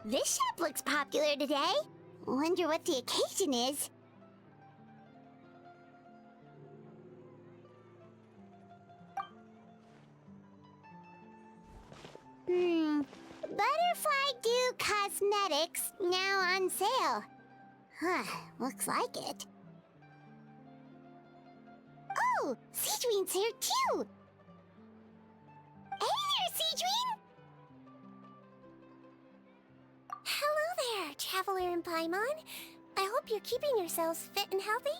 This shop looks popular today. Wonder what the occasion is. Butterfly Dew Cosmetics now on sale. Huh, looks like it. Oh, Sigewinne's here too! Hey there, Sigewinne! Hello there, Traveler and Paimon. I hope you're keeping yourselves fit and healthy.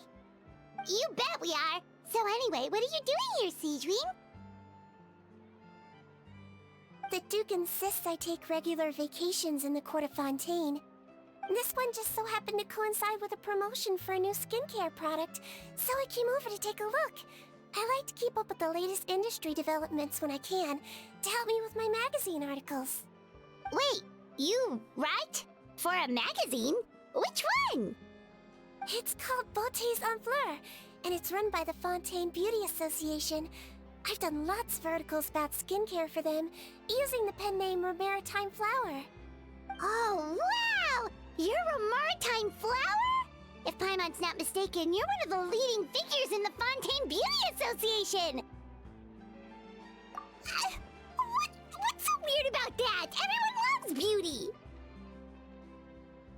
You bet we are! So anyway, what are you doing here, Sigewinne? The Duke insists I take regular vacations in the court of Fontaine. This one just so happened to coincide with a promotion for a new skincare product, so I came over to take a look. I like to keep up with the latest industry developments when I can, to help me with my magazine articles. Wait, you write? For a magazine? Which one? It's called Beautés en Fleur, and it's run by the Fontaine Beauty Association. I've done lots of articles about skincare for them, using the pen name Maritime Flower. Oh, wow! You're a Maritime Flower? If Paimon's not mistaken, you're one of the leading figures in the Fontaine Beauty Association! What's so weird about that? Everyone loves beauty!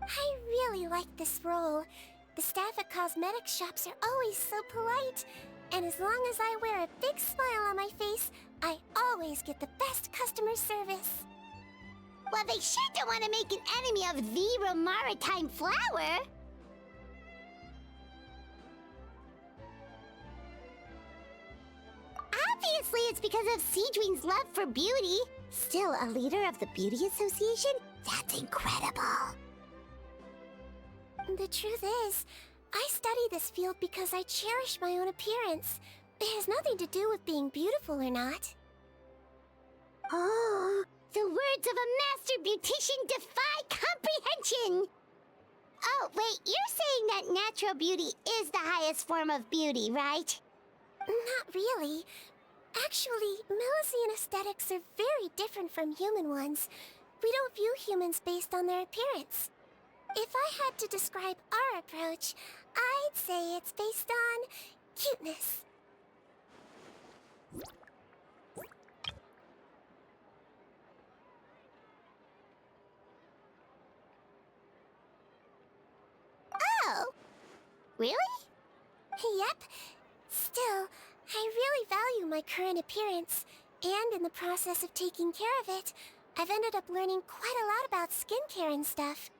I really like this role. The staff at cosmetics shops are always so polite. And as long as I wear a big smile on my face, I always get the best customer service. Well, they sure don't want to make an enemy of the Maritime Flower. Obviously, it's because of Sigewinne's love for beauty. Still a leader of the Beauty Association? That's incredible. The truth is, I study this field because I cherish my own appearance. It has nothing to do with being beautiful or not. Oh, the words of a master beautician defy comprehension! Oh, wait, you're saying that natural beauty is the highest form of beauty, right? Not really. Actually, Melusine aesthetics are very different from human ones. We don't view humans based on their appearance. If I had to describe our approach, I'd say it's based on cuteness. Oh, really? Yep. Still, I really value my current appearance, and in the process of taking care of it, I've ended up learning quite a lot about skincare and stuff.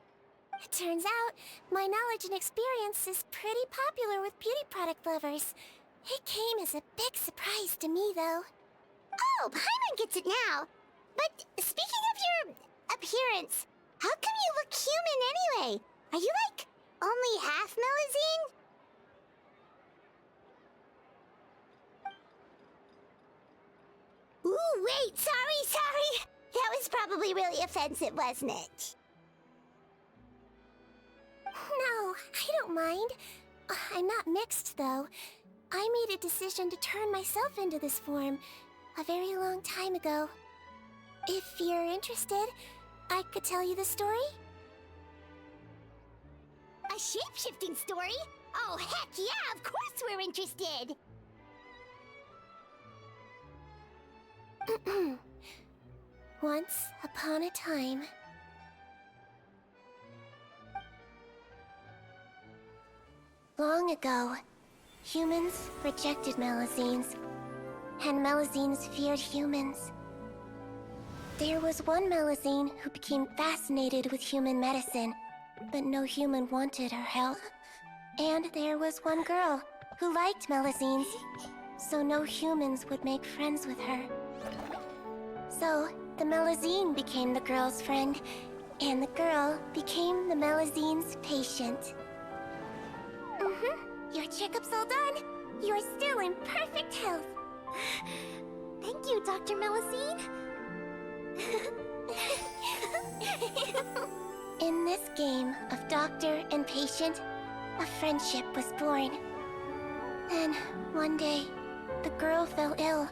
It turns out, my knowledge and experience is pretty popular with beauty product lovers. It came as a big surprise to me, though. Oh, Paimon gets it now. But speaking of your appearance, how come you look human anyway? Are you like only half Melusine? Ooh, wait, sorry. That was probably really offensive, wasn't it? No, I don't mind. I'm not mixed, though. I made a decision to turn myself into this form a very long time ago. If you're interested, I could tell you the story. A shape-shifting story? Oh, heck yeah, of course we're interested! Once upon a time... Long ago, humans rejected Melusines, and Melusines feared humans. There was one Melusine who became fascinated with human medicine, but no human wanted her help. And there was one girl who liked Melusines, so no humans would make friends with her. So, the Melusine became the girl's friend, and the girl became the Melusine's patient. Your checkup's all done. You're still in perfect health. Thank you, Dr. Melusine. In this game of doctor and patient, a friendship was born. Then, one day, the girl fell ill,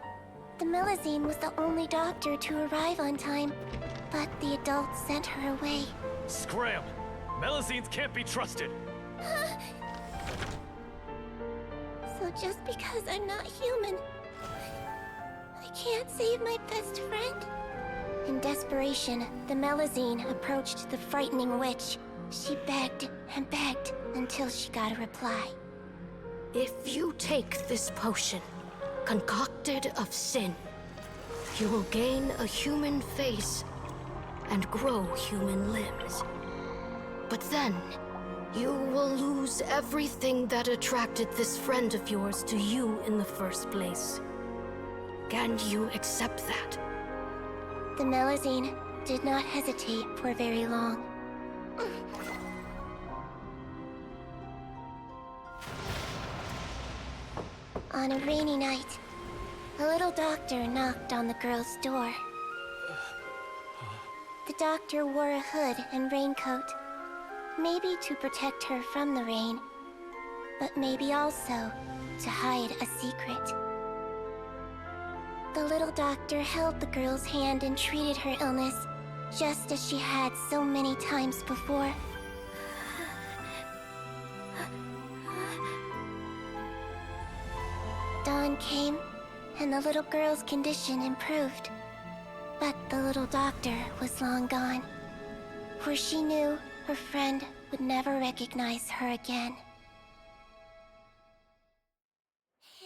The Melusine was the only doctor to arrive on time, but the adults sent her away. Scram! Melusines can't be trusted! So just because I'm not human, I can't save my best friend? In desperation, the Melusine approached the frightening witch. She begged and begged until she got a reply. If you take this potion, concocted of sin, you will gain a human face and grow human limbs. But then, you will lose everything that attracted this friend of yours to you in the first place. Can you accept that? The Melusine did not hesitate for very long. On a rainy night, a little doctor knocked on the girl's door. The doctor wore a hood and raincoat, maybe to protect her from the rain, but maybe also to hide a secret. The little doctor held the girl's hand and treated her illness, just as she had so many times before. Dawn came, and the little girl's condition improved. But the little doctor was long gone, for she knew her friend would never recognize her again.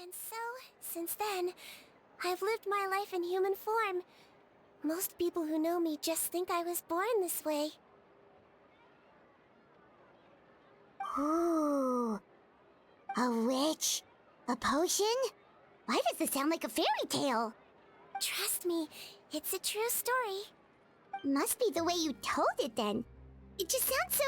And so, since then, I've lived my life in human form. Most people who know me just think I was born this way. Ooh. A witch? A potion? Why does this sound like a fairy tale? Trust me, it's a true story. Must be the way you told it then. It just sounds so...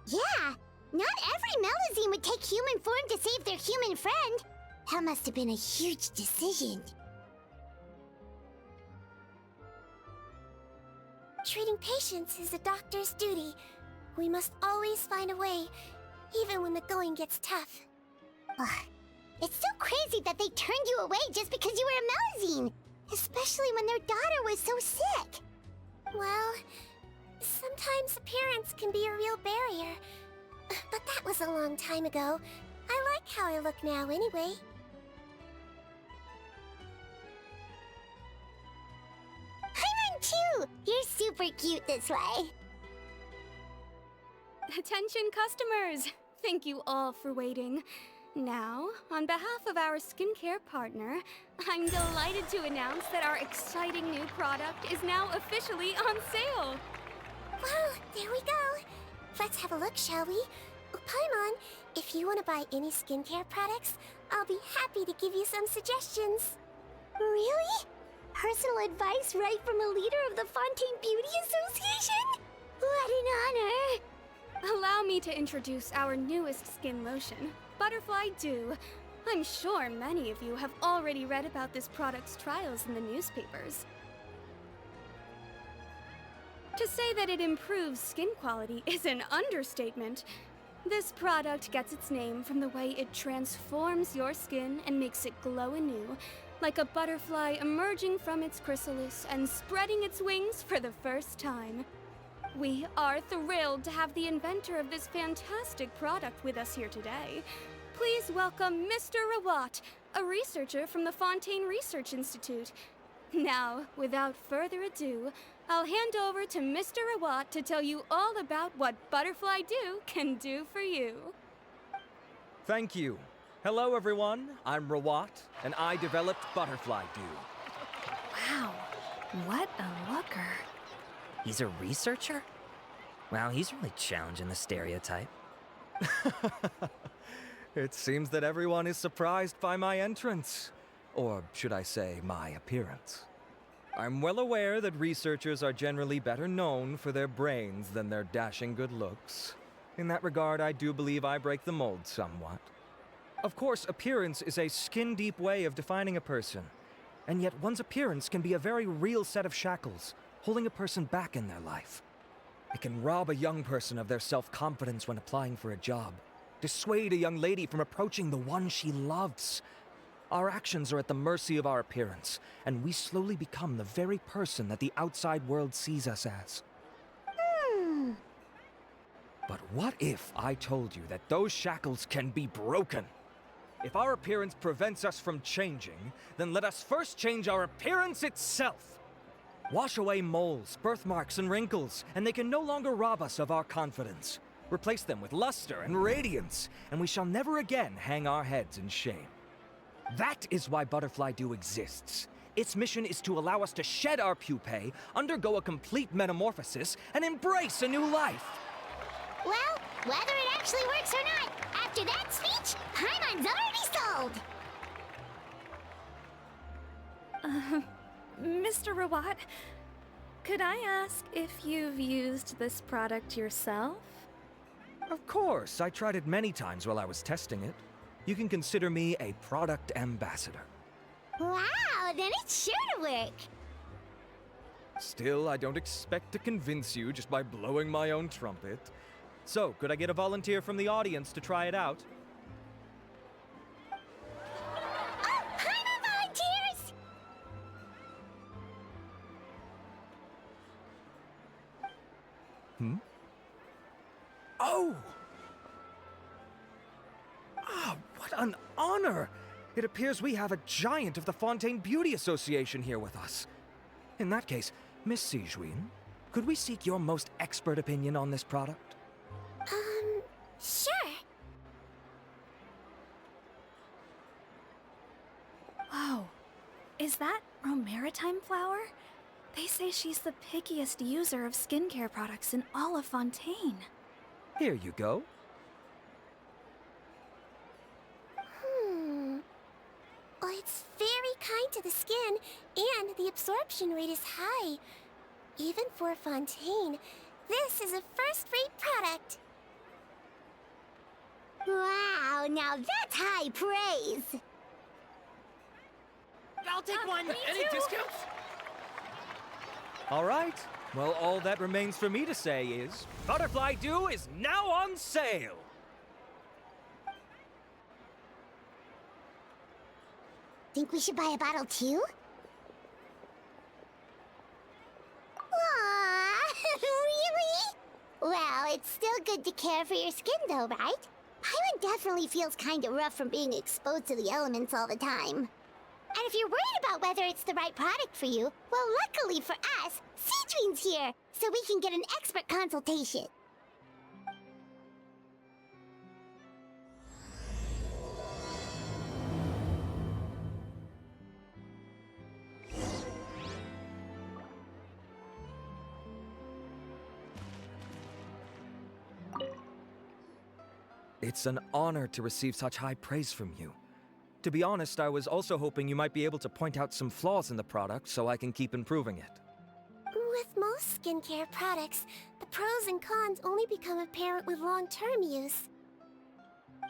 Yeah, not every Melusine would take human form to save their human friend. That must have been a huge decision. Treating patients is a doctor's duty. We must always find a way, even when the going gets tough. Ugh. It's so crazy that they turned you away just because you were a Melusine, especially when their daughter was so sick. Well, sometimes appearance can be a real barrier. But that was a long time ago. I like how I look now anyway. Paimon too! You're super cute this way. Attention customers! Thank you all for waiting. Now, on behalf of our skincare partner, I'm delighted to announce that our exciting new product is now officially on sale! Well, there we go. Let's have a look, shall we? Paimon, if you want to buy any skincare products, I'll be happy to give you some suggestions. Really? Personal advice right from a leader of the Fontaine Beauty Association? What an honor! Allow me to introduce our newest skin lotion, Butterfly Dew. I'm sure many of you have already read about this product's trials in the newspapers. To say that it improves skin quality is an understatement. This product gets its name from the way it transforms your skin and makes it glow anew, like a butterfly emerging from its chrysalis and spreading its wings for the first time. We are thrilled to have the inventor of this fantastic product with us here today. Please welcome Mr. Rawat, a researcher from the Fontaine Research Institute. Now, without further ado, I'll hand over to Mr. Rawat to tell you all about what Butterfly Dew can do for you. Thank you. Hello, everyone. I'm Rawat, and I developed Butterfly Dew. Wow, what a looker. He's a researcher? Wow, he's really challenging the stereotype. It seems that everyone is surprised by my entrance. Or should I say, my appearance. I'm well aware that researchers are generally better known for their brains than their dashing good looks. In that regard, I do believe I break the mold somewhat. Of course, appearance is a skin-deep way of defining a person. And yet one's appearance can be a very real set of shackles, holding a person back in their life. It can rob a young person of their self-confidence when applying for a job, dissuade a young lady from approaching the one she loves. Our actions are at the mercy of our appearance, and we slowly become the very person that the outside world sees us as. But what if I told you that those shackles can be broken? If our appearance prevents us from changing, then let us first change our appearance itself. Wash away moles, birthmarks, and wrinkles, and they can no longer rob us of our confidence. Replace them with luster and radiance, and we shall never again hang our heads in shame. That is why Butterfly Dew exists. Its mission is to allow us to shed our pupae, undergo a complete metamorphosis, and embrace a new life. Well, whether it actually works or not, after that speech, Paimon's already sold! Mr. Robot, could I ask if you've used this product yourself? Of course, I tried it many times while I was testing it. You can consider me a product ambassador. Wow, then it's sure to work! Still, I don't expect to convince you just by blowing my own trumpet. So, could I get a volunteer from the audience to try it out? Oh, Paimon volunteers! Oh! Ah, what an honor! It appears we have a giant of the Fontaine Beauty Association here with us. In that case, Miss Sigewinne, could we seek your most expert opinion on this product? Sure. Whoa, is that Romaritime flower? They say she's the pickiest user of skincare products in all of Fontaine. Here you go. Well, it's very kind to the skin, and the absorption rate is high. Even for Fontaine, this is a first-rate product. Wow, now that's high praise! I'll take one. Any discounts? All right. Well, all that remains for me to say is, Butterfly Dew is now on sale! Think we should buy a bottle too? Aww, really? Well, it's still good to care for your skin though, right? Paimon definitely feels kinda rough from being exposed to the elements all the time. And if you're worried about whether it's the right product for you, well, luckily for us, Sigewinne's here, so we can get an expert consultation. It's an honor to receive such high praise from you. To be honest, I was also hoping you might be able to point out some flaws in the product so I can keep improving it. With most skincare products, the pros and cons only become apparent with long-term use.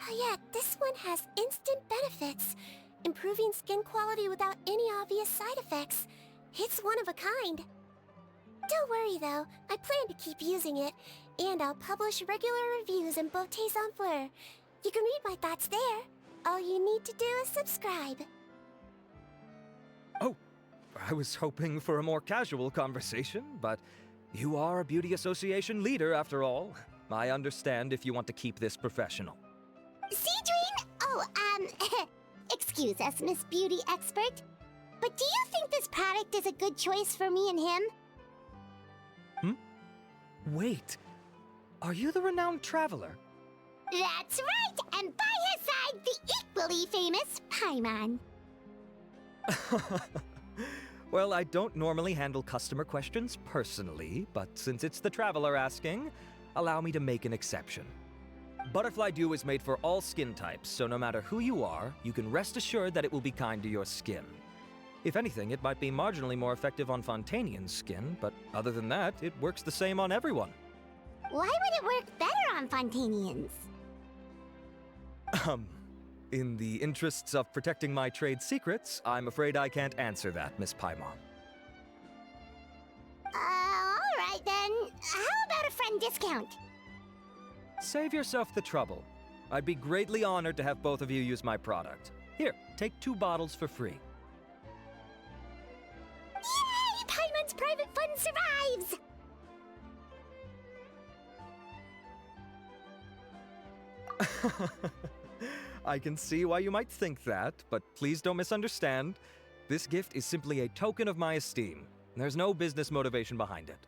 Yet, this one has instant benefits, improving skin quality without any obvious side effects. It's one of a kind. Don't worry though, I plan to keep using it, and I'll publish regular reviews in Beautés en Fleur. You can read my thoughts there. All you need to do is subscribe. Oh, I was hoping for a more casual conversation, but you are a beauty association leader after all. I understand if you want to keep this professional. Sigewinne? Oh, excuse us, Miss Beauty Expert. But do you think this product is a good choice for me and him? Wait, are you the renowned traveler? That's right, and by his side, the equally famous Paimon. Well, I don't normally handle customer questions personally, but since it's the traveler asking, allow me to make an exception. Butterfly Dew is made for all skin types, so no matter who you are, you can rest assured that it will be kind to your skin. If anything, it might be marginally more effective on Fontainian skin, but other than that, it works the same on everyone. Why would it work better on Fontainians? In the interests of protecting my trade secrets, I'm afraid I can't answer that, Miss Paimon. Alright then. How about a friend discount? Save yourself the trouble. I'd be greatly honored to have both of you use my product. Here, take 2 bottles for free. Yay! Paimon's private fund survives! I can see why you might think that, but please don't misunderstand. This gift is simply a token of my esteem. There's no business motivation behind it.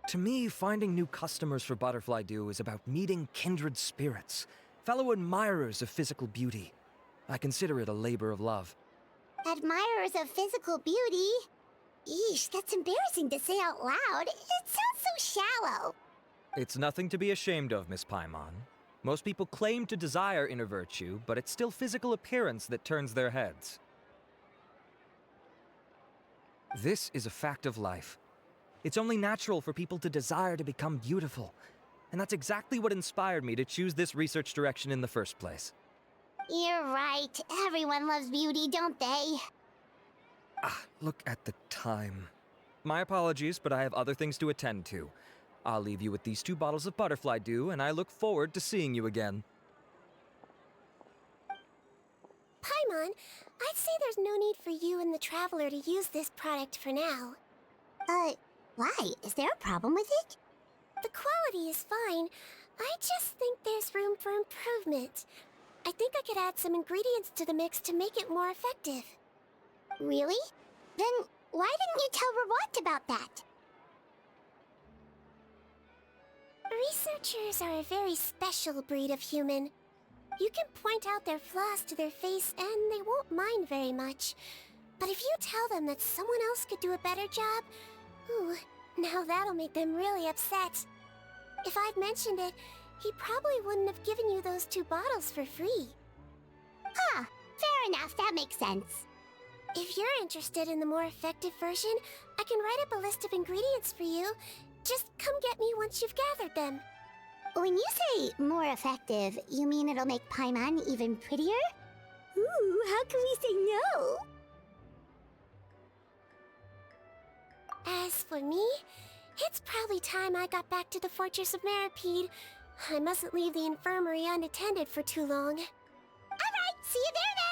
To me, finding new customers for Butterfly Dew is about meeting kindred spirits, fellow admirers of physical beauty. I consider it a labor of love. Admirers of physical beauty? Eesh, that's embarrassing to say out loud. It sounds so shallow. It's nothing to be ashamed of, Miss Paimon. Most people claim to desire inner virtue, but it's still physical appearance that turns their heads. This is a fact of life. It's only natural for people to desire to become beautiful. And that's exactly what inspired me to choose this research direction in the first place. You're right. Everyone loves beauty, don't they? Look at the time. My apologies, but I have other things to attend to. I'll leave you with these 2 bottles of Butterfly Dew, and I look forward to seeing you again. Paimon, I'd say there's no need for you and the Traveler to use this product for now. Why? Is there a problem with it? The quality is fine. I just think there's room for improvement. I think I could add some ingredients to the mix to make it more effective. Really? Then why didn't you tell Rawat about that? Researchers are a very special breed of human. You can point out their flaws to their face and they won't mind very much. But if you tell them that someone else could do a better job, ooh, now that'll make them really upset. If I'd mentioned it, he probably wouldn't have given you those 2 bottles for free. Huh, fair enough, that makes sense. If you're interested in the more effective version, I can write up a list of ingredients for you. Just come get me once you've gathered them. When you say more effective, you mean it'll make Paimon even prettier? Ooh, how can we say no? As for me, it's probably time I got back to the Fortress of Meropide. I mustn't leave the infirmary unattended for too long. Alright, see you there then!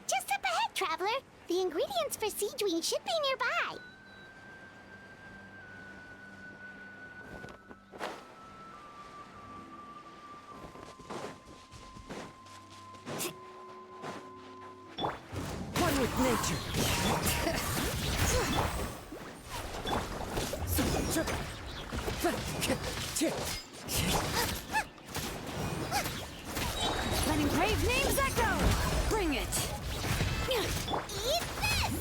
Just up ahead, Traveler. The ingredients for Sigewinne should be nearby. One with nature. Letting brave names echo! Bring it! Eat this!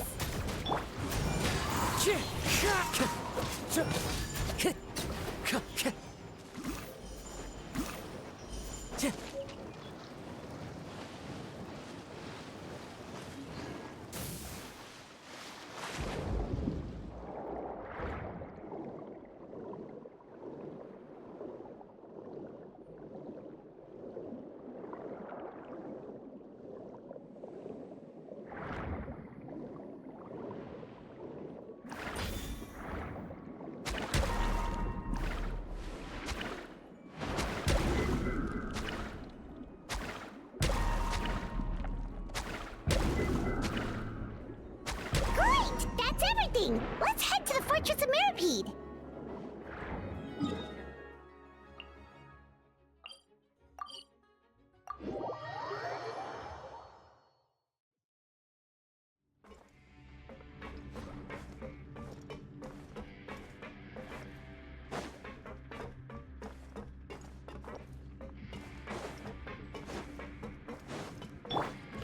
Great! That's everything! Let's head to the Fortress of Meropide!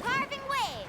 Carving waves!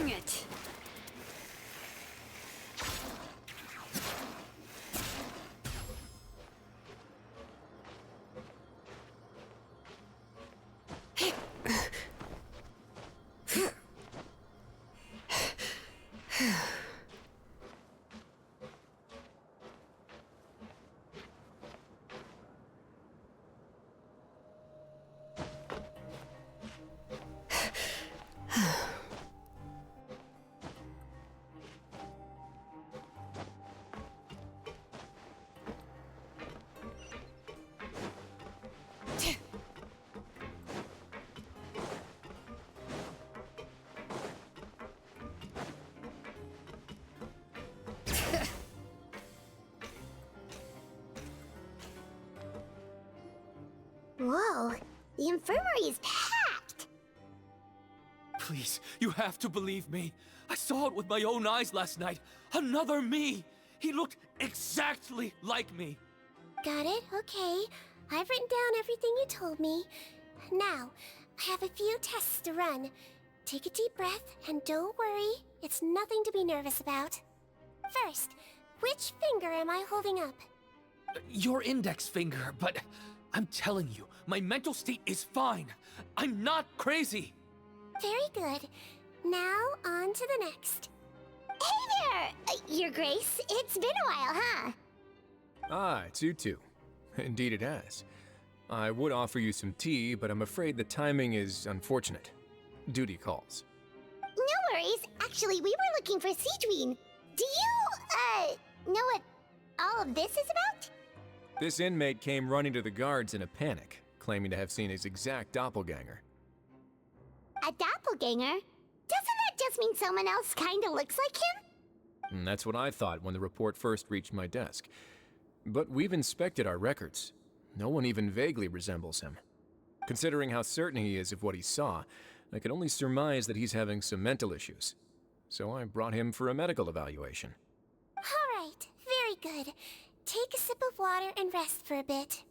Bring it! Whoa, the infirmary is packed! Please, you have to believe me. I saw it with my own eyes last night. Another me! He looked exactly like me. Got it? Okay. I've written down everything you told me. Now, I have a few tests to run. Take a deep breath and don't worry. It's nothing to be nervous about. First, which finger am I holding up? Your index finger, but I'm telling you, my mental state is fine. I'm not crazy. Very good. Now, on to the next. Hey there, Your Grace. It's been a while, huh? Ah, it's you two. Indeed it has. I would offer you some tea, but I'm afraid the timing is unfortunate. Duty calls. No worries. Actually, we were looking for Sigewinne. Do you, know what all of this is about? This inmate came running to the guards in a panic, claiming to have seen his exact doppelganger. A doppelganger? Doesn't that just mean someone else kinda looks like him? And that's what I thought when the report first reached my desk. But we've inspected our records. No one even vaguely resembles him. Considering how certain he is of what he saw, I can only surmise that he's having some mental issues. So I brought him for a medical evaluation. All right, very good. Take a sip of water and rest for a bit.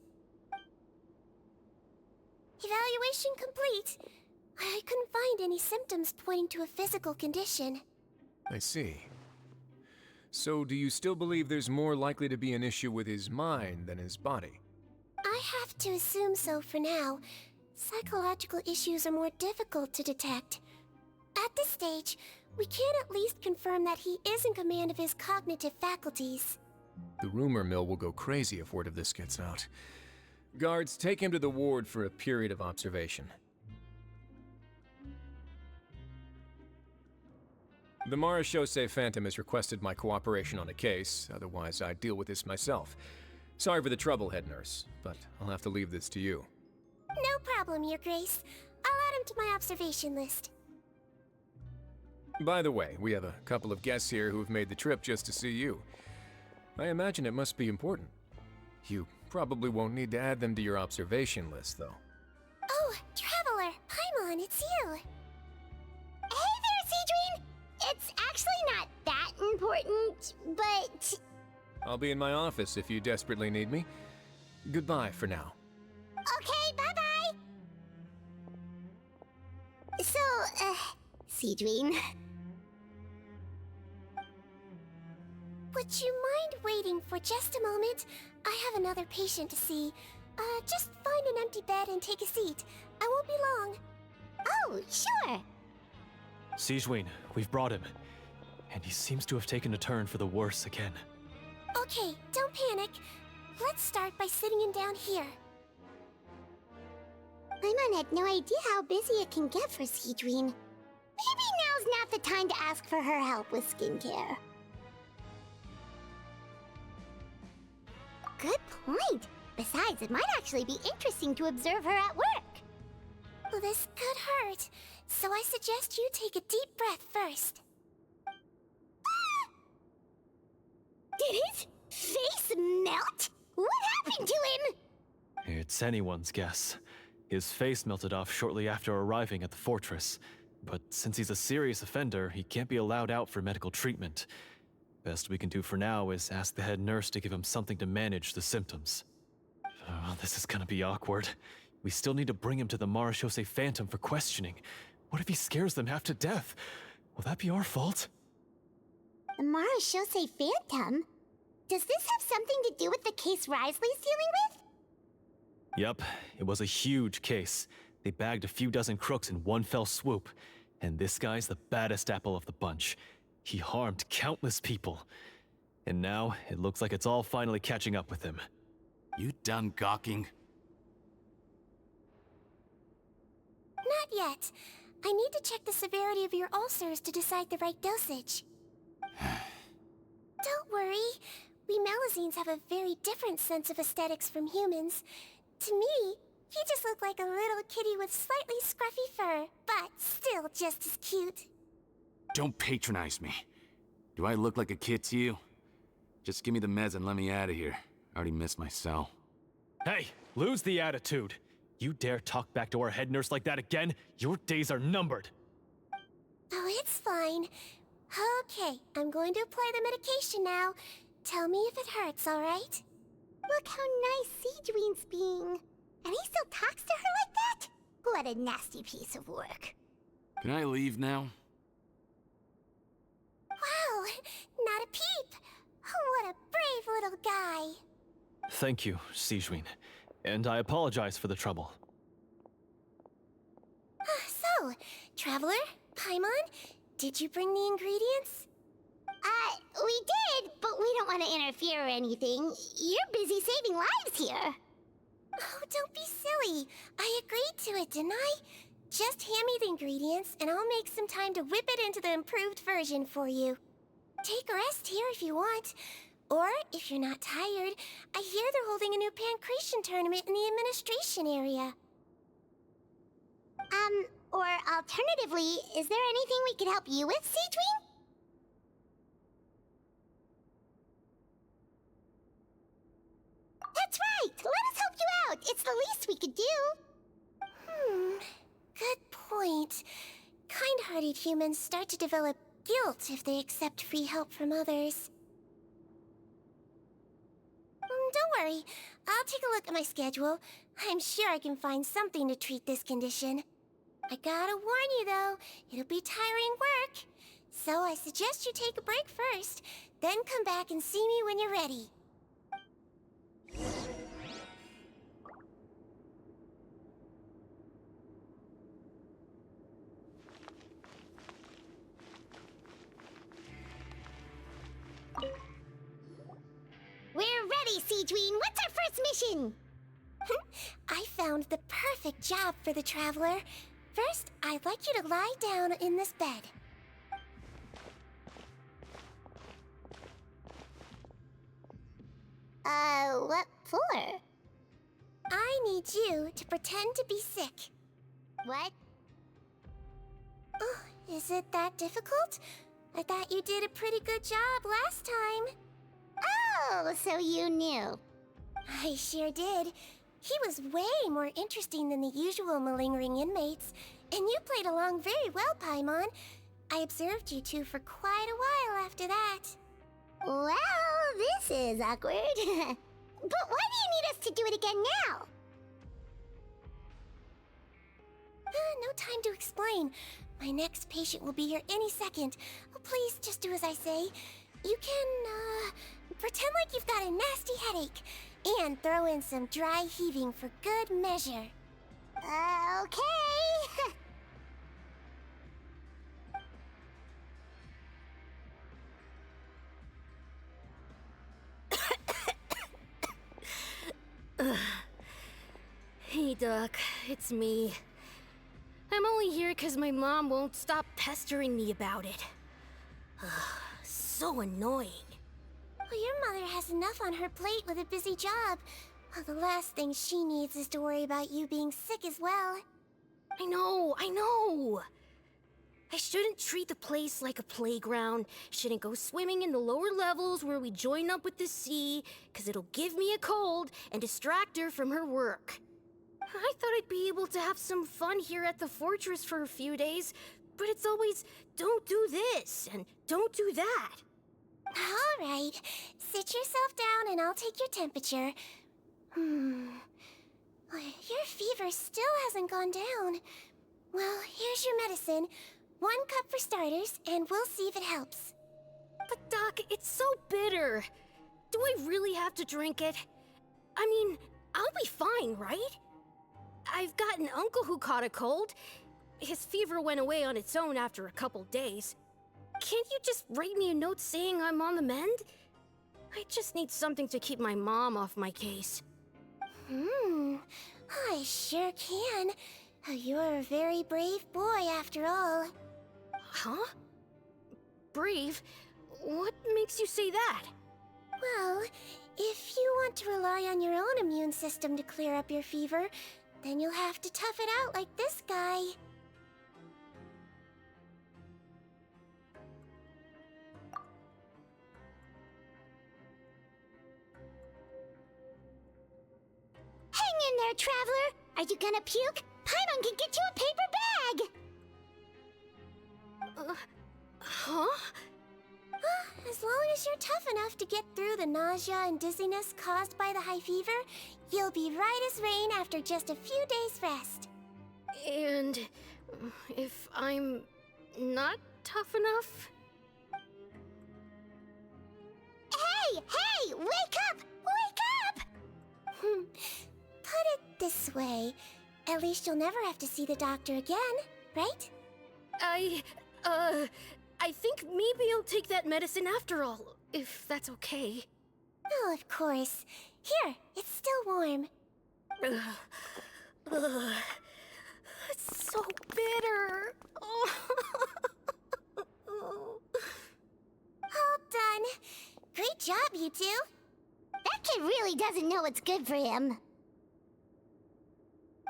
Evaluation complete. I couldn't find any symptoms pointing to a physical condition. I see. So do you still believe there's more likely to be an issue with his mind than his body? I have to assume so for now. Psychological issues are more difficult to detect. At this stage, we can at least confirm that he is in command of his cognitive faculties. The rumor mill will go crazy if word of this gets out. Guards, take him to the ward for a period of observation. The Marechaussee Phantom has requested my cooperation on a case, otherwise I'd deal with this myself. Sorry for the trouble, head nurse, but I'll have to leave this to you. No problem, Your Grace. I'll add him to my observation list. By the way, we have a couple of guests here who have made the trip just to see you. I imagine it must be important. You probably won't need to add them to your observation list, though. Oh, Traveler! Paimon, it's you! Hey there, Sigewinne! It's actually not that important, but... I'll be in my office if you desperately need me. Goodbye for now. Okay, bye-bye! So, Sigewinne... Would you mind waiting for just a moment? I have another patient to see. Just find an empty bed and take a seat. I won't be long. Oh, sure! Sigewinne, we've brought him. And he seems to have taken a turn for the worse again. Okay, don't panic. Let's start by sitting him down here. Paimon had no idea how busy it can get for Sigewinne. Maybe now's not the time to ask for her help with skincare. Good point. Besides, it might actually be interesting to observe her at work. Well, this could hurt, so I suggest you take a deep breath first. Did his face melt? What happened to him? It's anyone's guess. His face melted off shortly after arriving at the fortress. But since he's a serious offender, he can't be allowed out for medical treatment. Best we can do for now is ask the head nurse to give him something to manage the symptoms. Oh, this is gonna be awkward. We still need to bring him to the Marechaussee Phantom for questioning. What if he scares them half to death? Will that be our fault? Mara Shosei Phantom? Does this have something to do with the case Risley's dealing with? Yup, it was a huge case. They bagged a few dozen crooks in one fell swoop. And this guy's the baddest apple of the bunch. He harmed countless people. And now, it looks like it's all finally catching up with him. You done gawking? Not yet. I need to check the severity of your ulcers to decide the right dosage. Don't worry. We Melusines have a very different sense of aesthetics from humans. To me, you just look like a little kitty with slightly scruffy fur, but still just as cute. Don't patronize me. Do I look like a kid to you? Just give me the meds and let me out of here. I already missed my cell. Hey, lose the attitude. You dare talk back to our head nurse like that again, your days are numbered. Oh, it's fine. Okay, I'm going to apply the medication now. Tell me if it hurts, alright? Look how nice Sigewinne's being. And he still talks to her like that? What a nasty piece of work. Can I leave now? Wow, not a peep. What a brave little guy. Thank you, Sigewinne. And I apologize for the trouble. So, Traveler, Paimon, did you bring the ingredients? We did, but we don't want to interfere or anything. You're busy saving lives here. Oh, don't be silly. I agreed to it, didn't I? Just hand me the ingredients, and I'll make some time to whip it into the improved version for you. Take a rest here if you want. Or, if you're not tired, I hear they're holding a new pancreation tournament in the administration area. Or alternatively, is there anything we could help you with, Sigewinne? That's right! Let us help you out! It's the least we could do! Good point. Kind-hearted humans start to develop guilt if they accept free help from others. Don't worry. I'll take a look at my schedule. I'm sure I can find something to treat this condition. I gotta warn you, though, it'll be tiring work. So I suggest you take a break first, then come back and see me when you're ready. We're ready, Sigewinne! What's our first mission? I found the perfect job for the Traveler. First, I'd like you to lie down in this bed. What for? I need you to pretend to be sick. What? Oh, is it that difficult? I thought you did a pretty good job last time. Oh, so you knew. I sure did. He was way more interesting than the usual malingering inmates, and you played along very well, Paimon. I observed you two for quite a while after that. Well, this is awkward. But why do you need us to do it again now? No time to explain. My next patient will be here any second. Oh, please, just do as I say. You can, pretend like you've got a nasty headache, and throw in some dry heaving for good measure. Okay. Hey, Doc, it's me. I'm only here because my mom won't stop pestering me about it. So annoying. Well, your mother has enough on her plate with a busy job. Well, the last thing she needs is to worry about you being sick as well. I know! I shouldn't treat the place like a playground, shouldn't go swimming in the lower levels where we join up with the sea, because it'll give me a cold and distract her from her work. I thought I'd be able to have some fun here at the fortress for a few days, but it's always, don't do this, and don't do that. All right, sit yourself down and I'll take your temperature. Your fever still hasn't gone down. Well, here's your medicine. 1 cup for starters, and we'll see if it helps. But Doc, it's so bitter. Do I really have to drink it? I mean, I'll be fine, right? I've got an uncle who caught a cold. His fever went away on its own after a couple days. Can't you just write me a note saying I'm on the mend? I just need something to keep my mom off my case. I sure can. You're a very brave boy, after all. Huh? Brave? What makes you say that? Well, if you want to rely on your own immune system to clear up your fever, then you'll have to tough it out like this guy. Hang in there, traveler! Are you gonna puke? Paimon can get you a paper bag! Huh? As long as you're tough enough to get through the nausea and dizziness caused by the high fever, you'll be right as rain after just a few days' rest. And if I'm not tough enough? Hey! Hey! Wake up! Wake up! Put it this way. At least you'll never have to see the doctor again, right? I think maybe I'll take that medicine after all, if that's okay. Oh, of course. Here, it's still warm. It's so bitter. All done. Great job, you two. That kid really doesn't know what's good for him.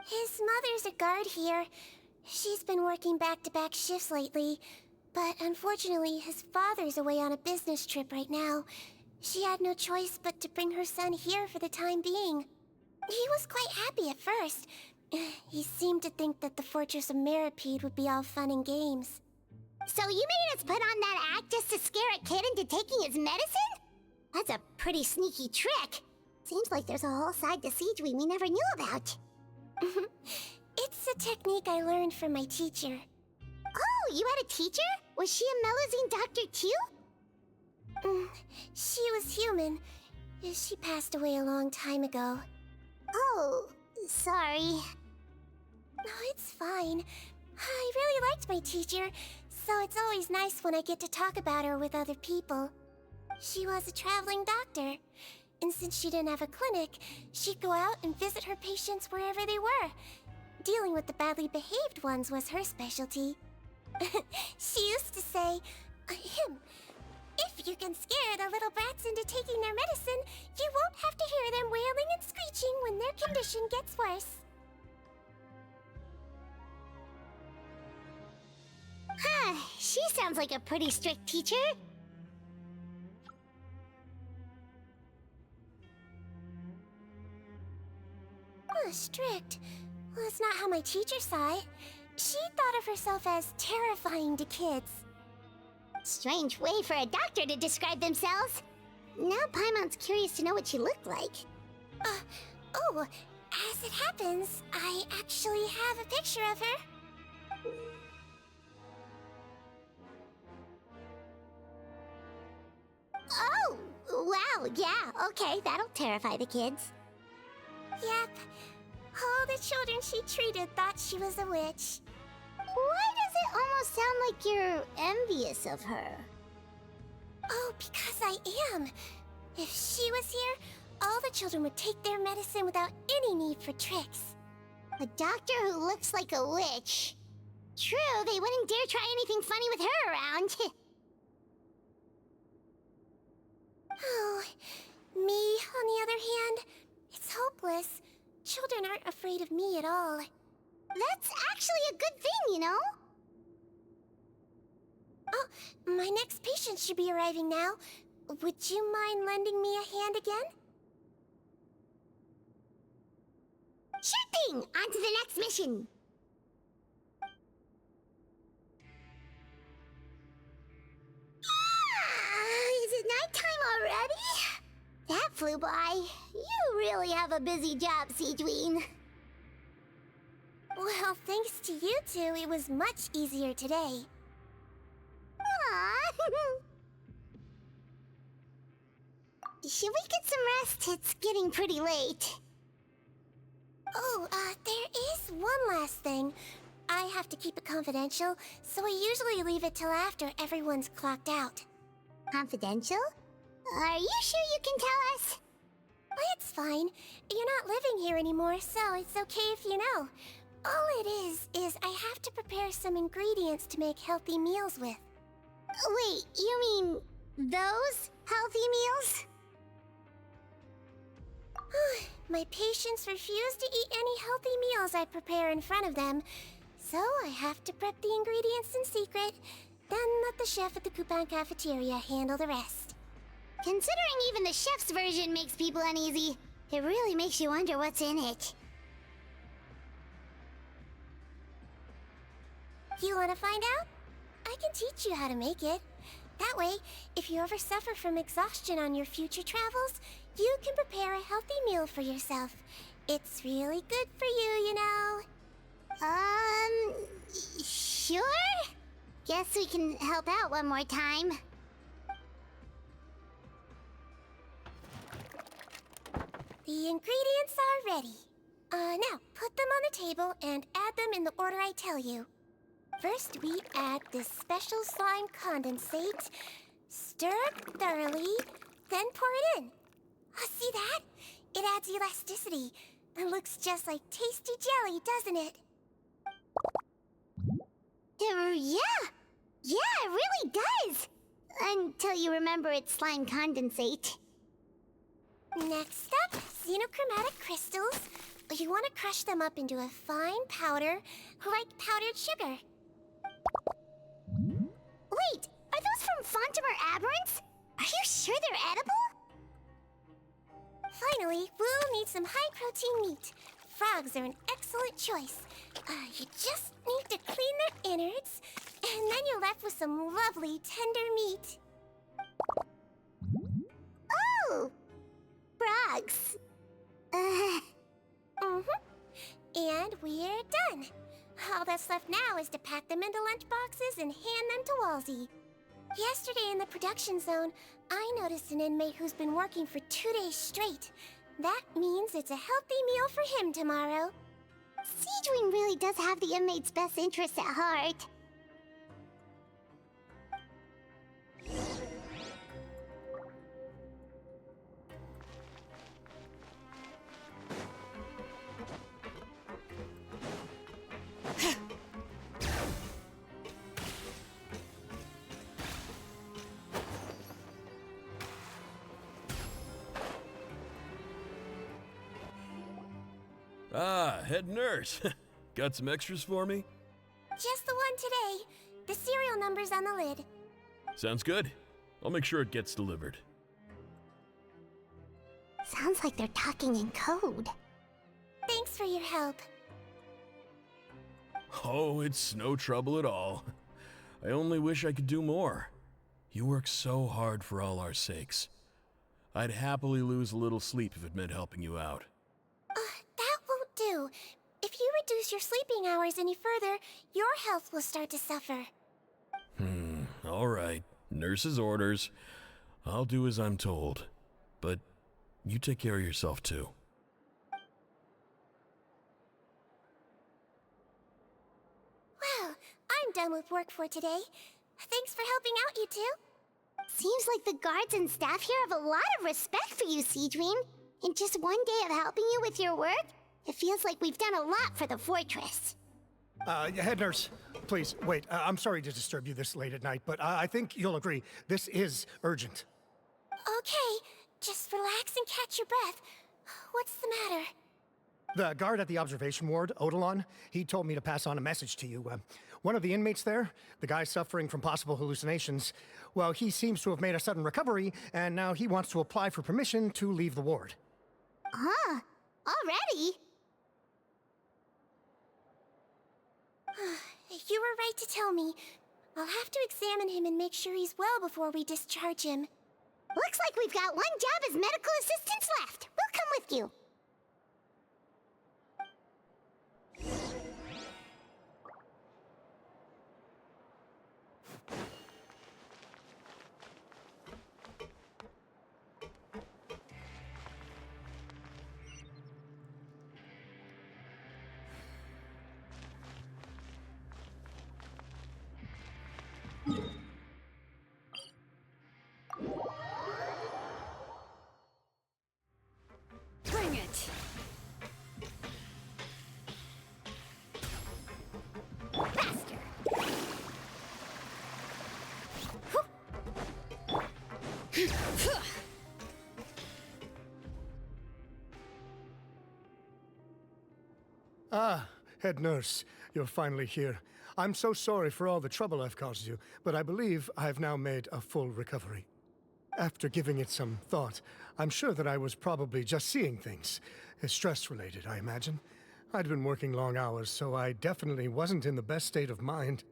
His mother's a guard here. She's been working back-to-back shifts lately, but unfortunately his father's away on a business trip right now. She had no choice but to bring her son here for the time being. He was quite happy at first. He seemed to think that the Fortress of Meropide would be all fun and games. So you made us put on that act just to scare a kid into taking his medicine? That's a pretty sneaky trick. Seems like there's a whole side to Sigewinne we never knew about. It's a technique I learned from my teacher. Oh, you had a teacher? Was she a Melusine doctor too? She was human. She passed away a long time ago. Oh, sorry. No, it's fine. I really liked my teacher, so it's always nice when I get to talk about her with other people. She was a traveling doctor, and since she didn't have a clinic, she'd go out and visit her patients wherever they were. Dealing with the badly behaved ones was her specialty. She used to say, if you can scare the little brats into taking their medicine, you won't have to hear them wailing and screeching when their condition gets worse. Huh, she sounds like a pretty strict teacher. Strict? Well, that's not how my teacher saw it. She thought of herself as terrifying to kids. Strange way for a doctor to describe themselves. Now Paimon's curious to know what she looked like. As it happens, I actually have a picture of her. Oh, wow, yeah, okay, that'll terrify the kids. Yep. All the children she treated thought she was a witch. Why does it almost sound like you're envious of her? Oh, because I am. If she was here, all the children would take their medicine without any need for tricks. A doctor who looks like a witch. True, they wouldn't dare try anything funny with her around. Oh, me, on the other hand, it's hopeless. Children aren't afraid of me at all. That's actually a good thing, you know? Oh, my next patient should be arriving now. Would you mind lending me a hand again? Sure thing! On to the next mission! Is it nighttime already? That flew by. You really have a busy job, Sigewinne. Well, thanks to you two, it was much easier today. Should we get some rest? It's getting pretty late. Oh, there is one last thing. I have to keep it confidential, so I usually leave it till after everyone's clocked out. Confidential? Are you sure you can tell us? It's fine. You're not living here anymore, so it's okay if you know. All it is I have to prepare some ingredients to make healthy meals with. Wait, you mean those healthy meals? My patients refuse to eat any healthy meals I prepare in front of them, so I have to prep the ingredients in secret, then let the chef at the Coupon cafeteria handle the rest. Considering even the chef's version makes people uneasy, it really makes you wonder what's in it. You want to find out? I can teach you how to make it. That way, if you ever suffer from exhaustion on your future travels, you can prepare a healthy meal for yourself. It's really good for you, you know. Sure? Guess we can help out one more time. The ingredients are ready. Now, put them on the table and add them in the order I tell you. First, we add this special slime condensate, stir it thoroughly, then pour it in. See that? It adds elasticity and looks just like tasty jelly, doesn't it? Yeah, it really does. Until you remember it's slime condensate. Next up, xenochromatic crystals. You want to crush them up into a fine powder, like powdered sugar. Wait, are those from Fontamer Aberrants? Are you sure they're edible? Finally, we'll need some high-protein meat. Frogs are an excellent choice. You just need to clean their innards, and then you're left with some lovely, tender meat. Oh! Frogs. And we're done. All that's left now is to pack them into lunchboxes and hand them to Walsey. Yesterday in the production zone, I noticed an inmate who's been working for 2 days straight. That means it's a healthy meal for him tomorrow. Sigewinne really does have the inmate's best interests at heart. Ah, head nurse. Got some extras for me? Just the one today. The serial number's on the lid. Sounds good. I'll make sure it gets delivered. Sounds like they're talking in code. Thanks for your help. Oh, it's no trouble at all. I only wish I could do more. You work so hard for all our sakes. I'd happily lose a little sleep if it meant helping you out. That won't do. If you reduce your sleeping hours any further, your health will start to suffer. All right. Nurse's orders. I'll do as I'm told. But you take care of yourself too. Well, I'm done with work for today. Thanks for helping out, you two. Seems like the guards and staff here have a lot of respect for you, Sigewinne. In just one day of helping you with your work, it feels like we've done a lot for the fortress. Head nurse, please, wait. I'm sorry to disturb you this late at night, but I think you'll agree, this is urgent. Okay, just relax and catch your breath. What's the matter? The guard at the observation ward, Odilon, he told me to pass on a message to you. One of the inmates there, the guy suffering from possible hallucinations, well, he seems to have made a sudden recovery, and now he wants to apply for permission to leave the ward. Huh? Already? You were right to tell me. I'll have to examine him and make sure he's well before we discharge him. Looks like we've got one job as medical assistants left. We'll come with you. Bring it! Faster! Ah, head nurse, you're finally here. I'm so sorry for all the trouble I've caused you, but I believe I've now made a full recovery. After giving it some thought, I'm sure that I was probably just seeing things. Stress-related, I imagine. I'd been working long hours, so I definitely wasn't in the best state of mind.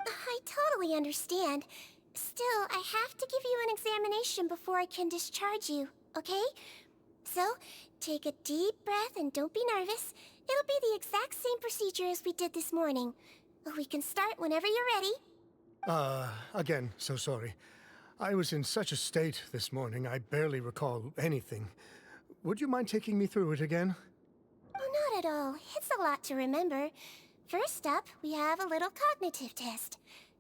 I totally understand. Still, I have to give you an examination before I can discharge you, okay? So, take a deep breath and don't be nervous. It'll be the exact same procedure as we did this morning. We can start whenever you're ready. Again, so sorry. I was in such a state this morning, I barely recall anything. Would you mind taking me through it again? Oh, not at all. It's a lot to remember. First up, we have a little cognitive test.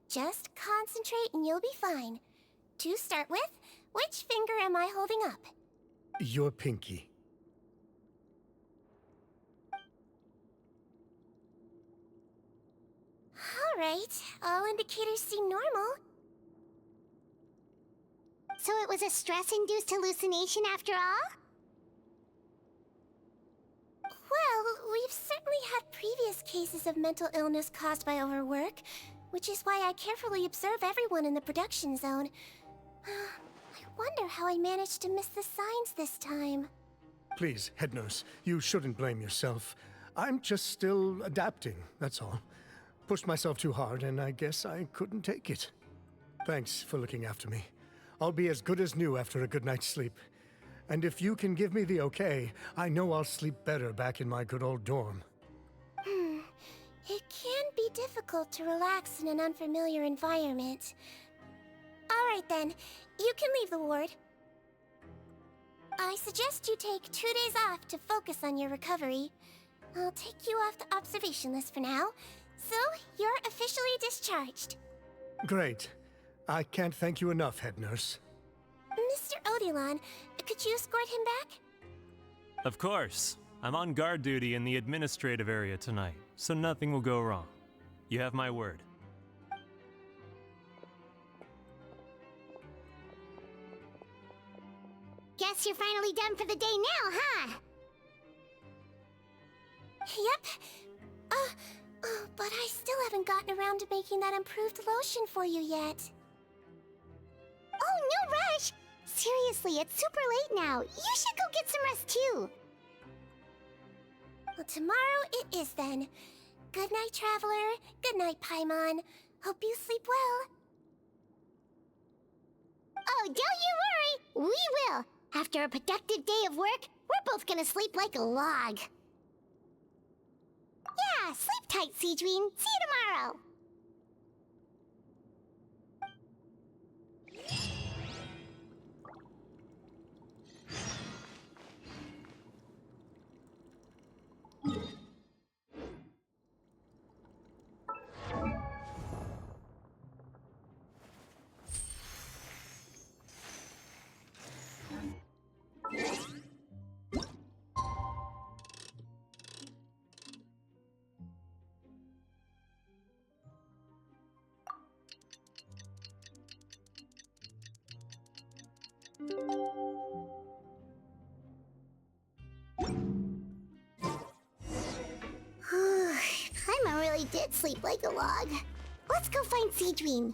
Just concentrate and you'll be fine. To start with, which finger am I holding up? Your pinky. Alright, all indicators seem normal. So it was a stress-induced hallucination after all? Well, we've certainly had previous cases of mental illness caused by overwork, which is why I carefully observe everyone in the production zone. I wonder how I managed to miss the signs this time. Please, head nurse, you shouldn't blame yourself. I'm just still adapting, that's all. Pushed myself too hard, and I guess I couldn't take it. Thanks for looking after me. I'll be as good as new after a good night's sleep. And if you can give me the okay, I know I'll sleep better back in my good old dorm. It can be difficult to relax in an unfamiliar environment. Alright then, you can leave the ward. I suggest you take 2 days off to focus on your recovery. I'll take you off the observation list for now, so you're officially discharged. Great. I can't thank you enough, head nurse. Mr. Odilon, could you escort him back? Of course. I'm on guard duty in the administrative area tonight, so nothing will go wrong. You have my word. Guess you're finally done for the day now, huh? Yep. But I still haven't gotten around to making that improved lotion for you yet. Oh, no rush! Seriously, it's super late now. You should go get some rest too. Well, tomorrow it is then. Good night, Traveler. Good night, Paimon. Hope you sleep well. Oh, don't you worry! We will! After a productive day of work, we're both gonna sleep like a log. Yeah, sleep tight, Sigewinne. See you tomorrow! Paimon really did sleep like a log. Let's go find Sigewinne.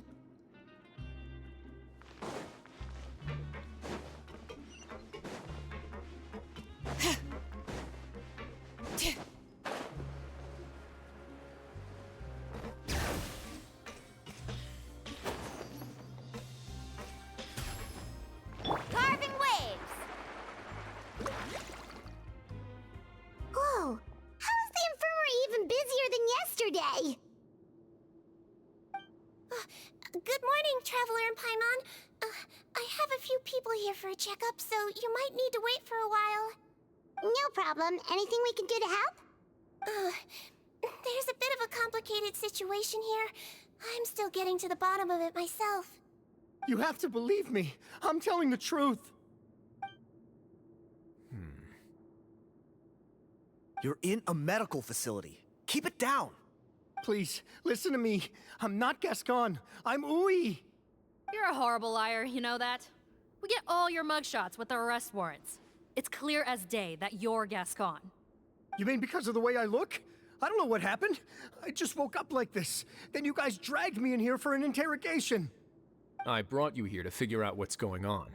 Carving waves! Whoa! How is the infirmary even busier than yesterday? Good morning, Traveler and Paimon. I have a few people here for a checkup, so you might need to wait for a while. No problem. Anything we can do to help? There's a bit of a complicated complicated situation here. I'm still getting to the bottom of it myself. You have to believe me. I'm telling the truth. You're in a medical facility. Keep it down. Please, listen to me. I'm not Gascon. I'm Uy. You're a horrible liar, you know that? We get all your mugshots with the arrest warrants. It's clear as day that you're Gascon. You mean because of the way I look? I don't know what happened. I just woke up like this. Then you guys dragged me in here for an interrogation. I brought you here to figure out what's going on.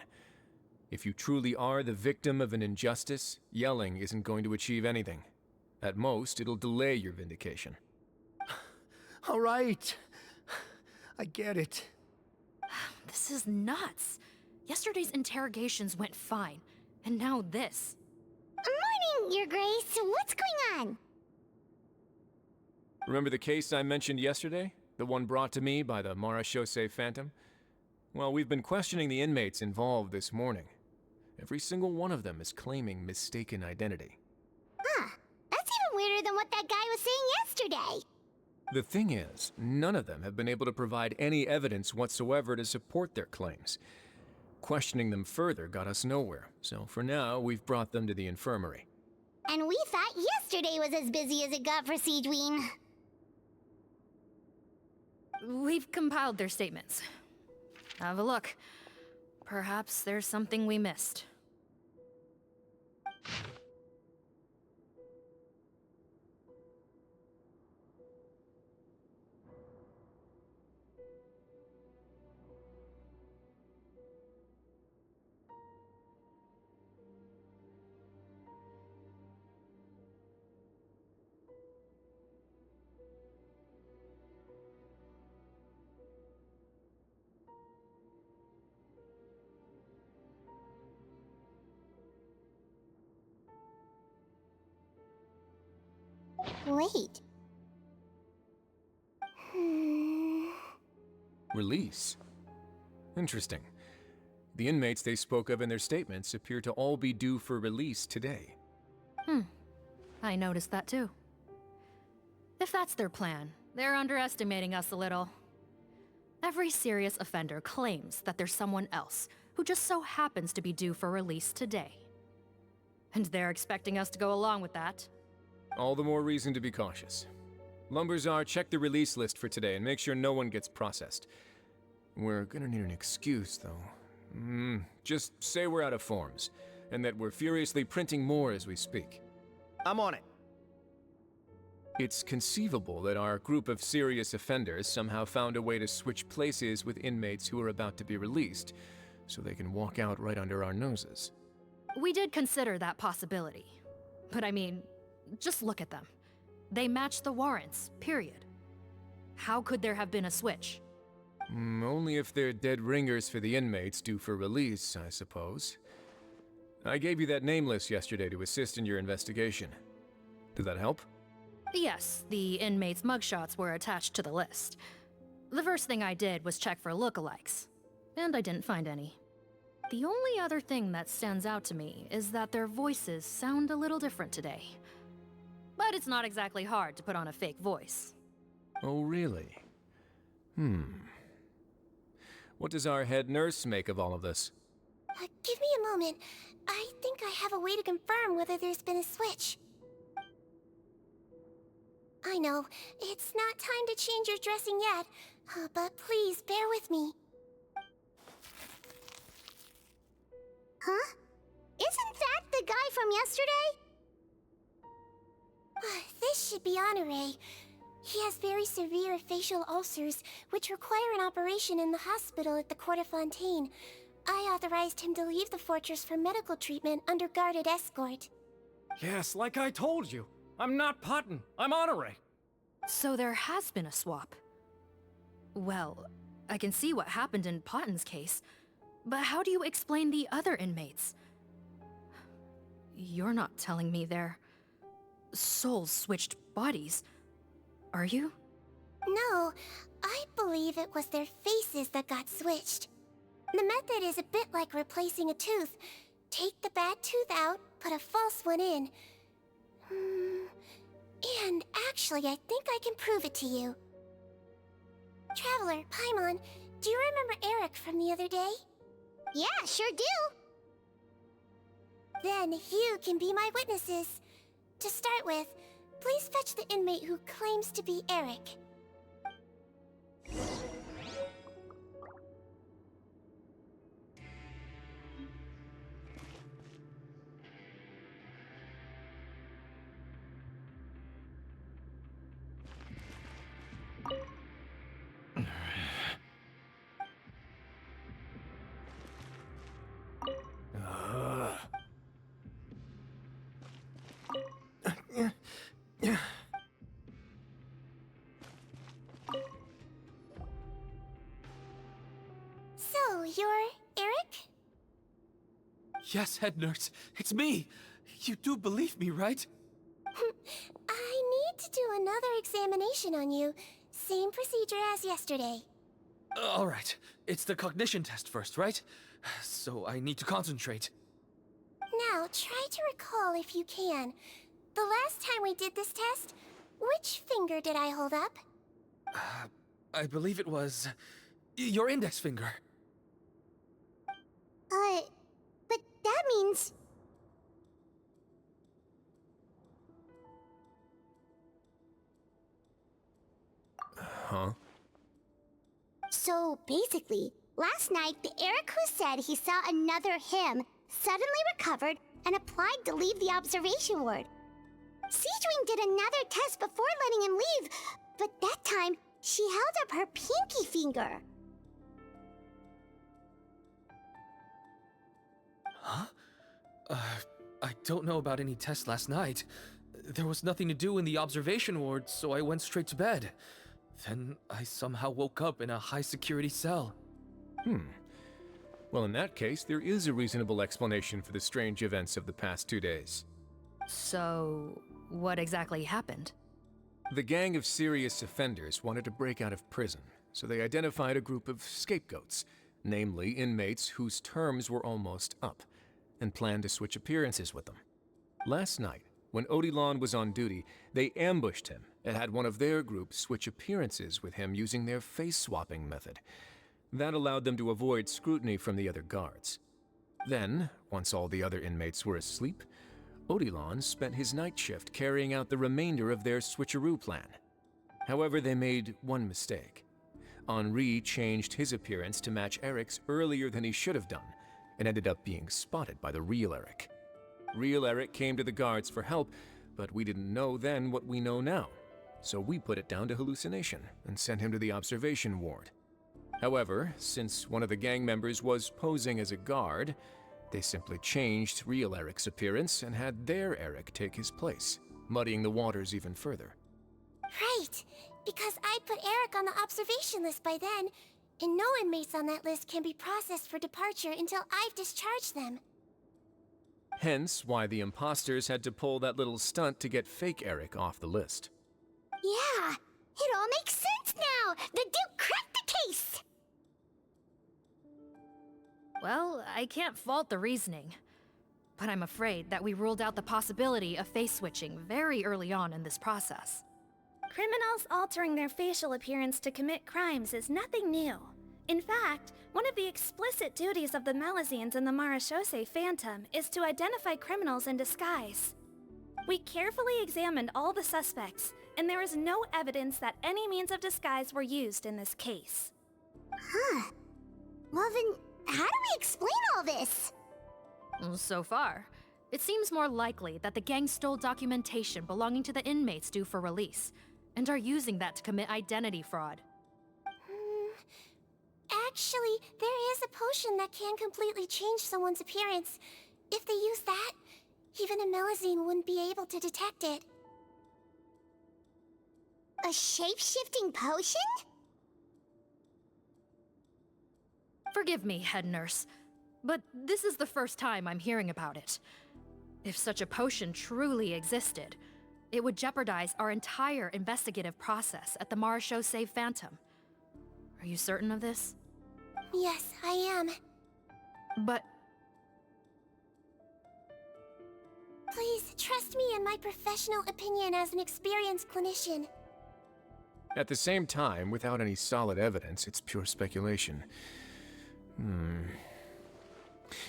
If you truly are the victim of an injustice, yelling isn't going to achieve anything. At most, it'll delay your vindication. All right. I get it. This is nuts. Yesterday's interrogations went fine, and now this. Morning, Your Grace. What's going on? Remember the case I mentioned yesterday? The one brought to me by the Marechaussee Phantom? Well, we've been questioning the inmates involved this morning. Every single one of them is claiming mistaken identity. Huh. That's even weirder than what that guy was saying yesterday. The thing is, none of them have been able to provide any evidence whatsoever to support their claims. Questioning them further got us nowhere, so for now, we've brought them to the infirmary. And we thought yesterday was as busy as it got for Sigewinne. We've compiled their statements. Have a look. Perhaps there's something we missed. Wait. Release? Interesting. The inmates they spoke of in their statements appear to all be due for release today. I noticed that too. If that's their plan, they're underestimating us a little. Every serious offender claims that there's someone else who just so happens to be due for release today. And they're expecting us to go along with that. All the more reason to be cautious. Lumberzar, check the release list for today and make sure no one gets processed. We're gonna need an excuse, though. Just say we're out of forms, and that we're furiously printing more as we speak. I'm on it. It's conceivable that our group of serious offenders somehow found a way to switch places with inmates who are about to be released, so they can walk out right under our noses. We did consider that possibility. But I mean, just look at them. They match the warrants, period. How could there have been a switch? Only if they're dead ringers for the inmates due for release, I suppose. I gave you that name list yesterday to assist in your investigation. Did that help? Yes, the inmates' mugshots were attached to the list. The first thing I did was check for lookalikes, and I didn't find any. The only other thing that stands out to me is that their voices sound a little different today. But it's not exactly hard to put on a fake voice. Oh, really? What does our head nurse make of all of this? Give me a moment. I think I have a way to confirm whether there's been a switch. I know, it's not time to change your dressing yet, but please bear with me. Huh? Isn't that the guy from yesterday? This should be Honore. He has very severe facial ulcers, which require an operation in the hospital at the Court of Fontaine. I authorized him to leave the fortress for medical treatment under guarded escort. Yes, like I told you. I'm not Potton. I'm Honore. So there has been a swap. Well, I can see what happened in Potton's case, but how do you explain the other inmates? You're not telling me their souls switched bodies, are you? No, I believe it was their faces that got switched. The method is a bit like replacing a tooth. Take the bad tooth out, put a false one in. And actually, I think I can prove it to you. Traveler, Paimon, do you remember Eric from the other day? Yeah, sure do. Then you can be my witnesses. To start with, please fetch the inmate who claims to be Eric. So, you're Eric? Yes, head nurse. It's me. You do believe me, right? I need to do another examination on you. Same procedure as yesterday. All right. It's the cognition test first, right? So I need to concentrate. Now, try to recall if you can. The last time we did this test, which finger did I hold up? I believe it was your index finger. But that means... Huh? So basically, last night the Eric who said he saw another him suddenly recovered and applied to leave the observation ward. Sigewinne did another test before letting him leave, but that time she held up her pinky finger. Huh? I don't know about any tests last night. There was nothing to do in the observation ward, so I went straight to bed. Then I somehow woke up in a high-security cell. Well, in that case, there is a reasonable explanation for the strange events of the past 2 days. So, what exactly happened? The gang of serious offenders wanted to break out of prison, so they identified a group of scapegoats, namely inmates whose terms were almost up, and planned to switch appearances with them. Last night, when Odilon was on duty, they ambushed him and had one of their group switch appearances with him using their face-swapping method. That allowed them to avoid scrutiny from the other guards. Then, once all the other inmates were asleep, Odilon spent his night shift carrying out the remainder of their switcheroo plan. However, they made one mistake. Henri changed his appearance to match Eric's earlier than he should have done, and ended up being spotted by the real Eric. Real Eric came to the guards for help, but we didn't know then what we know now, so we put it down to hallucination and sent him to the observation ward. However, since one of the gang members was posing as a guard, they simply changed real Eric's appearance and had their Eric take his place, muddying the waters even further. Right, because I'd put Eric on the observation list by then, and no inmates on that list can be processed for departure until I've discharged them. Hence why the imposters had to pull that little stunt to get fake Eric off the list. Yeah, it all makes sense now! The Duke cracked the case! Well, I can't fault the reasoning. But I'm afraid that we ruled out the possibility of face switching very early on in this process. Criminals altering their facial appearance to commit crimes is nothing new. In fact, one of the explicit duties of the Melusines in the Marechaussee Phantom is to identify criminals in disguise. We carefully examined all the suspects, and there is no evidence that any means of disguise were used in this case. Huh. Well then, how do we explain all this? So far, it seems more likely that the gang stole documentation belonging to the inmates due for release, and are using that to commit identity fraud. Actually, there is a potion that can completely change someone's appearance. If they use that, even a Melusine wouldn't be able to detect it. A shape-shifting potion? Forgive me, head nurse, but this is the first time I'm hearing about it. If such a potion truly existed, it would jeopardize our entire investigative process at the Marechaussee Phantom. Are you certain of this? Yes, I am. But... Please trust me in my professional opinion as an experienced clinician. At the same time, without any solid evidence, it's pure speculation.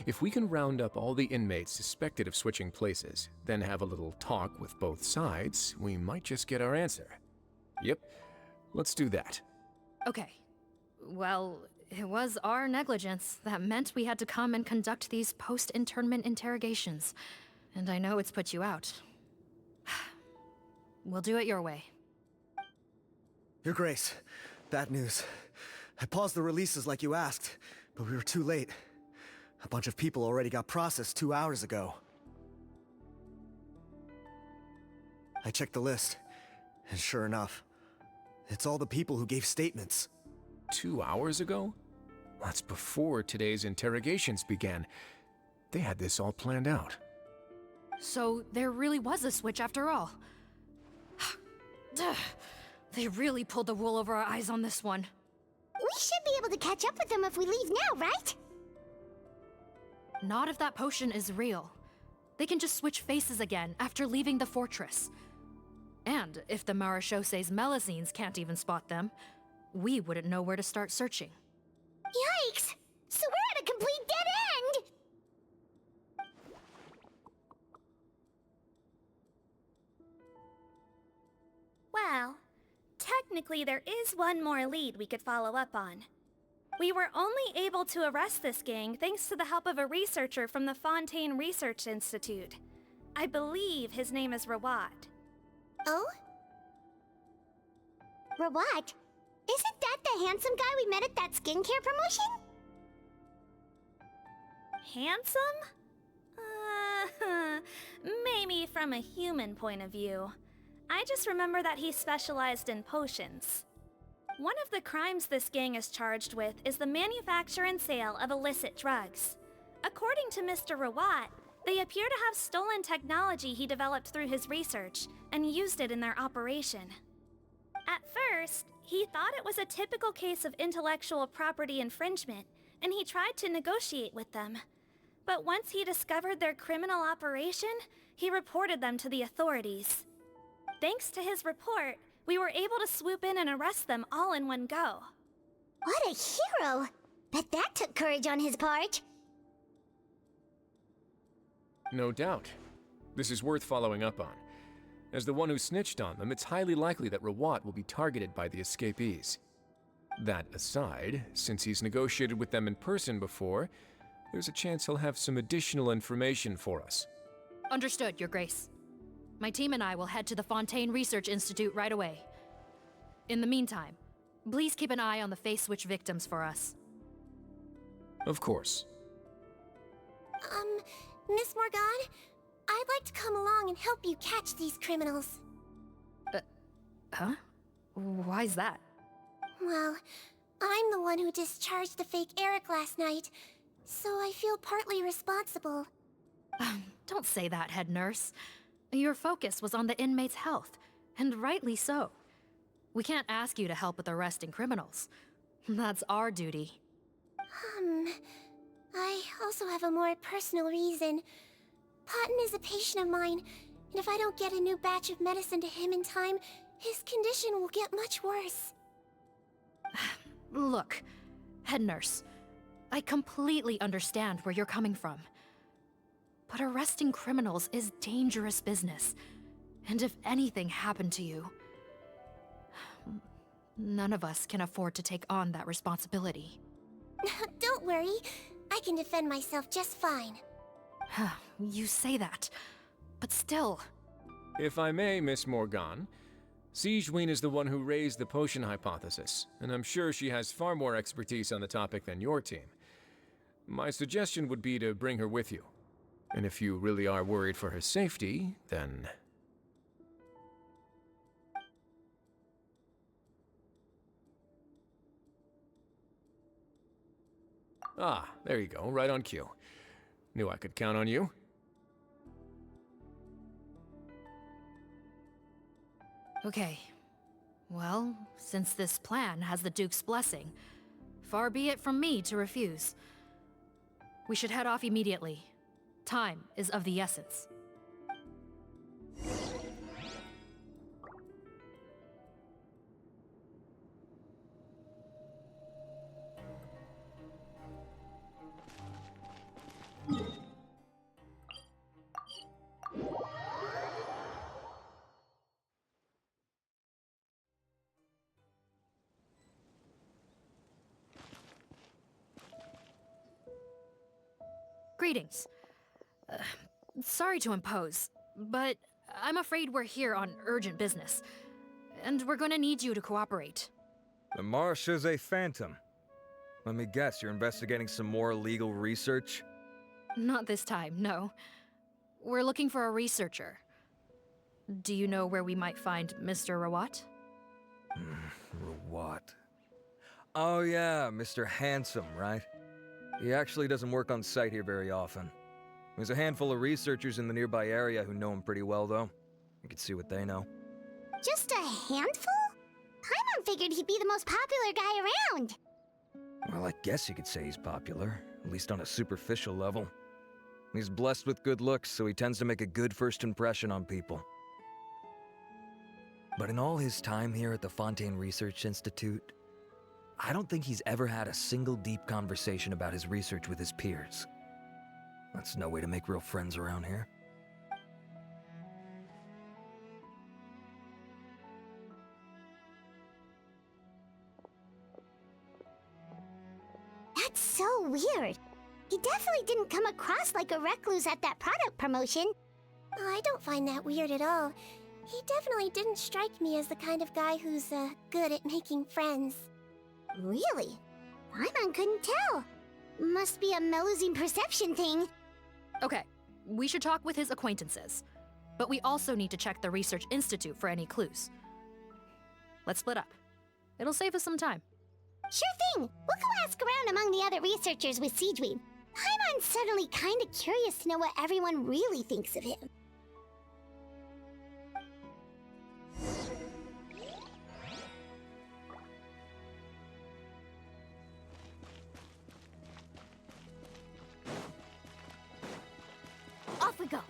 If we can round up all the inmates suspected of switching places, then have a little talk with both sides, we might just get our answer. Yep, let's do that. Okay. Well, it was our negligence that meant we had to come and conduct these post-internment interrogations. And I know it's put you out. We'll do it your way. Your Grace, bad news. I paused the releases like you asked, but we were too late. A bunch of people already got processed 2 hours ago. I checked the list, and sure enough, it's all the people who gave statements. 2 hours ago? That's before today's interrogations began. They had this all planned out. So there really was a switch after all. They really pulled the wool over our eyes on this one. We should be able to catch up with them if we leave now, right? Not if that potion is real. They can just switch faces again after leaving the fortress. And if the Marishose's Melusines can't even spot them, we wouldn't know where to start searching. Yikes! So we're at a complete dead end! Well, technically there is one more lead we could follow up on. We were only able to arrest this gang thanks to the help of a researcher from the Fontaine Research Institute. I believe his name is Rawat. Oh? Rawat? Isn't that the handsome guy we met at that skincare promotion? Handsome? Maybe from a human point of view. I just remember that he specialized in potions. One of the crimes this gang is charged with is the manufacture and sale of illicit drugs. According to Mr. Rawat, they appear to have stolen technology he developed through his research and used it in their operation. At first, he thought it was a typical case of intellectual property infringement, and he tried to negotiate with them. But once he discovered their criminal operation, he reported them to the authorities. Thanks to his report, we were able to swoop in and arrest them all in one go. What a hero! Bet that took courage on his part. No doubt. This is worth following up on. As the one who snitched on them, it's highly likely that Rawat will be targeted by the escapees. That aside, since he's negotiated with them in person before, there's a chance he'll have some additional information for us. Understood, Your Grace. My team and I will head to the Fontaine Research Institute right away. In the meantime, please keep an eye on the face switch victims for us. Of course. Miss Morgan, I'd like to come along and help you catch these criminals. Huh? Why's that? Well, I'm the one who discharged the fake Eric last night, so I feel partly responsible. Don't say that, head nurse. Your focus was on the inmates' health, and rightly so. We can't ask you to help with arresting criminals. That's our duty. I also have a more personal reason. Potton is a patient of mine, and if I don't get a new batch of medicine to him in time, his condition will get much worse. Look, head nurse, I completely understand where you're coming from. But arresting criminals is dangerous business, and if anything happened to you, none of us can afford to take on that responsibility. Don't worry, I can defend myself just fine. You say that, but still. If I may, Miss Morgan, Sigewinne is the one who raised the potion hypothesis, and I'm sure she has far more expertise on the topic than your team. My suggestion would be to bring her with you. And if you really are worried for her safety, then... Ah, there you go, right on cue. Knew I could count on you. Okay. Well, since this plan has the Duke's blessing, far be it from me to refuse. We should head off immediately. Time is of the essence. Greetings. Sorry to impose, but I'm afraid we're here on urgent business, and we're gonna need you to cooperate. The Marechaussee Phantom. Let me guess, you're investigating some more illegal research? Not this time, no. We're looking for a researcher. Do you know where we might find Mr. Rawat? Rawat. Oh yeah, Mr. Handsome, right? He actually doesn't work on site here very often. There's a handful of researchers in the nearby area who know him pretty well, though. You can see what they know. Just a handful? Paimon figured he'd be the most popular guy around. Well, I guess you could say he's popular, at least on a superficial level. He's blessed with good looks, so he tends to make a good first impression on people. But in all his time here at the Fontaine Research Institute, I don't think he's ever had a single deep conversation about his research with his peers. That's no way to make real friends around here. That's so weird. He definitely didn't come across like a recluse at that product promotion. Oh, I don't find that weird at all. He definitely didn't strike me as the kind of guy who's, good at making friends. Really? Paimon couldn't tell. Must be a Melusine perception thing. Okay, we should talk with his acquaintances. But we also need to check the Research Institute for any clues. Let's split up. It'll save us some time. Sure thing. We'll go ask around among the other researchers with Sigewinne. Paimon's suddenly kinda curious to know what everyone really thinks of him. Off we go.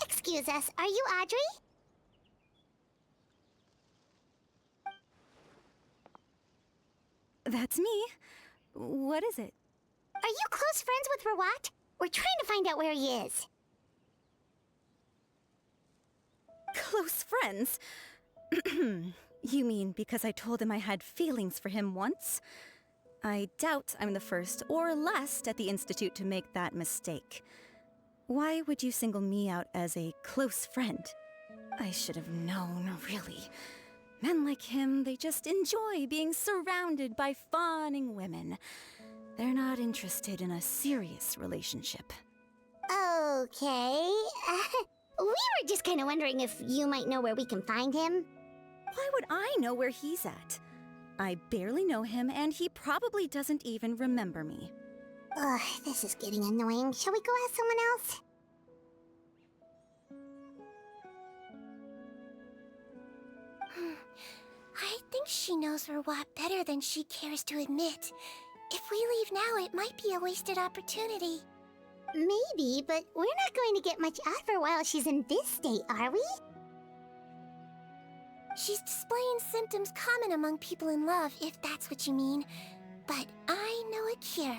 Excuse us, are you Audrey? That's me. What is it? Are you close friends with Rawat? We're trying to find out where he is. Close friends? You mean because I told him I had feelings for him once? I doubt I'm the first or last at the Institute to make that mistake. Why would you single me out as a close friend? I should have known, really. Men like him, they just enjoy being surrounded by fawning women. They're not interested in a serious relationship. Okay. We were just kinda wondering if you might know where we can find him. Why would I know where he's at? I barely know him, and he probably doesn't even remember me. Ugh, this is getting annoying. Shall we go ask someone else? I think she knows Rawat better than she cares to admit. If we leave now, it might be a wasted opportunity. Maybe, but we're not going to get much out of her while she's in this state, are we? She's displaying symptoms common among people in love, if that's what you mean. But I know a cure.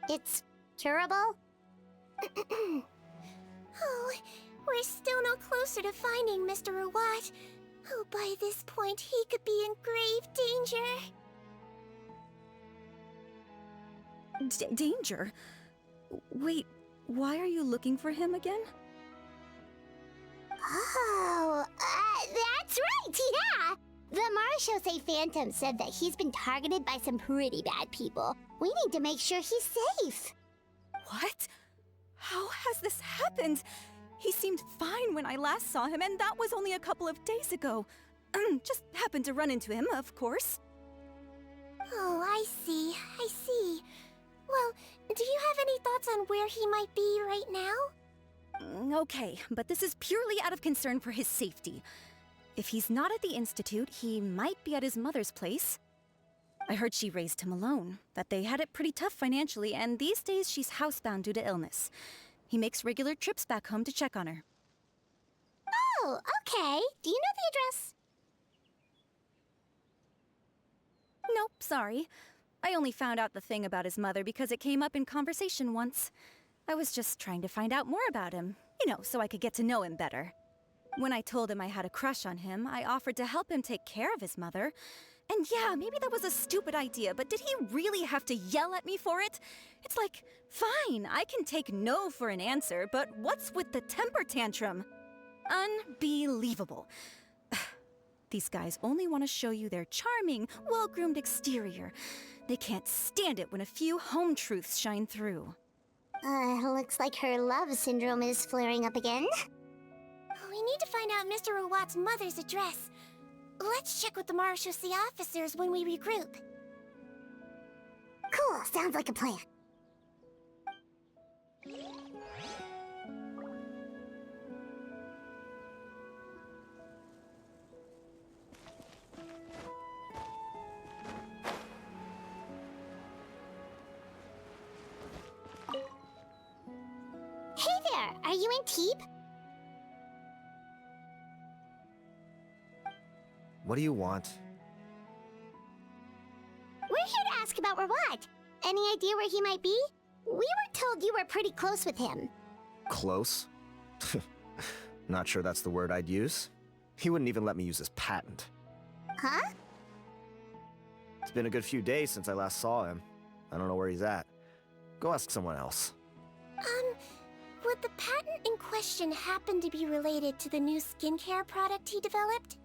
It's curable? Oh, we're still no closer to finding Mr. Rawat. Oh, by this point, he could be in grave danger. Danger? Wait, why are you looking for him again? Oh, that's right, yeah! The Marechaussee Phantom said that he's been targeted by some pretty bad people. We need to make sure he's safe. What? How has this happened? He seemed fine when I last saw him, and that was only a couple of days ago. Just happened to run into him, of course. Oh, I see. Well, do you have any thoughts on where he might be right now? Okay, but this is purely out of concern for his safety. If he's not at the Institute, he might be at his mother's place. I heard she raised him alone, that they had it pretty tough financially, and these days she's housebound due to illness. He makes regular trips back home to check on her. Oh, okay. Do you know the address? Nope, sorry. I only found out the thing about his mother because it came up in conversation once. I was just trying to find out more about him, you know, so I could get to know him better. When I told him I had a crush on him, I offered to help him take care of his mother. And yeah, maybe that was a stupid idea, but did he really have to yell at me for it? It's like, fine, I can take no for an answer, but what's with the temper tantrum? Unbelievable. These guys only want to show you their charming, well-groomed exterior. They can't stand it when a few home truths shine through. Looks like her love syndrome is flaring up again. We need to find out Mr. Rawat's mother's address. Let's check with the Marechaussee officers when we regroup. Cool, sounds like a plan. Hey there, are you in Teep? What do you want? We're here to ask about Rawat. Any idea where he might be? We were told you were pretty close with him. Close? Not sure that's the word I'd use. He wouldn't even let me use his patent. Huh? It's been a good few days since I last saw him. I don't know where he's at. Go ask someone else. Would the patent in question happen to be related to the new skincare product he developed?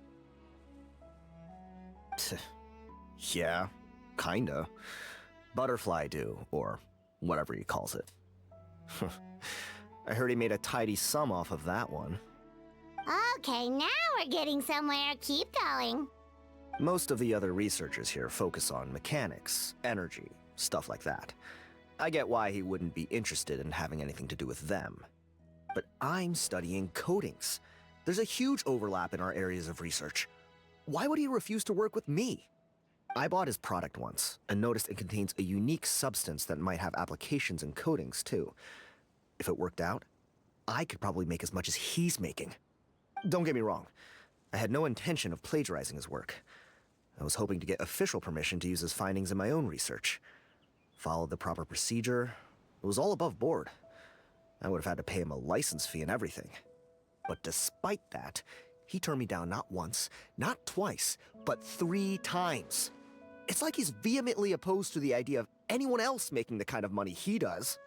Yeah, kinda. Butterfly dew, or whatever he calls it. I heard he made a tidy sum off of that one. Okay, now we're getting somewhere. Keep going. Most of the other researchers here focus on mechanics, energy, stuff like that. I get why he wouldn't be interested in having anything to do with them. But I'm studying coatings. There's a huge overlap in our areas of research. Why would he refuse to work with me? I bought his product once and noticed it contains a unique substance that might have applications in coatings too. If it worked out, I could probably make as much as he's making. Don't get me wrong, I had no intention of plagiarizing his work. I was hoping to get official permission to use his findings in my own research. Followed the proper procedure. It was all above board. I would have had to pay him a license fee and everything. But despite that, he turned me down not once, not twice, but 3 times. It's like he's vehemently opposed to the idea of anyone else making the kind of money he does.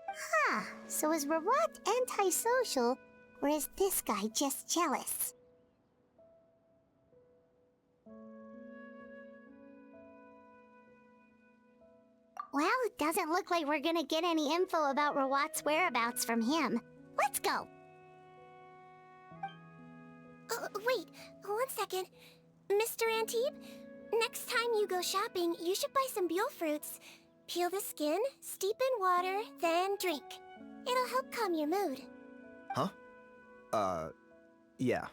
Huh, so is Rawat antisocial, or is this guy just jealous? Well, it doesn't look like we're gonna get any info about Rawat's whereabouts from him. Let's go! Wait, 1 second. Mr. Antibes, next time you go shopping, you should buy some Buell fruits. Peel the skin, steep in water, then drink. It'll help calm your mood. Huh? Yeah.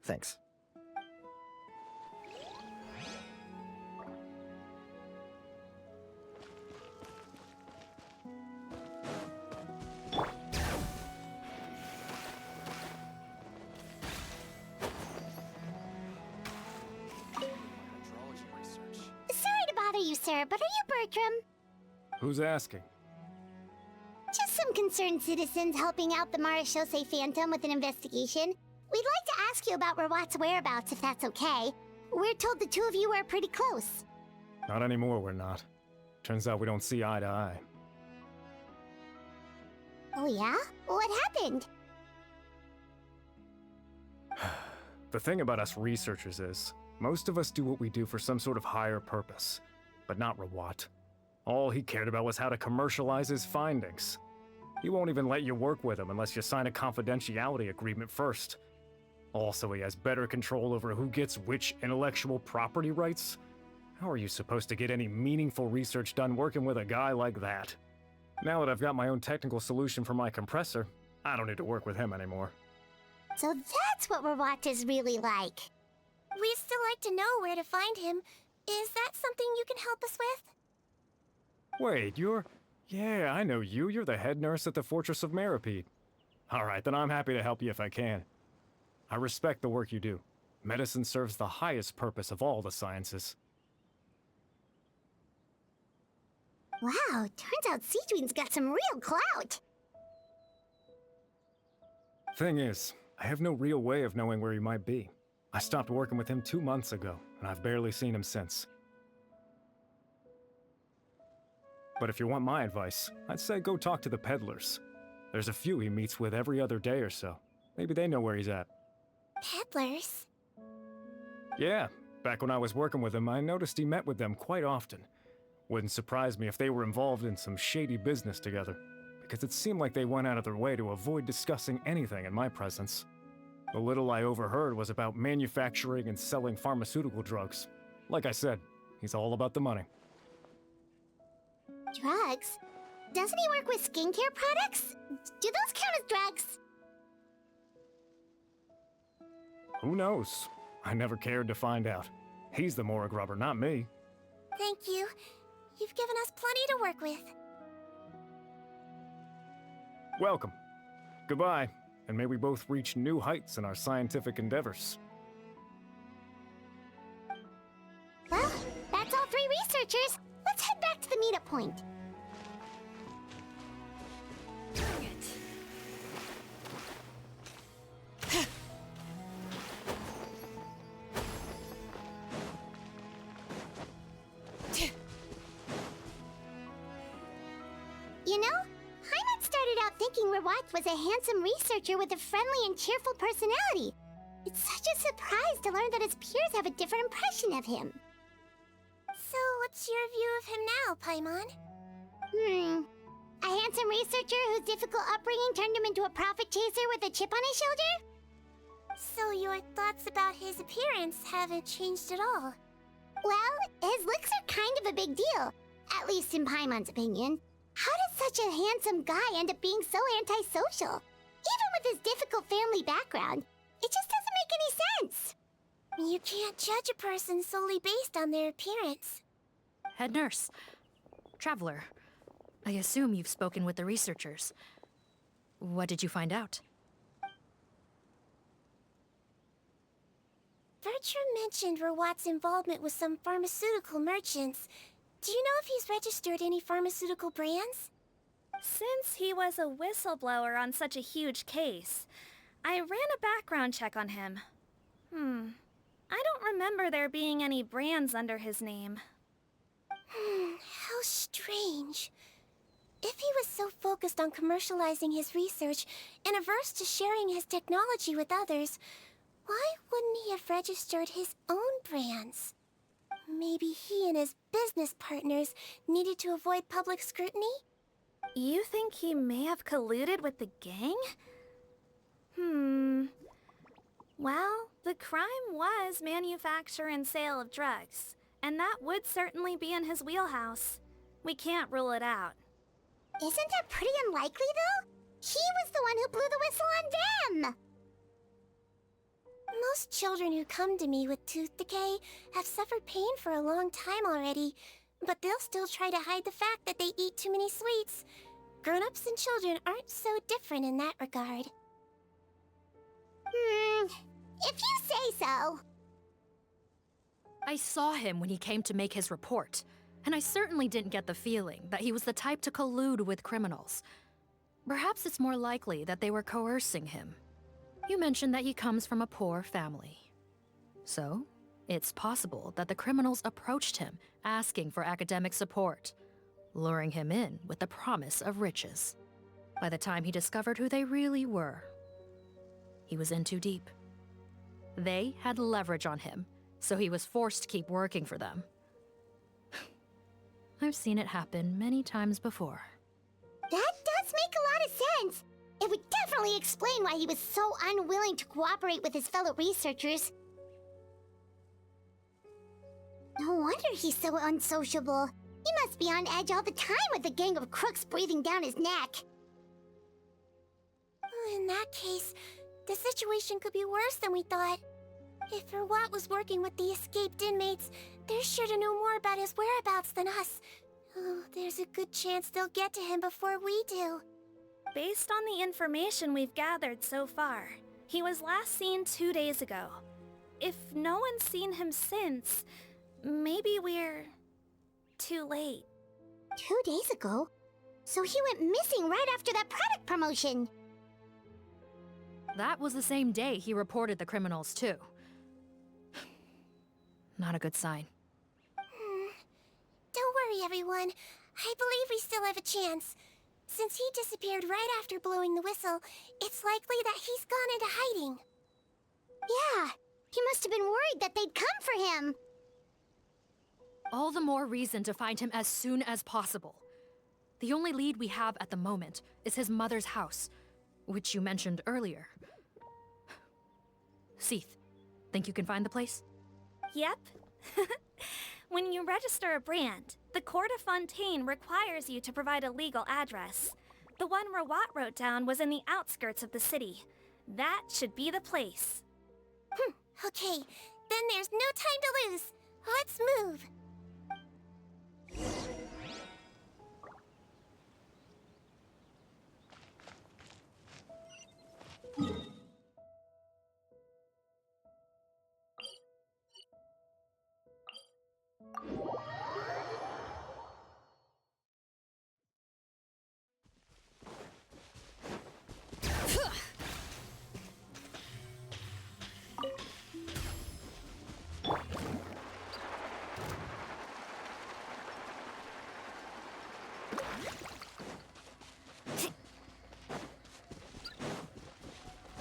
Thanks. You, sir, but are you Bertram? Who's asking? Just some concerned citizens helping out the Marechaussee Phantom with an investigation. We'd like to ask you about Rawat's whereabouts, if that's okay. We're told the 2 of you are pretty close. Not anymore, we're not. Turns out we don't see eye to eye. Oh yeah? What happened? The thing about us researchers is, most of us do what we do for some sort of higher purpose. But not Rawat. All he cared about was how to commercialize his findings. He won't even let you work with him unless you sign a confidentiality agreement first. Also, he has better control over who gets which intellectual property rights. How are you supposed to get any meaningful research done working with a guy like that? Now that I've got my own technical solution for my compressor, I don't need to work with him anymore. So that's what Rawat is really like. We'd still like to know where to find him. Is that something you can help us with? Wait, you're... Yeah, I know you. You're the head nurse at the Fortress of Meropide. Alright, then I'm happy to help you if I can. I respect the work you do. Medicine serves the highest purpose of all the sciences. Wow, turns out Sigewinne's got some real clout. Thing is, I have no real way of knowing where he might be. I stopped working with him 2 months ago, and I've barely seen him since. But if you want my advice, I'd say go talk to the peddlers. There's a few he meets with every other day or so. Maybe they know where he's at. Peddlers? Yeah, back when I was working with him, I noticed he met with them quite often. Wouldn't surprise me if they were involved in some shady business together, because it seemed like they went out of their way to avoid discussing anything in my presence. The little I overheard was about manufacturing and selling pharmaceutical drugs. Like I said, he's all about the money. Drugs? Doesn't he work with skincare products? Do those count as drugs? Who knows? I never cared to find out. He's the morgue robber, not me. Thank you. You've given us plenty to work with. Welcome. Goodbye, and may we both reach new heights in our scientific endeavors. Well, that's all 3 researchers. Let's head back to the meetup point. You know, Paimon started out thinking Rawat was a handsome researcher with a friendly and cheerful personality. It's such a surprise to learn that his peers have a different impression of him. So, what's your view of him now, Paimon? A handsome researcher whose difficult upbringing turned him into a profit chaser with a chip on his shoulder? So your thoughts about his appearance haven't changed at all? Well, his looks are kind of a big deal, at least in Paimon's opinion. How does such a handsome guy end up being so antisocial? Even with his difficult family background, it just doesn't make any sense. You can't judge a person solely based on their appearance. Head nurse. Traveler. I assume you've spoken with the researchers. What did you find out? Bertram mentioned Rawat's involvement with some pharmaceutical merchants. Do you know if he's registered any pharmaceutical brands? Since he was a whistleblower on such a huge case, I ran a background check on him. I don't remember there being any brands under his name. How strange. If he was so focused on commercializing his research and averse to sharing his technology with others, why wouldn't he have registered his own brands? Maybe he and his business partners needed to avoid public scrutiny? You think he may have colluded with the gang? Well, the crime was manufacture and sale of drugs, and that would certainly be in his wheelhouse. We can't rule it out. Isn't that pretty unlikely, though? He was the one who blew the whistle on them! Most children who come to me with tooth decay have suffered pain for a long time already, but they'll still try to hide the fact that they eat too many sweets. Grown-ups and children aren't so different in that regard. If you say so. I saw him when he came to make his report, and I certainly didn't get the feeling that he was the type to collude with criminals. Perhaps it's more likely that they were coercing him. You mentioned that he comes from a poor family. So, it's possible that the criminals approached him asking for academic support, luring him in with the promise of riches. By the time he discovered who they really were, he was in too deep. They had leverage on him, so he was forced to keep working for them. I've seen it happen many times before. That does make a lot of sense. It would definitely explain why he was so unwilling to cooperate with his fellow researchers. No wonder he's so unsociable. He must be on edge all the time with a gang of crooks breathing down his neck. In that case, the situation could be worse than we thought. If Rawat was working with the escaped inmates, they're sure to know more about his whereabouts than us. Oh, there's a good chance they'll get to him before we do. Based on the information we've gathered so far, he was last seen 2 days ago. If no one's seen him since, maybe we're too late. 2 days ago? So he went missing right after that product promotion. That was the same day he reported the criminals, too. Not a good sign. Don't worry, everyone. I believe we still have a chance. Since he disappeared right after blowing the whistle, it's likely that he's gone into hiding. Yeah, he must have been worried that they'd come for him. All the more reason to find him as soon as possible. The only lead we have at the moment is his mother's house, which you mentioned earlier. Seath, think you can find the place? Yep. When you register a brand, the Court of Fontaine requires you to provide a legal address. The one Rawat wrote down was in the outskirts of the city. That should be the place. Okay, then there's no time to lose. Let's move.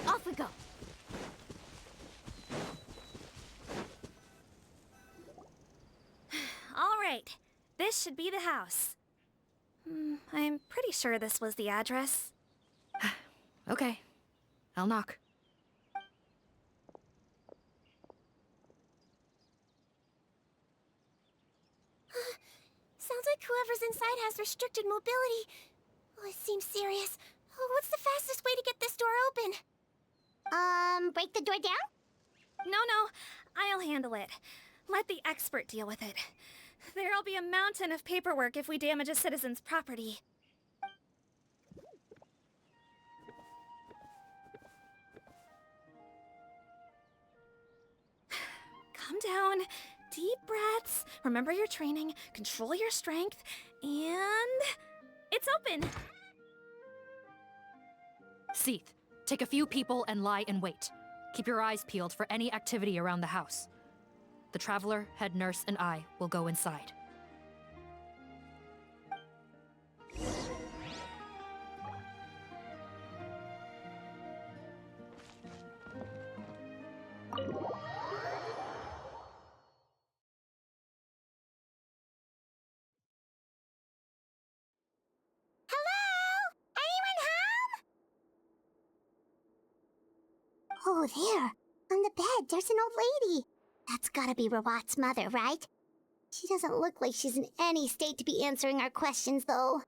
Off we go. All right, this should be the house. I'm pretty sure this was the address. Okay, I'll knock. Sounds like whoever's inside has restricted mobility. Oh, it seems serious. Oh, what's the fastest way to get this door open? Break the door down? No, I'll handle it. Let the expert deal with it. There'll be a mountain of paperwork if we damage a citizen's property. Calm down. Deep breaths. Remember your training. Control your strength. And... it's open! Seath, take a few people and lie in wait. Keep your eyes peeled for any activity around the house. The Traveler, head nurse, and I will go inside. Oh, there. On the bed, there's an old lady. That's gotta be Rawat's mother, right? She doesn't look like she's in any state to be answering our questions, though.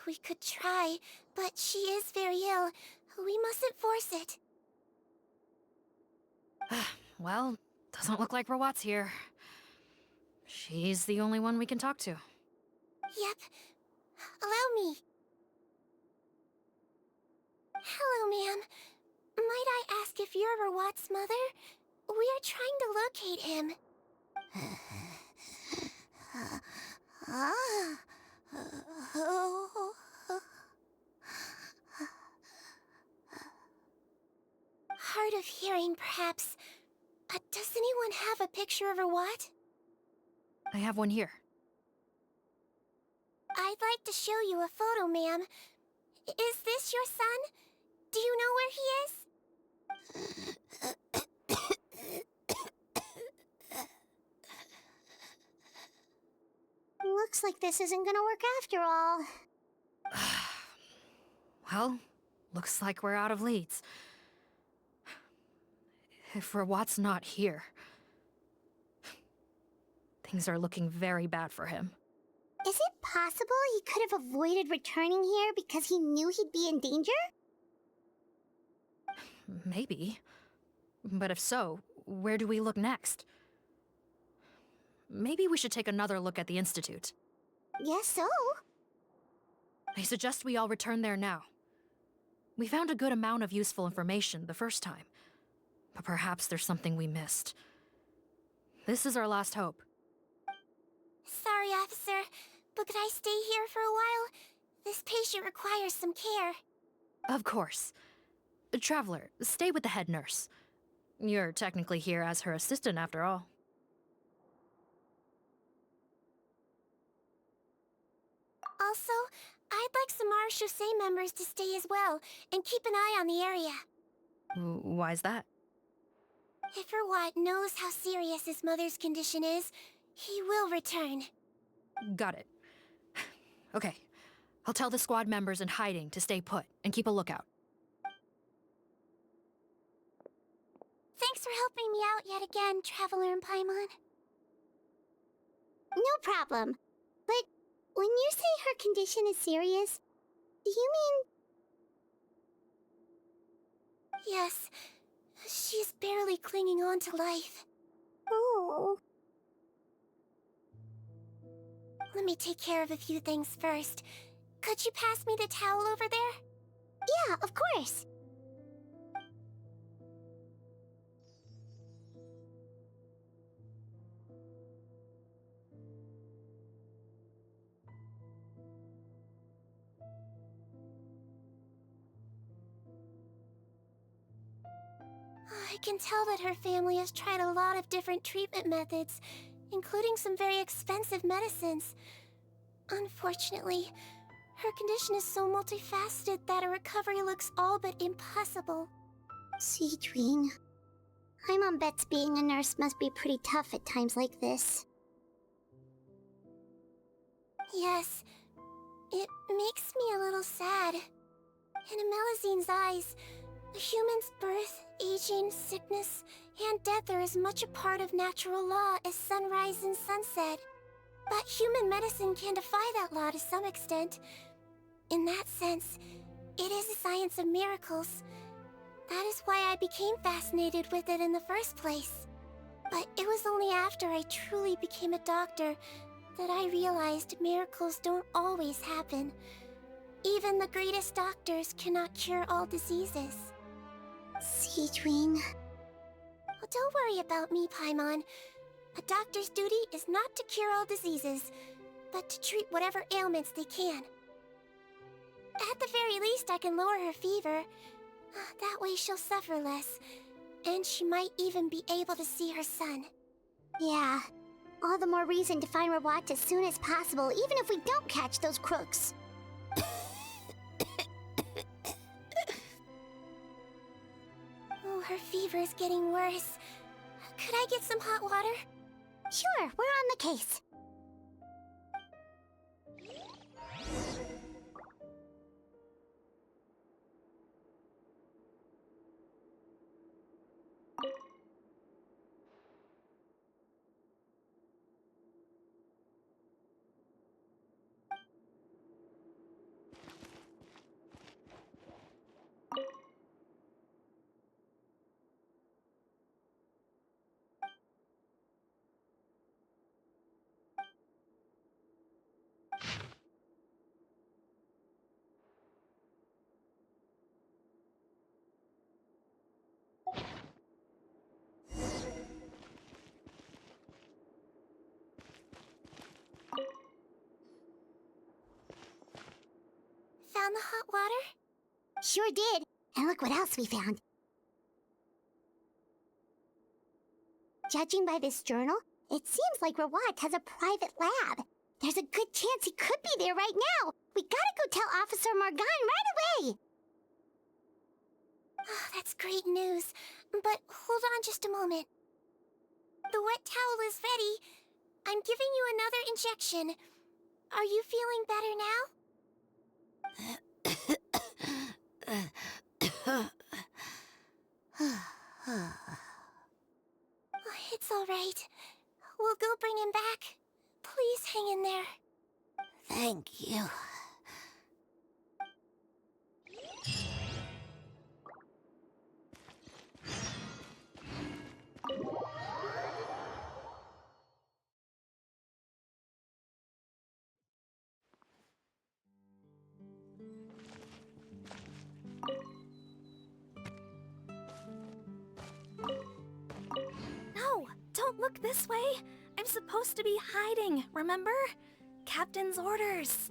We could try, but she is very ill. We mustn't force it. Well, doesn't look like Rawat's here. She's the only one we can talk to. Yep. Allow me. Hello, ma'am. Might I ask if you're Rawat's mother? We are trying to locate him. Hard of hearing, perhaps. Does anyone have a picture of Rawat? I have one here. I'd like to show you a photo, ma'am. Is this your son? Do you know where he is? Looks like this isn't gonna work after all. Well, looks like we're out of leads. If Rawat's not here, things are looking very bad for him. Is it possible he could have avoided returning here because he knew he'd be in danger? Maybe. But if so, where do we look next? Maybe we should take another look at the Institute. Yes, so. I suggest we all return there now. We found a good amount of useful information the first time, but perhaps there's something we missed. This is our last hope. Sorry, officer, but could I stay here for a while? This patient requires some care. Of course. Traveler, stay with the head nurse. You're technically here as her assistant after all. Also, I'd like some Marechaussee members to stay as well, and keep an eye on the area. Why's that? If Rawat knows how serious his mother's condition is, he will return. Got it. Okay. I'll tell the squad members in hiding to stay put and keep a lookout. Thanks for helping me out yet again, Traveler and Paimon. No problem. But when you say her condition is serious, do you mean... Yes. She's barely clinging on to life. Oh. Let me take care of a few things first. Could you pass me the towel over there? Yeah, of course. I can tell that her family has tried a lot of different treatment methods, including some very expensive medicines. Unfortunately, her condition is so multifaceted that a recovery looks all but impossible. Sigewinne. My mom bets being a nurse must be pretty tough at times like this. Yes, it makes me a little sad. In a Melusine's eyes, a human's birth, aging, sickness, and death are as much a part of natural law as sunrise and sunset. But human medicine can defy that law to some extent. In that sense, it is a science of miracles. That is why I became fascinated with it in the first place. But it was only after I truly became a doctor that I realized miracles don't always happen. Even the greatest doctors cannot cure all diseases. Sigewinne. Well, don't worry about me, Paimon. A doctor's duty is not to cure all diseases, but to treat whatever ailments they can. At the very least, I can lower her fever. That way she'll suffer less, and she might even be able to see her son. Yeah. All the more reason to find Rawat as soon as possible, even if we don't catch those crooks. Oh, her fever is getting worse. Could I get some hot water? Sure, we're on the case. Found the hot water? Sure did. And look what else we found. Judging by this journal, it seems like Rawat has a private lab. There's a good chance he could be there right now. We gotta go tell Officer Morgan right away. Oh, that's great news. But hold on just a moment. The wet towel is ready. I'm giving you another injection. Are you feeling better now? It's all right. We'll go bring him back. Please hang in there. Thank you. No, don't look this way. I'm supposed to be hiding, remember? Captain's orders.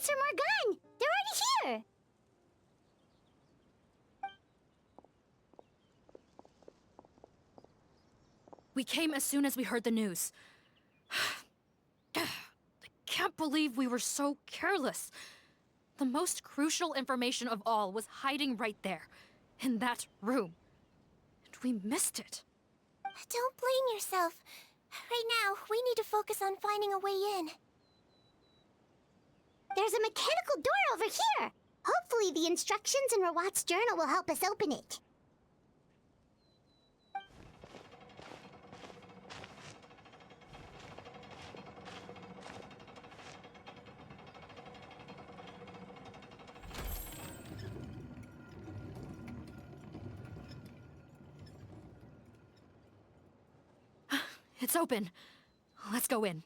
Professor Morgan! They're already here! We came as soon as we heard the news. I can't believe we were so careless. The most crucial information of all was hiding right there, in that room. And we missed it. Don't blame yourself. Right now, we need to focus on finding a way in. There's a mechanical door over here! Hopefully the instructions in Rawat's journal will help us open it. It's open. Let's go in.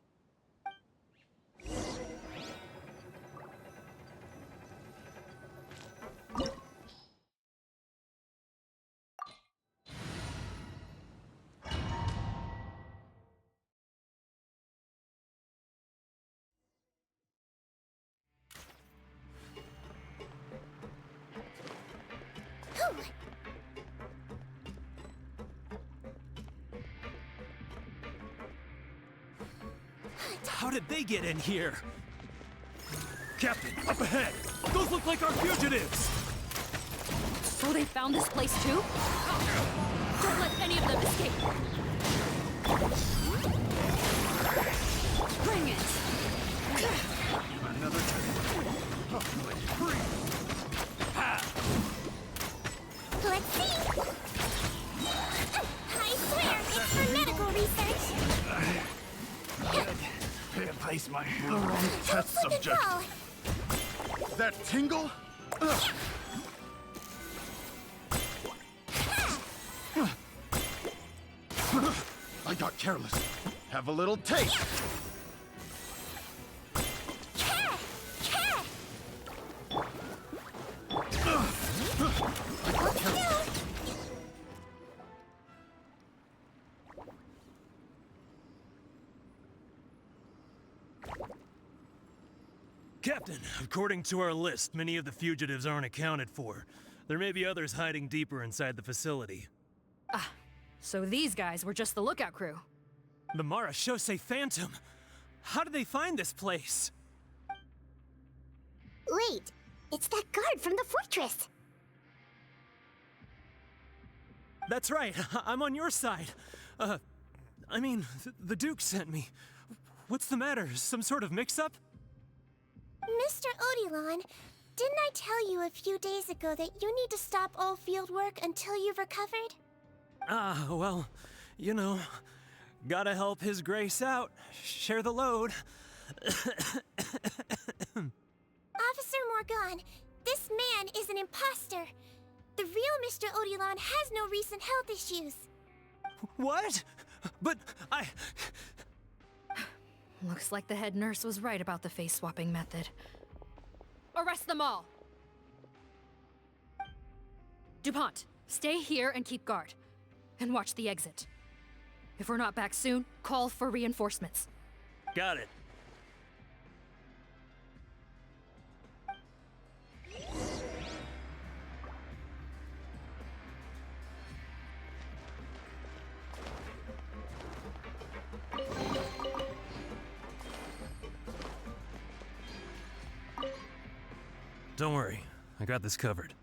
How did they get in here? Captain, up ahead! Those look like our fugitives! So they found this place too? Don't let any of them escape! Bring it! Another Let's see! I swear, it's for medical research! Can't place my wrong test subject. That tingle? I got careless. Have a little taste. Captain, according to our list, many of the fugitives aren't accounted for. There may be others hiding deeper inside the facility. Ah, so these guys were just the lookout crew. The Marashose Phantom! How did they find this place? Wait, it's that guard from the fortress! That's right, I'm on your side. I mean, the Duke sent me. What's the matter? Some sort of mix-up? Mr. Odilon, didn't I tell you a few days ago that you need to stop all field work until you've recovered? Ah, well, you know, gotta help His Grace out. Share the load. Officer Morgan, this man is an imposter. The real Mr. Odilon has no recent health issues. What? But I... Looks like the head nurse was right about the face-swapping method. Arrest them all! DuPont, stay here and keep guard. And watch the exit. If we're not back soon, call for reinforcements. Got it. Don't worry, I got this covered.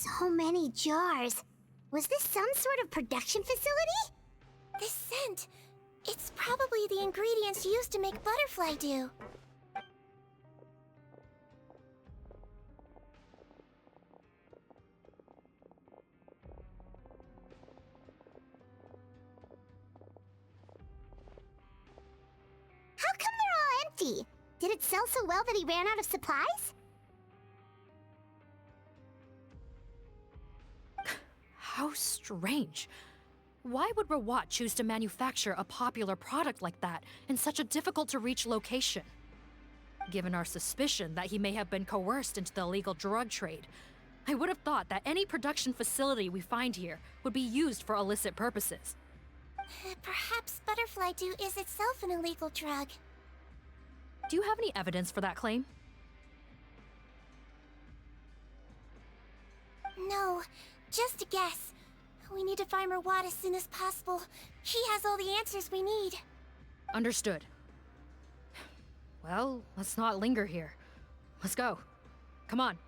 So many jars. Was this some sort of production facility? This scent, it's probably the ingredients used to make butterfly dew. How come they're all empty? Did it sell so well that he ran out of supplies? How strange. Why would Rawat choose to manufacture a popular product like that in such a difficult-to-reach location? Given our suspicion that he may have been coerced into the illegal drug trade, I would have thought that any production facility we find here would be used for illicit purposes. Perhaps butterfly dew is itself an illegal drug. Do you have any evidence for that claim? No, just a guess. We need to find Rawat as soon as possible. He has all the answers we need. Understood. Well, let's not linger here. Let's go. Come on.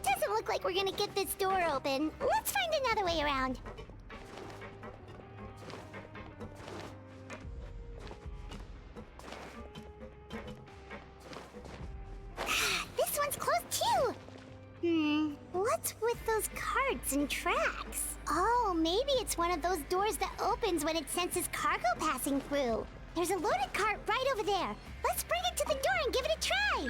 Doesn't look like we're gonna get this door open. Let's find another way around. This one's closed too. What's with those carts and tracks? Oh, maybe it's one of those doors that opens when it senses cargo passing through. There's a loaded cart right over there. Let's bring it to the door and give it a try.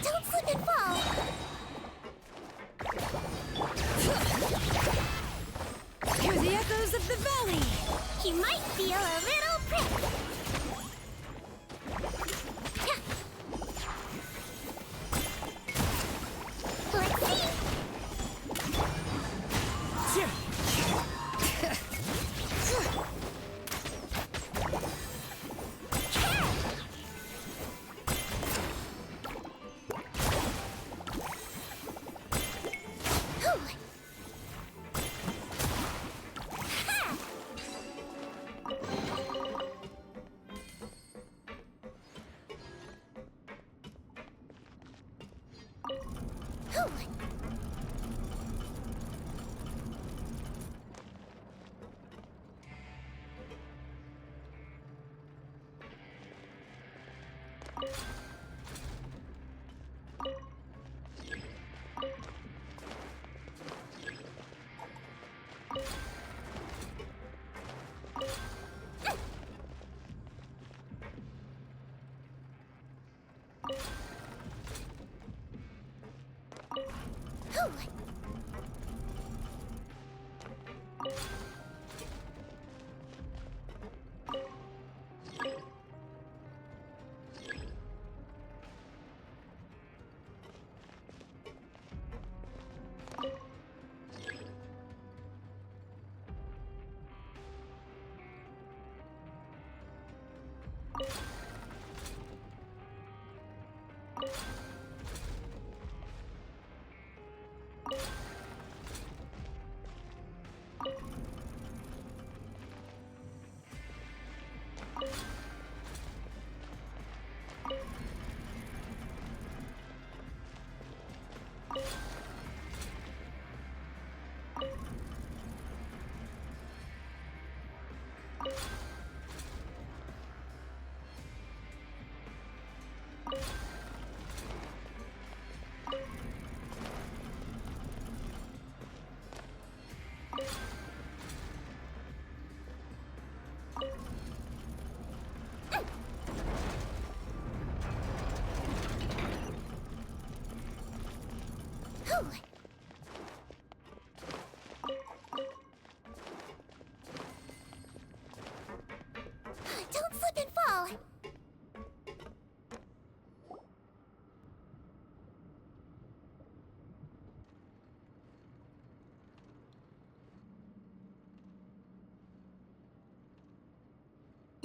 Don't slip and fall! Hear the echoes of the valley! You might feel a little prick! Let's see!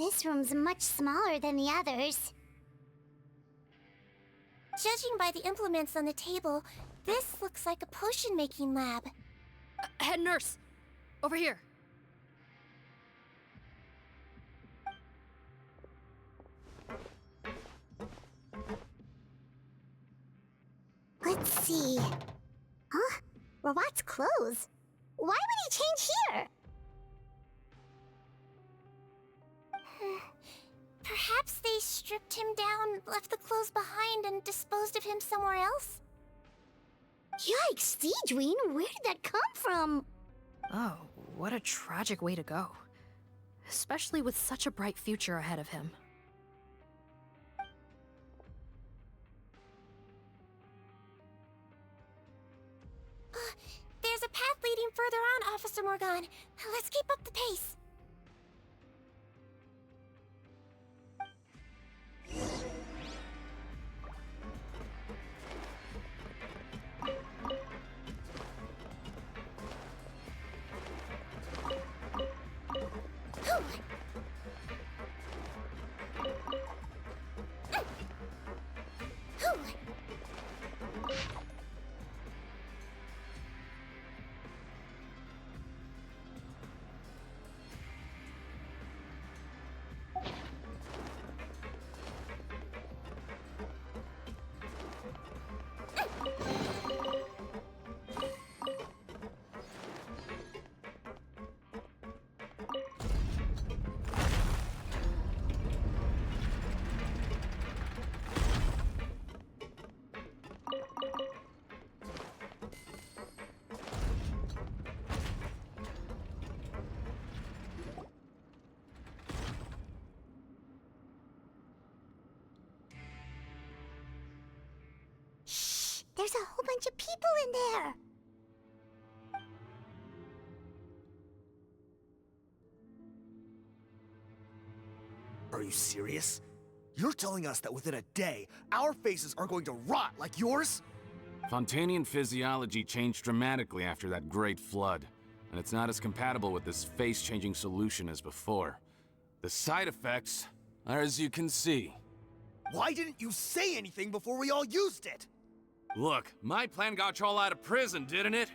This room's much smaller than the others. Judging by the implements on the table, this looks like a potion-making lab. Head nurse! Over here! Let's see. Huh? Robot's clothes? Why would he change here? Perhaps they stripped him down, left the clothes behind, and disposed of him somewhere else? Yikes, Sigewinne, where did that come from? Oh, what a tragic way to go. Especially with such a bright future ahead of him. There's a path leading further on, Officer Morgan. Let's keep up the pace. There's a whole bunch of people in there. Are you serious? You're telling us that within a day, our faces are going to rot like yours? Fontanian physiology changed dramatically after that great flood, and it's not as compatible with this face-changing solution as before. The side effects are as you can see. Why didn't you say anything before we all used it? Look, my plan got you all out of prison, didn't it?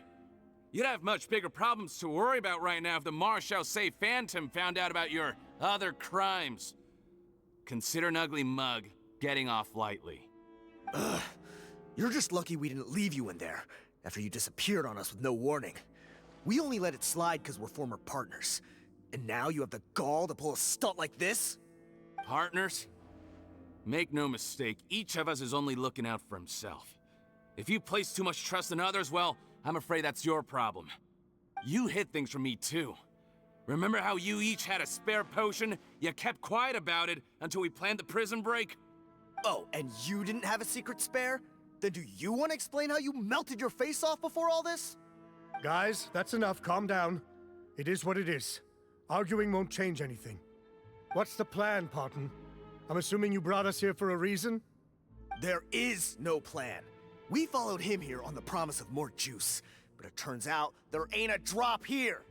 You'd have much bigger problems to worry about right now if the Marechaussee Phantom found out about your other crimes. Consider an ugly mug getting off lightly. Ugh. You're just lucky we didn't leave you in there after you disappeared on us with no warning. We only let it slide because we're former partners. And now you have the gall to pull a stunt like this? Partners? Make no mistake, each of us is only looking out for himself. If you place too much trust in others, well, I'm afraid that's your problem. You hid things from me too. Remember how you each had a spare potion? You kept quiet about it until we planned the prison break? Oh, and you didn't have a secret spare? Then do you want to explain how you melted your face off before all this? Guys, that's enough. Calm down. It is what it is. Arguing won't change anything. What's the plan, Parton? I'm assuming you brought us here for a reason? There is no plan. We followed him here on the promise of more juice, but it turns out there ain't a drop here.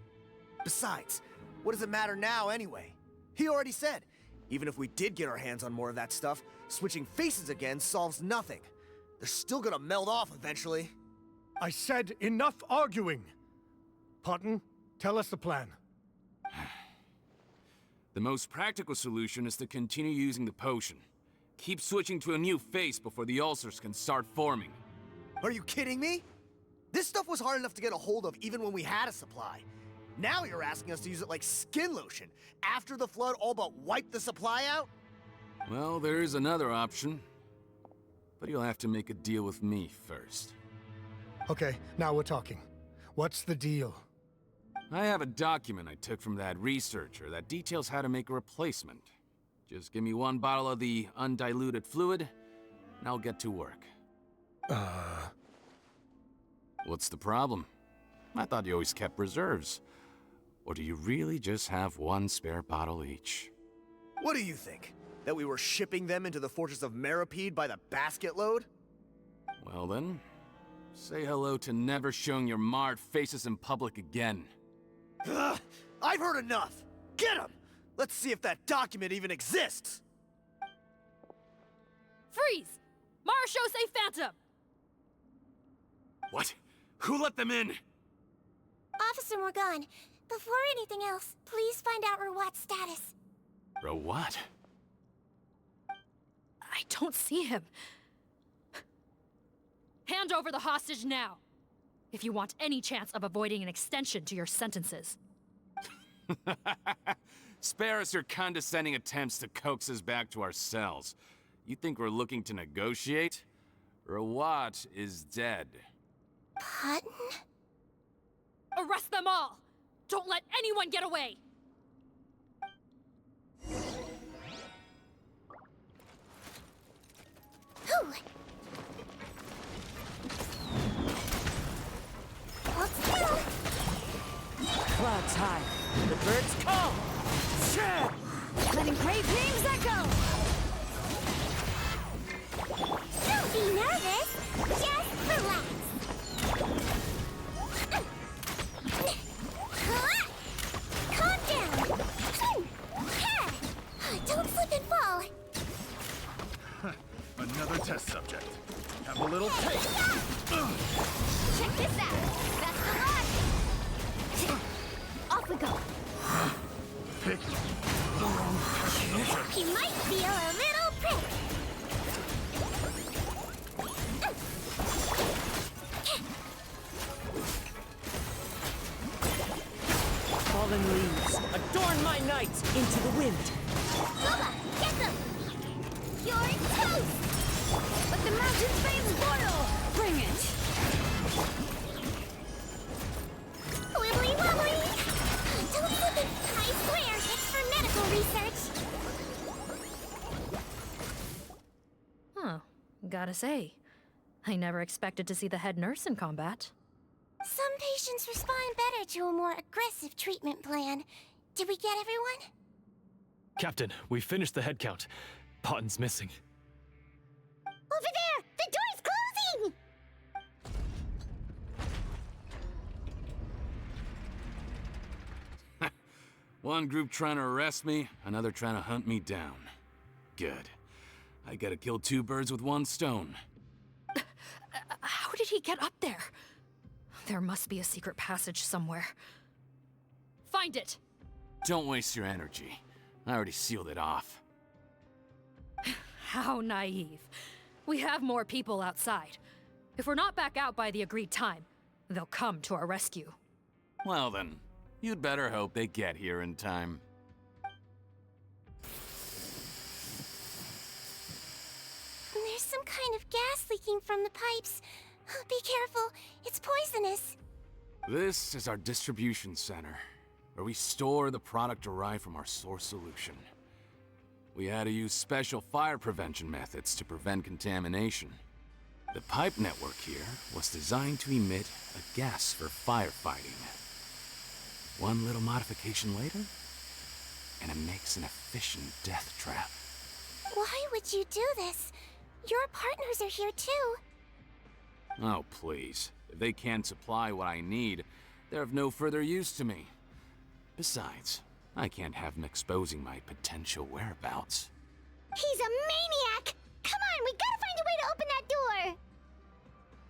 Besides, what does it matter now anyway? He already said, even if we did get our hands on more of that stuff, switching faces again solves nothing. They're still gonna meld off eventually. I said enough arguing! Parton, tell us the plan. The most practical solution is to continue using the potion. Keep switching to a new face before the ulcers can start forming. Are you kidding me? This stuff was hard enough to get a hold of even when we had a supply. Now you're asking us to use it like skin lotion, after the flood all but wiped the supply out? Well, there is another option. But you'll have to make a deal with me first. Okay, now we're talking. What's the deal? I have a document I took from that researcher that details how to make a replacement. Just give me one bottle of the undiluted fluid, and I'll get to work. What's the problem? I thought you always kept reserves. Or do you really just have one spare bottle each? What do you think? That we were shipping them into the fortress of Meropide by the basket load? Well then, say hello to never showing your marred faces in public again. Ugh, I've heard enough! Get him! Let's see if that document even exists! Freeze! Marashosei Phantom! What? Who let them in? Officer Morgan, before anything else, please find out Rawat's status. What? I don't see him. Hand over the hostage now, if you want any chance of avoiding an extension to your sentences. Spare us your condescending attempts to coax us back to our cells. You think we're looking to negotiate? Rawat is dead. Cotton? Arrest them all! Don't let anyone get away! Whew. Hold still! Clouds high. The birds call. Letting great dreams echo. Don't be nervous. Just relax. Calm down. Don't slip and fall. Another test subject. Have a little taste. Check this out. That's the lot. Off we go. Pick the wrong test subject. He might feel a little prick. Fallen leaves adorn my night into the wind. Lola, get them. You're toast. Let the mountain's veins boil. Bring it. Wibbly wobbly. Don't slip it. I swear it's for medical research. Huh. Gotta say, I never expected to see the head nurse in combat. Some patients respond better to a more aggressive treatment plan. Did we get everyone? Captain, we finished the head count. Potten's missing. Over there! The door's closing! One group trying to arrest me, another trying to hunt me down. Good. I gotta kill two birds with one stone. How did he get up there? There must be a secret passage somewhere. Find it! Don't waste your energy. I already sealed it off. How naive. We have more people outside. If we're not back out by the agreed time, they'll come to our rescue. Well then, you'd better hope they get here in time. There's some kind of gas leaking from the pipes. Be careful, it's poisonous. This is our distribution center, where we store the product derived from our source solution. We had to use special fire prevention methods to prevent contamination. The pipe network here was designed to emit a gas for firefighting. One little modification later, and it makes an efficient death trap. Why would you do this? Your partners are here too. Oh, please. If they can't supply what I need, they're of no further use to me. Besides, I can't have them exposing my potential whereabouts. He's a maniac! Come on, we gotta find a way to open that door!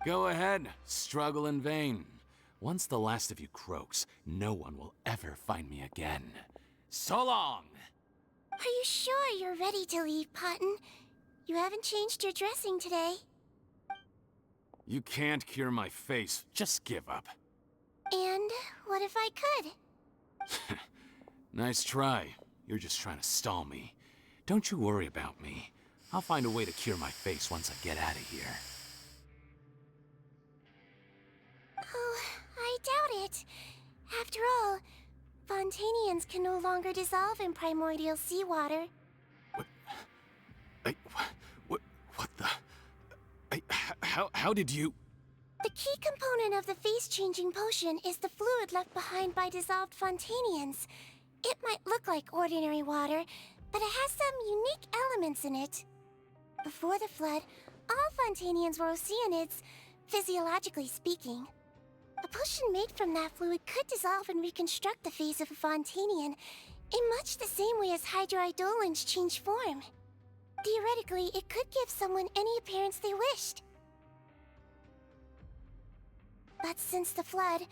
Go ahead, struggle in vain. Once the last of you croaks, no one will ever find me again. So long! Are you sure you're ready to leave, Potten? You haven't changed your dressing today. You can't cure my face, just give up. And what if I could? Nice try. You're just trying to stall me. Don't you worry about me. I'll find a way to cure my face once I get out of here. Oh, I doubt it. After all, Fontanians can no longer dissolve in primordial seawater. What the... How did you... The key component of the face-changing potion is the fluid left behind by dissolved Fontanians. It might look like ordinary water, but it has some unique elements in it. Before the flood, all Fontanians were oceanids, physiologically speaking. A potion made from that fluid could dissolve and reconstruct the face of a Fontanian, In much the same way as hydroidolins change form. Theoretically, it could give someone any appearance they wished. But since the flood,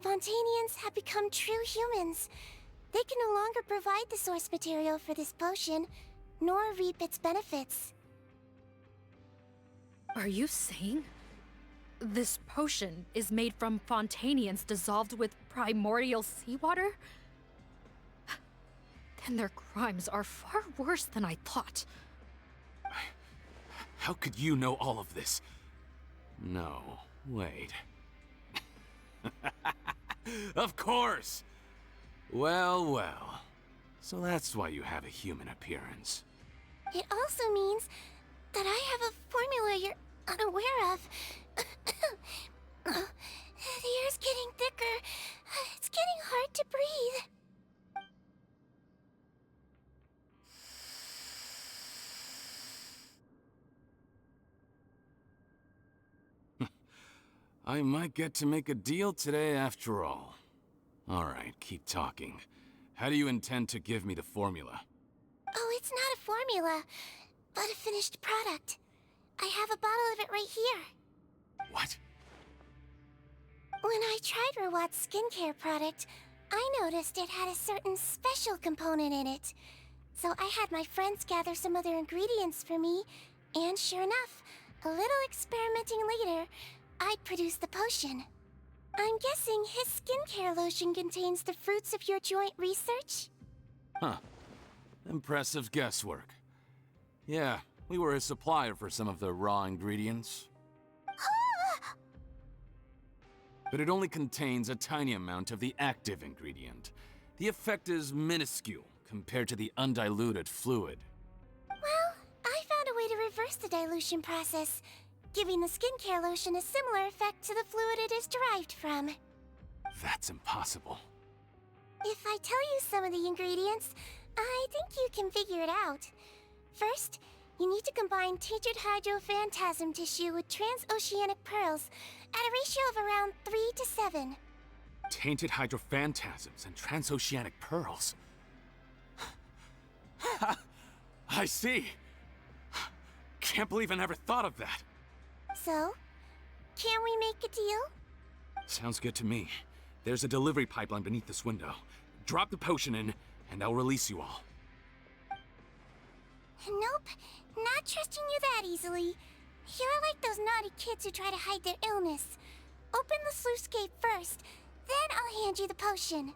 Fontanians have become true humans. They can no longer provide the source material for this potion, nor reap its benefits. Are you saying this potion is made from Fontanians dissolved with primordial seawater? Then their crimes are far worse than I thought. How could you know all of this? No, wait. Of course! Well, well. So that's why you have a human appearance. It also means that I have a formula you're unaware of. The air's getting thicker. It's getting hard to breathe. I might get to make a deal today after all. Alright, keep talking. How do you intend to give me the formula? Oh, it's not a formula, but a finished product. I have a bottle of it right here. What? When I tried Rawat's skincare product, I noticed it had a certain special component in it. So I had my friends gather some other ingredients for me, and sure enough, a little experimenting later, I'd produced the potion. I'm guessing his skincare lotion contains the fruits of your joint research? Huh. Impressive guesswork. Yeah, we were a supplier for some of the raw ingredients. But it only contains a tiny amount of the active ingredient. The effect is minuscule compared to the undiluted fluid. Well, I found a way to reverse the dilution process, giving the skincare lotion a similar effect to the fluid it is derived from. That's impossible. If I tell you some of the ingredients, I think you can figure it out. First, you need to combine tainted hydrophantasm tissue with transoceanic pearls at a ratio of around 3 to 7. Tainted hydrophantasms and transoceanic pearls. I see. Can't believe I never thought of that. So, can we make a deal? Sounds good to me. There's a delivery pipeline beneath this window. Drop the potion in, and I'll release you all. Nope, not trusting you that easily. You're like those naughty kids who try to hide their illness. Open the sluice gate first, then I'll hand you the potion.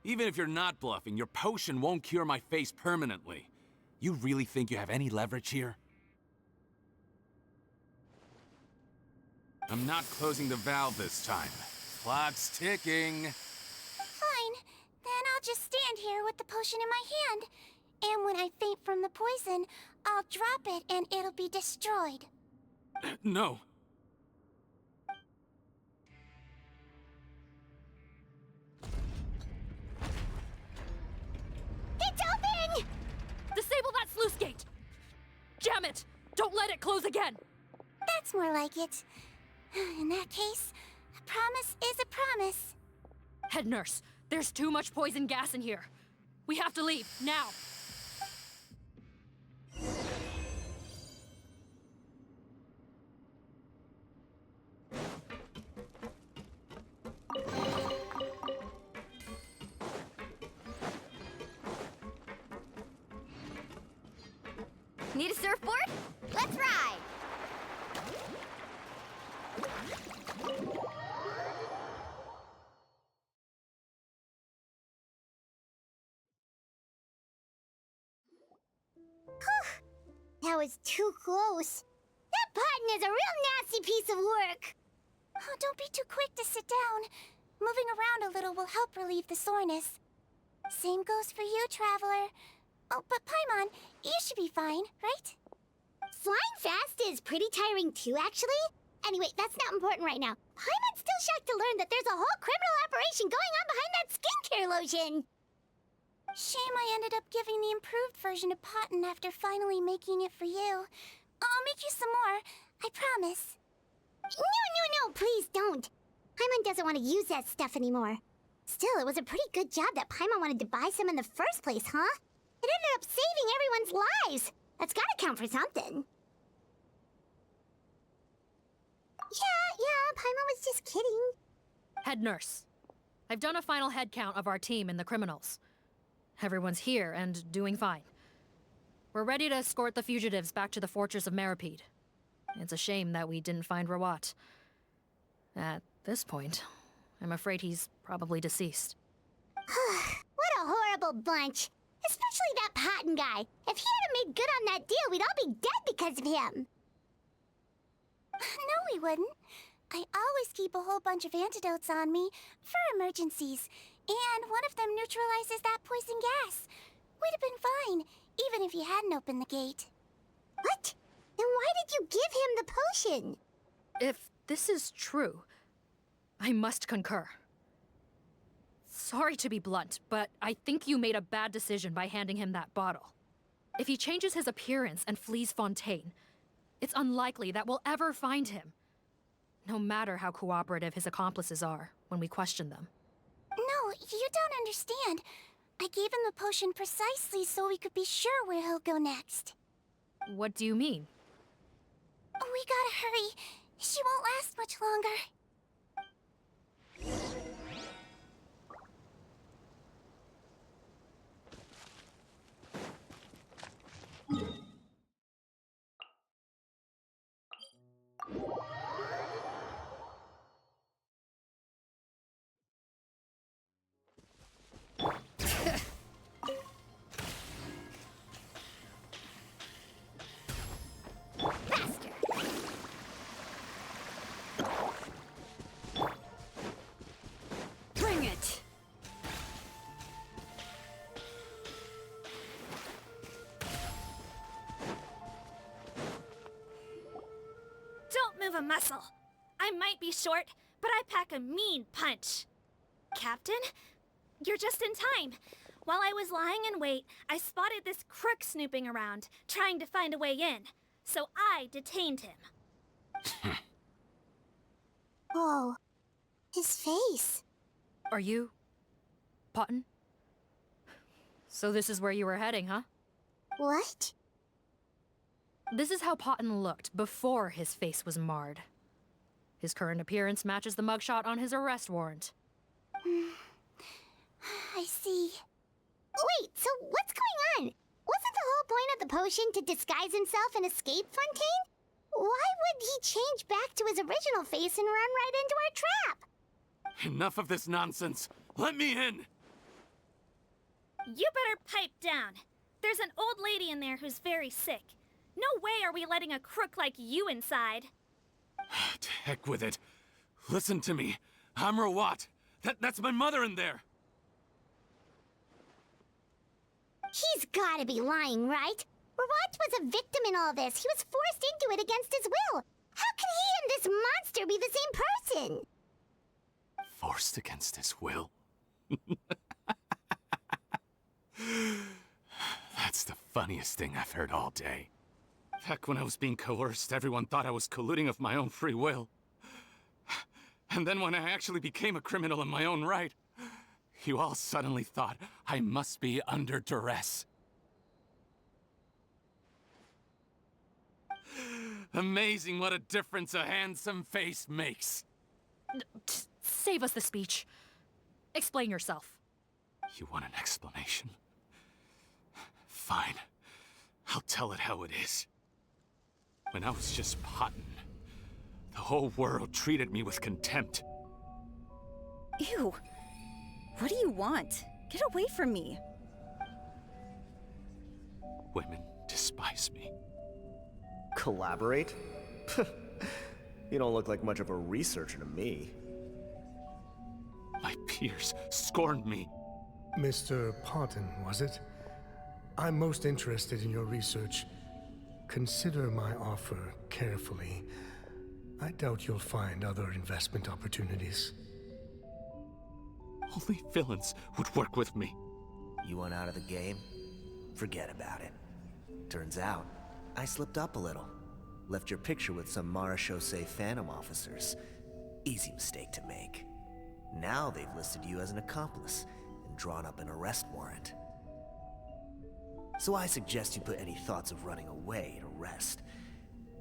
Even if you're not bluffing, your potion won't cure my face permanently. You really think you have any leverage here? I'm not closing the valve this time. Clock's ticking. Fine, then I'll just stand here with the potion in my hand. And when I faint from the poison, I'll drop it and it'll be destroyed. No. It's open! Disable that sluice gate! Jam it! Don't let it close again! That's more like it. In that case, a promise is a promise. Head nurse, there's too much poison gas in here. We have to leave, now! Need a surfboard? Let's ride! That was too close. That button is a real nasty piece of work. Oh, don't be too quick to sit down. Moving around a little will help relieve the soreness. Same goes for you, Traveler. Oh, but Paimon, you should be fine, right? Flying fast is pretty tiring too, actually. Anyway, that's not important right now. Paimon's still shocked to learn that there's a whole criminal operation going on behind that skincare lotion. Shame I ended up giving the improved version to Potten after finally making it for you. I'll make you some more, I promise. No, please don't. Paimon doesn't want to use that stuff anymore. Still, it was a pretty good job that Paimon wanted to buy some in the first place, huh? It ended up saving everyone's lives. That's gotta count for something. Yeah, Paimon was just kidding. Head nurse. I've done a final head count of our team and the criminals. Everyone's here and doing fine. We're ready to escort the fugitives back to the fortress of Meropide. It's a shame that we didn't find Rawat. At this point, I'm afraid he's probably deceased. What a horrible bunch. Especially that Patton guy. If he hadn't made good on that deal, we'd all be dead because of him. No, we wouldn't. I always keep a whole bunch of antidotes on me for emergencies, and one of them neutralizes that poison gas. We'd have been fine, even if you hadn't opened the gate. What? Then why did you give him the potion? If this is true, I must concur. Sorry to be blunt, but I think you made a bad decision by handing him that bottle. If he changes his appearance and flees Fontaine, it's unlikely that we'll ever find him. No matter how cooperative his accomplices are when we question them. No, you don't understand. I gave him the potion precisely so we could be sure where he'll go next. What do you mean? We gotta hurry. She won't last much longer. Bring it! Don't move a muscle. I might be short, but I pack a mean punch. Captain, you're just in time. While I was lying in wait, I spotted this crook snooping around, trying to find a way in. So I detained him. Whoa. His face. Are you... Potton? So this is where you were heading, huh? What? This is how Potton looked before his face was marred. His current appearance matches the mugshot on his arrest warrant. I see. Wait, so what's going on? Wasn't the whole point of the potion to disguise himself and escape Fontaine? Why would he change back to his original face and run right into our trap? Enough of this nonsense. Let me in! You better pipe down. There's an old lady in there who's very sick. No way are we letting a crook like you inside. To heck with it. Listen to me. I'm Rawat. That's my mother in there. He's gotta be lying, right? Rawat was a victim in all this. He was forced into it against his will. How can he and this monster be the same person? Forced against his will? That's the funniest thing I've heard all day. Back when I was being coerced, everyone thought I was colluding of my own free will. And then when I actually became a criminal in my own right, you all suddenly thought I must be under duress. Amazing what a difference a handsome face makes. Save us the speech. Explain yourself. You want an explanation? Fine. I'll tell it how it is. When I was just Potton, the whole world treated me with contempt. Ew. What do you want? Get away from me. Women despise me. Collaborate? You don't look like much of a researcher to me. My peers scorned me. Mr. Potton, was it? I'm most interested in your research. Consider my offer carefully. I doubt you'll find other investment opportunities. Only villains would work with me. You want out of the game? Forget about it. Turns out, I slipped up a little. Left your picture with some Marechaussee Phantom officers. Easy mistake to make. Now they've listed you as an accomplice and drawn up an arrest warrant. So I suggest you put any thoughts of running away to rest.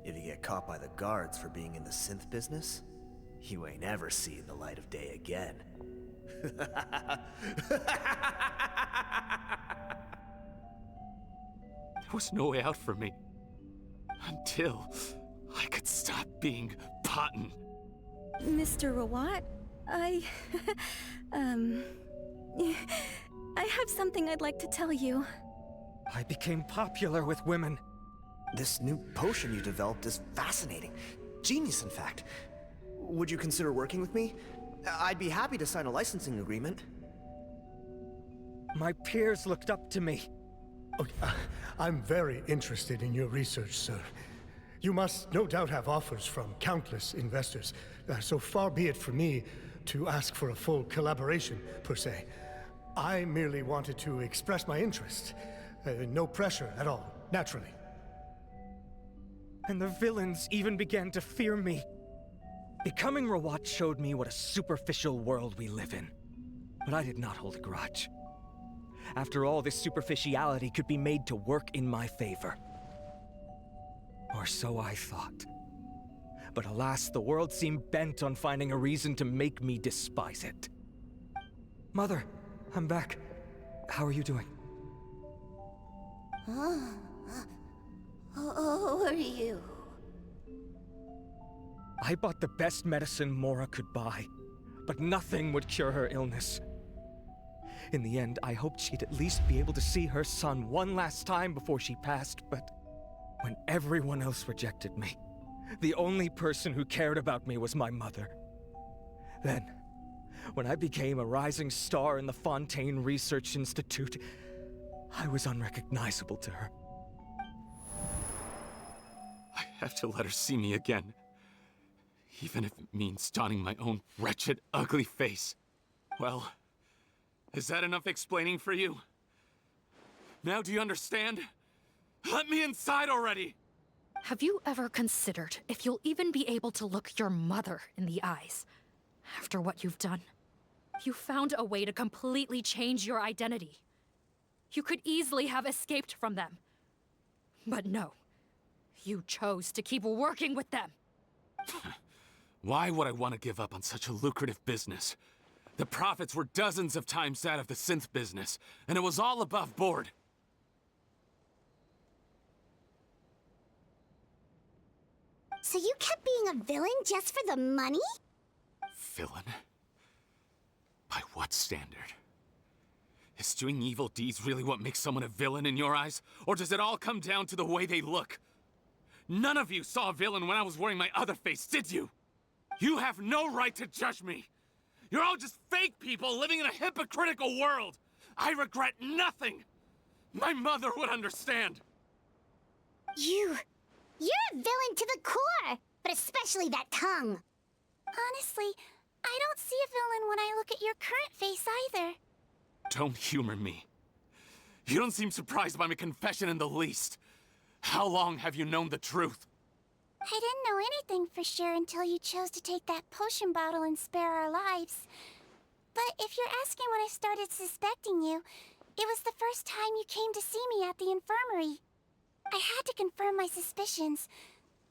If you get caught by the guards for being in the synth business, you ain't ever seen the light of day again. There was no way out for me. Until I could stop being Potton. Mr. Rawat, I have something I'd like to tell you. I became popular with women. This new potion you developed is fascinating. Genius, in fact. Would you consider working with me? I'd be happy to sign a licensing agreement. My peers looked up to me. Okay, I'm very interested in your research, sir. You must no doubt have offers from countless investors, so far be it for me to ask for a full collaboration, per se. I merely wanted to express my interest. No pressure at all, naturally. And the villains even began to fear me. Becoming Rawat showed me what a superficial world we live in. But I did not hold a grudge. After all, this superficiality could be made to work in my favor. Or so I thought. But alas, the world seemed bent on finding a reason to make me despise it. Mother, I'm back. How are you doing? Who are you? I bought the best medicine Mora could buy, but nothing would cure her illness. In the end, I hoped she'd at least be able to see her son one last time before she passed, but when everyone else rejected me, the only person who cared about me was my mother. Then, when I became a rising star in the Fontaine Research Institute, I was unrecognizable to her. I have to let her see me again. Even if it means donning my own wretched, ugly face. Well, is that enough explaining for you? Now do you understand? Let me inside already! Have you ever considered if you'll even be able to look your mother in the eyes after what you've done? You found a way to completely change your identity. You could easily have escaped from them. But no, you chose to keep working with them. Why would I want to give up on such a lucrative business? The profits were dozens of times that of the synth business, and it was all above board. So you kept being a villain just for the money? Villain? By what standard? Is doing evil deeds really what makes someone a villain in your eyes? Or does it all come down to the way they look? None of you saw a villain when I was wearing my other face, did you? You have no right to judge me! You're all just fake people living in a hypocritical world! I regret nothing! My mother would understand! You're a villain to the core! But especially that tongue! Honestly, I don't see a villain when I look at your current face either. Don't humor me. You don't seem surprised by my confession in the least. How long have you known the truth? I didn't know anything for sure until you chose to take that potion bottle and spare our lives. But if you're asking when I started suspecting you, it was the first time you came to see me at the infirmary. I had to confirm my suspicions.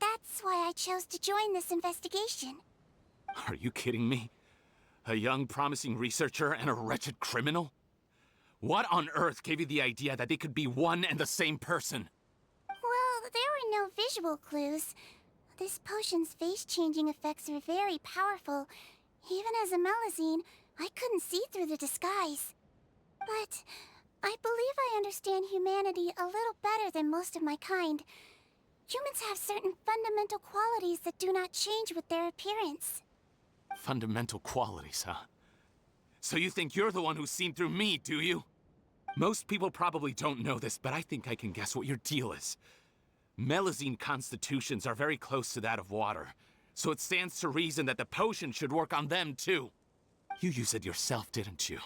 That's why I chose to join this investigation. Are you kidding me? A young, promising researcher and a wretched criminal? What on earth gave you the idea that they could be one and the same person? Well, there were no visual clues. This potion's face-changing effects are very powerful. Even as a Melusine, I couldn't see through the disguise. But I believe I understand humanity a little better than most of my kind. Humans have certain fundamental qualities that do not change with their appearance. Fundamental qualities, huh? So you think you're the one who's seen through me, do you? Most people probably don't know this, but I think I can guess what your deal is. Melusine constitutions are very close to that of water, so it stands to reason that the potion should work on them too. You use it yourself, didn't you?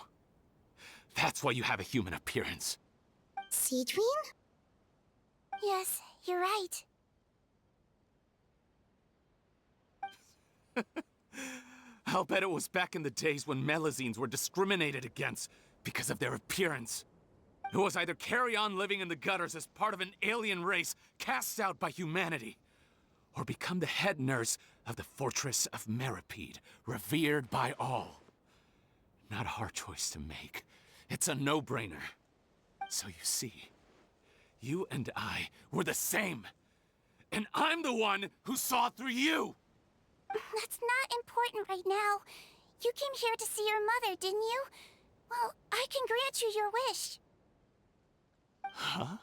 That's why you have a human appearance. Sigewinne? Yes, you're right. I'll bet it was back in the days when Melusines were discriminated against because of their appearance. It was either carry on living in the gutters as part of an alien race cast out by humanity, or become the head nurse of the fortress of Meropide, revered by all. Not a hard choice to make. It's a no-brainer. So you see, you and I were the same. And I'm the one who saw through you! That's not important right now. You came here to see your mother, didn't you? Well, I can grant you your wish. Huh?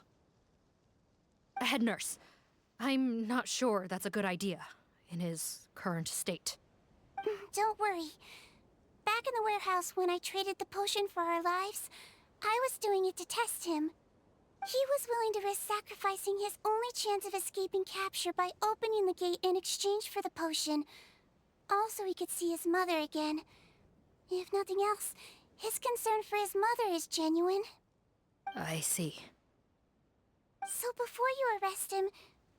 Head nurse, I'm not sure that's a good idea in his current state. Don't worry. Back in the warehouse when I traded the potion for our lives, I was doing it to test him. He was willing to risk sacrificing his only chance of escaping capture by opening the gate in exchange for the potion. Also, he could see his mother again. If nothing else, his concern for his mother is genuine. I see. So before you arrest him,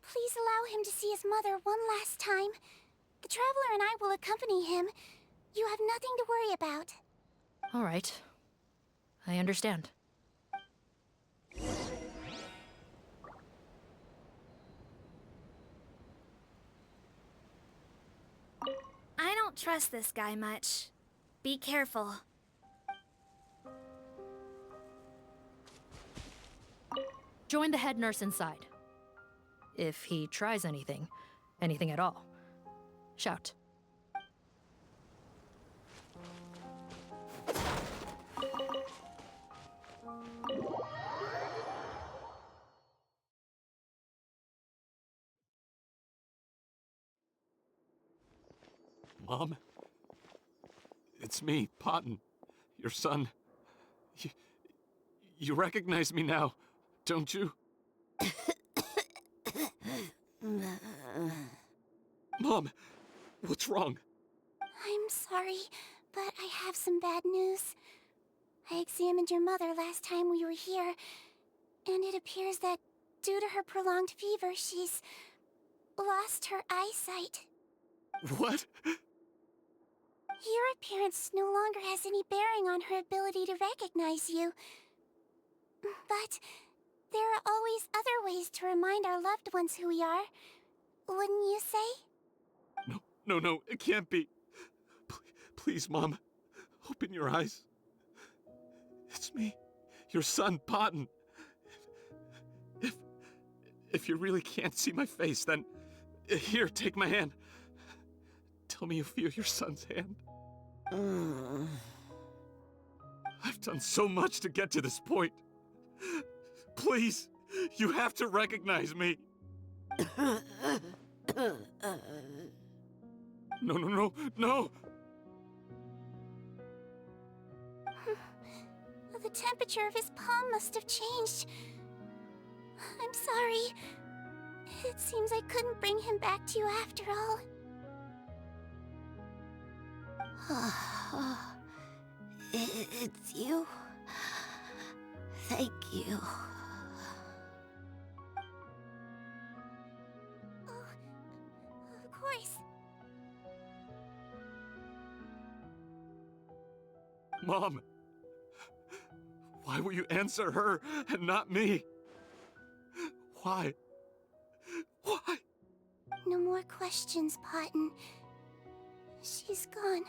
please allow him to see his mother one last time. The Traveler and I will accompany him. You have nothing to worry about. All right. I understand. I don't trust this guy much. Be careful. Join the head nurse inside. If he tries anything at all, shout. Mom? It's me, Potton, your son. You recognize me now, don't you? Mom, what's wrong? I'm sorry, but I have some bad news. I examined your mother last time we were here, and it appears that due to her prolonged fever, she's lost her eyesight. What? Your appearance no longer has any bearing on her ability to recognize you. But there are always other ways to remind our loved ones who we are. Wouldn't you say? No, it can't be. Please, Mom, open your eyes. It's me, your son, Potton. If you really can't see my face, then here, take my hand. Tell me you feel your son's hand. I've done so much to get to this point. Please, you have to recognize me. No. The temperature of his palm must have changed. I'm sorry. It seems I couldn't bring him back to you after all. It's you. Thank you. Oh, of course. Mom, why will you answer her and not me? Why? No more questions, Potton. She's gone.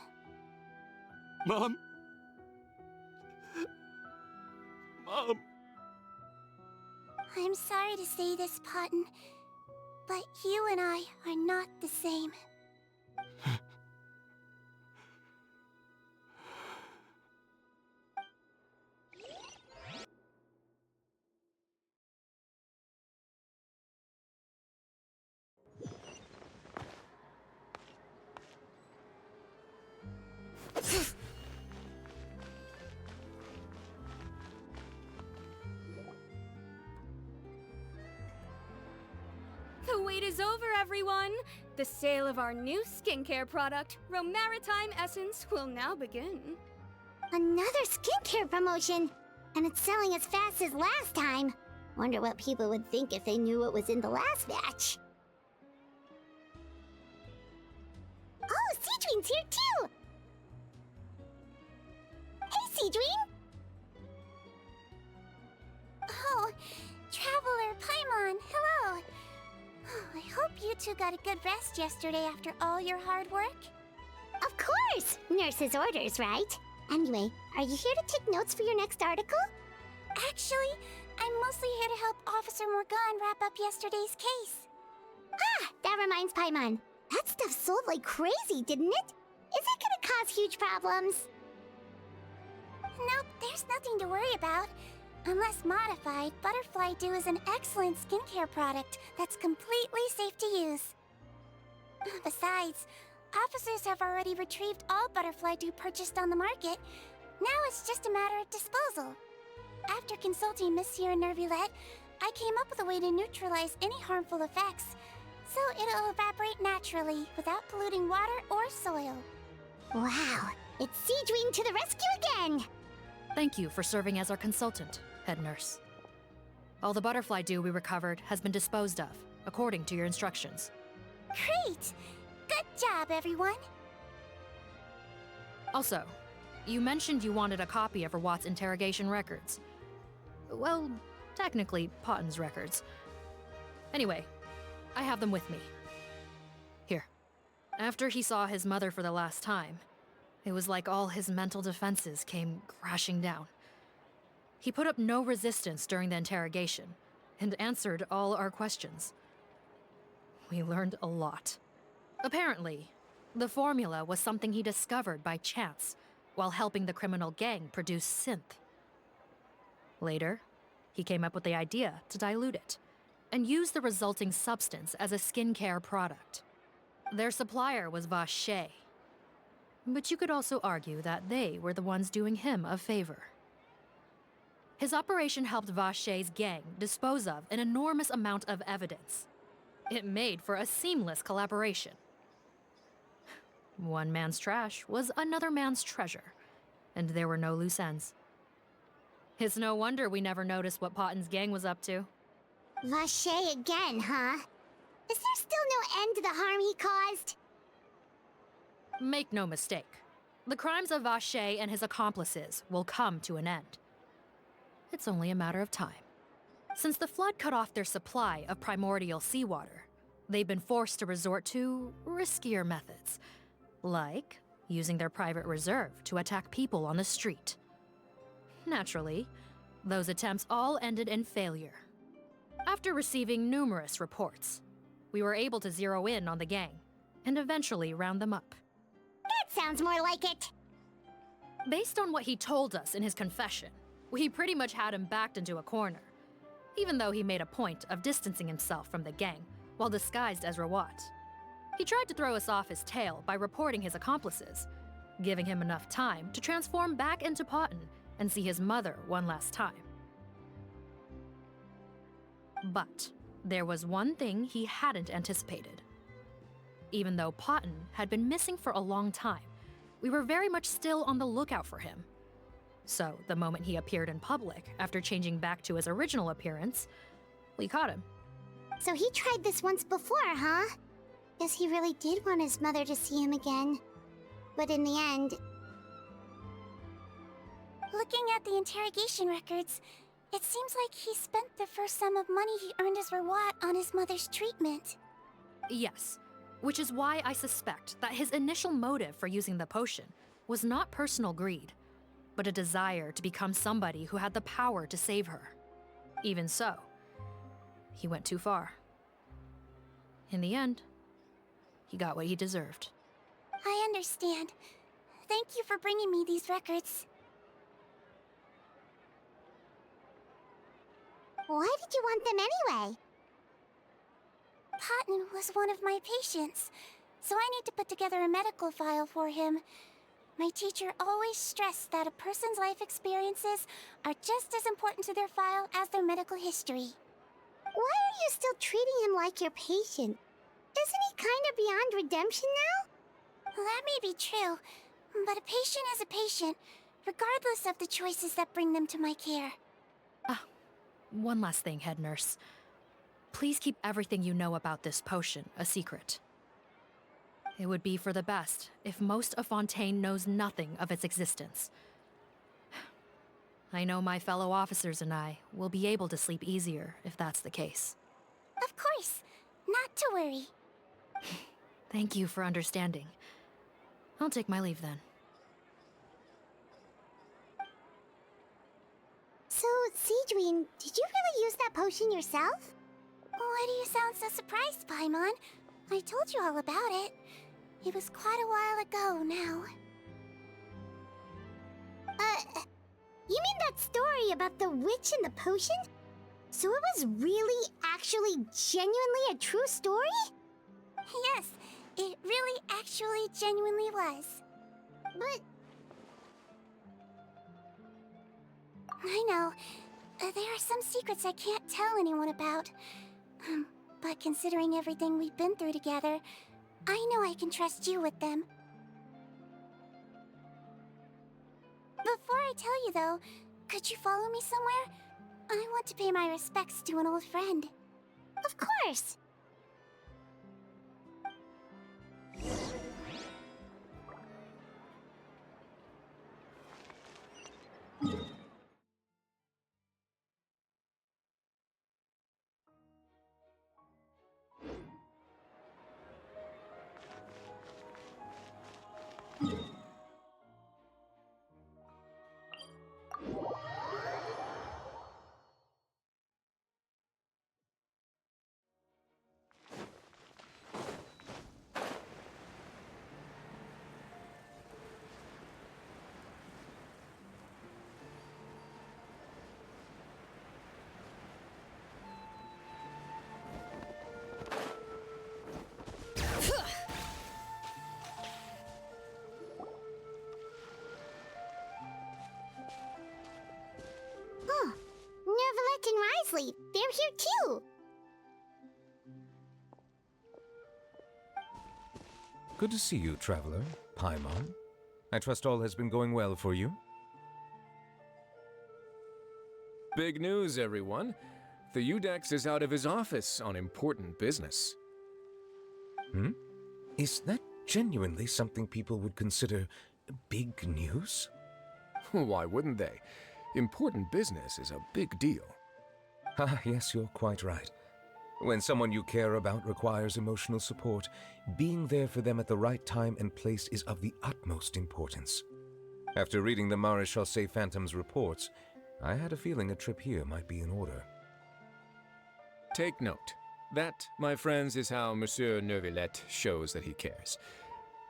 Mom? I'm sorry to say this, Potton, but you and I are not the same. The wait is over, everyone! The sale of our new skincare product, Romaritime Essence, will now begin. Another skincare promotion! And it's selling as fast as last time. Wonder what people would think if they knew what was in the last batch. Oh, Citrin's here too! Hey, Sigewinne! Oh, Traveler Paimon, hello! I hope you two got a good rest yesterday after all your hard work. Of course! Nurse's orders, right? Anyway, are you here to take notes for your next article? Actually, I'm mostly here to help Officer Morgan wrap up yesterday's case. Ah, that reminds Paimon. That stuff sold like crazy, didn't it? Is it gonna cause huge problems? Nope, there's nothing to worry about. Unless modified, Butterfly Dew is an excellent skincare product that's completely safe to use. Besides, officers have already retrieved all Butterfly Dew purchased on the market. Now it's just a matter of disposal. After consulting Monsieur and Nervulette, I came up with a way to neutralize any harmful effects, so it'll evaporate naturally without polluting water or soil. Wow, it's Sigewinne to the rescue again! Thank you for serving as our consultant, head nurse. All the butterfly dew we recovered has been disposed of, according to your instructions. Great! Good job, everyone! Also, you mentioned you wanted a copy of Rawat's interrogation records. Well, technically, Potten's records. Anyway, I have them with me. Here. After he saw his mother for the last time, it was like all his mental defenses came crashing down. He put up no resistance during the interrogation, and answered all our questions. We learned a lot. Apparently, the formula was something he discovered by chance, while helping the criminal gang produce synth. Later, he came up with the idea to dilute it, and use the resulting substance as a skincare product. Their supplier was Vache. But you could also argue that they were the ones doing him a favor. His operation helped Vache's gang dispose of an enormous amount of evidence. It made for a seamless collaboration. One man's trash was another man's treasure, and there were no loose ends. It's no wonder we never noticed what Potten's gang was up to. Vache again, huh? Is there still no end to the harm he caused? Make no mistake. The crimes of Vache and his accomplices will come to an end. It's only a matter of time. Since the flood cut off their supply of primordial seawater, they've been forced to resort to riskier methods, like using their private reserve to attack people on the street. Naturally, those attempts all ended in failure. After receiving numerous reports, we were able to zero in on the gang and eventually round them up. That sounds more like it. Based on what he told us in his confession, we pretty much had him backed into a corner, even though he made a point of distancing himself from the gang while disguised as Rawat. He tried to throw us off his tail by reporting his accomplices, giving him enough time to transform back into Potten and see his mother one last time. But there was one thing he hadn't anticipated. Even though Potten had been missing for a long time, we were very much still on the lookout for him. So the moment he appeared in public after changing back to his original appearance, we caught him. So he tried this once before, huh? Guess he really did want his mother to see him again. But in the end... Looking at the interrogation records, it seems like he spent the first sum of money he earned as Rawat on his mother's treatment. Yes, which is why I suspect that his initial motive for using the potion was not personal greed, but a desire to become somebody who had the power to save her. Even so, he went too far. In the end, he got what he deserved. I understand. Thank you for bringing me these records. Why did you want them anyway? Potten was one of my patients, so I need to put together a medical file for him. My teacher always stressed that a person's life experiences are just as important to their file as their medical history. Why are you still treating him like your patient? Isn't he kind of beyond redemption now? Well, that may be true, but a patient is a patient, regardless of the choices that bring them to my care. One last thing, head nurse. Please keep everything you know about this potion a secret. It would be for the best if most of Fontaine knows nothing of its existence. I know my fellow officers and I will be able to sleep easier if that's the case. Of course. Not to worry. Thank you for understanding. I'll take my leave then. So, Sigewinne, did you really use that potion yourself? Why do you sound so surprised, Paimon? I told you all about it. It was quite a while ago now. You mean that story about the witch and the potion? So it was really, actually, genuinely a true story? Yes, it really actually genuinely was. But... I know. There are some secrets I can't tell anyone about. But considering everything we've been through together, I know I can trust you with them. Before I tell you though, could you follow me somewhere? I want to pay my respects to an old friend. Of course! Neuvillette and Risley, they're here too! Good to see you, traveler. Paimon. I trust all has been going well for you? Big news, everyone. The Udex is out of his office on important business. Is that genuinely something people would consider big news? Why wouldn't they? Important business is a big deal. Ah, yes, you're quite right. When someone you care about requires emotional support, being there for them at the right time and place is of the utmost importance. After reading the Maréchal Phantom's reports, I had a feeling a trip here might be in order. Take note. That, my friends, is how Monsieur Neuvillette shows that he cares.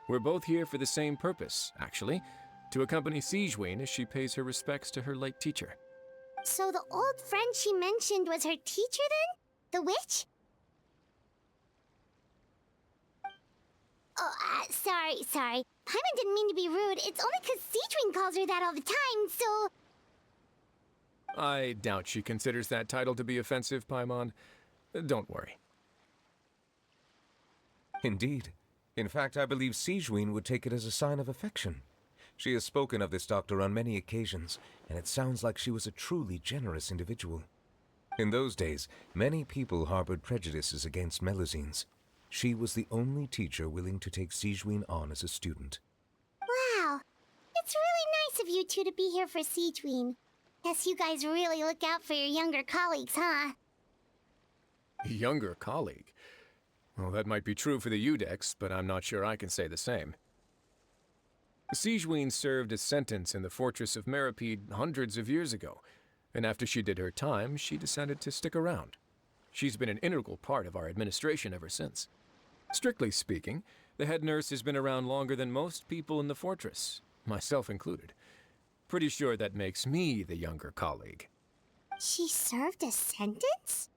We're both here for the same purpose, actually, to accompany Sigewinne as she pays her respects to her late teacher. So the old friend she mentioned was her teacher then? The witch? Oh, sorry. Paimon didn't mean to be rude. It's only because Sigewinne calls her that all the time, so... I doubt she considers that title to be offensive, Paimon. Don't worry. Indeed. In fact, I believe Sigewinne would take it as a sign of affection. She has spoken of this doctor on many occasions, and it sounds like she was a truly generous individual. In those days, many people harbored prejudices against Melusines. She was the only teacher willing to take Sigewinne on as a student. Wow. It's really nice of you two to be here for Sigewinne. Guess you guys really look out for your younger colleagues, huh? Younger colleague? Well, that might be true for the Udex, but I'm not sure I can say the same. Sigewinne served a sentence in the fortress of Meropide hundreds of years ago, and after she did her time, she decided to stick around. She's been an integral part of our administration ever since. Strictly speaking, the head nurse has been around longer than most people in the fortress, myself included. Pretty sure that makes me the younger colleague. She served a sentence?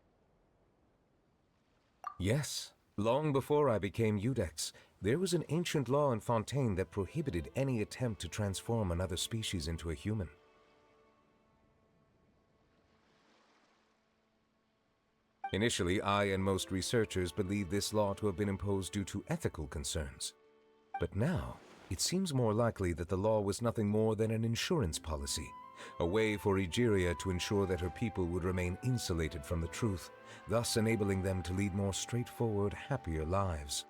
Yes. Long before I became Udex, there was an ancient law in Fontaine that prohibited any attempt to transform another species into a human. Initially, I and most researchers believed this law to have been imposed due to ethical concerns. But now, it seems more likely that the law was nothing more than an insurance policy, a way for Egeria to ensure that her people would remain insulated from the truth, thus enabling them to lead more straightforward, happier lives.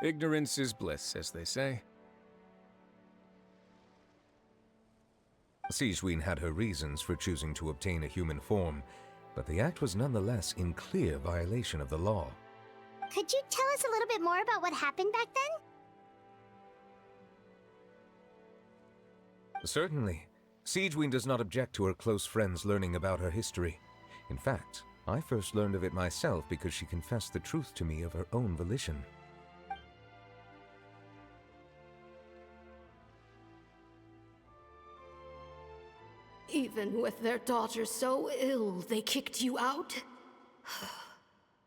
Ignorance is bliss, as they say. Sigewinne had her reasons for choosing to obtain a human form, but the act was nonetheless in clear violation of the law. Could you tell us a little bit more about what happened back then? Certainly. Sigewinne does not object to her close friends learning about her history. In fact, I first learned of it myself because she confessed the truth to me of her own volition. Even with their daughter so ill, they kicked you out?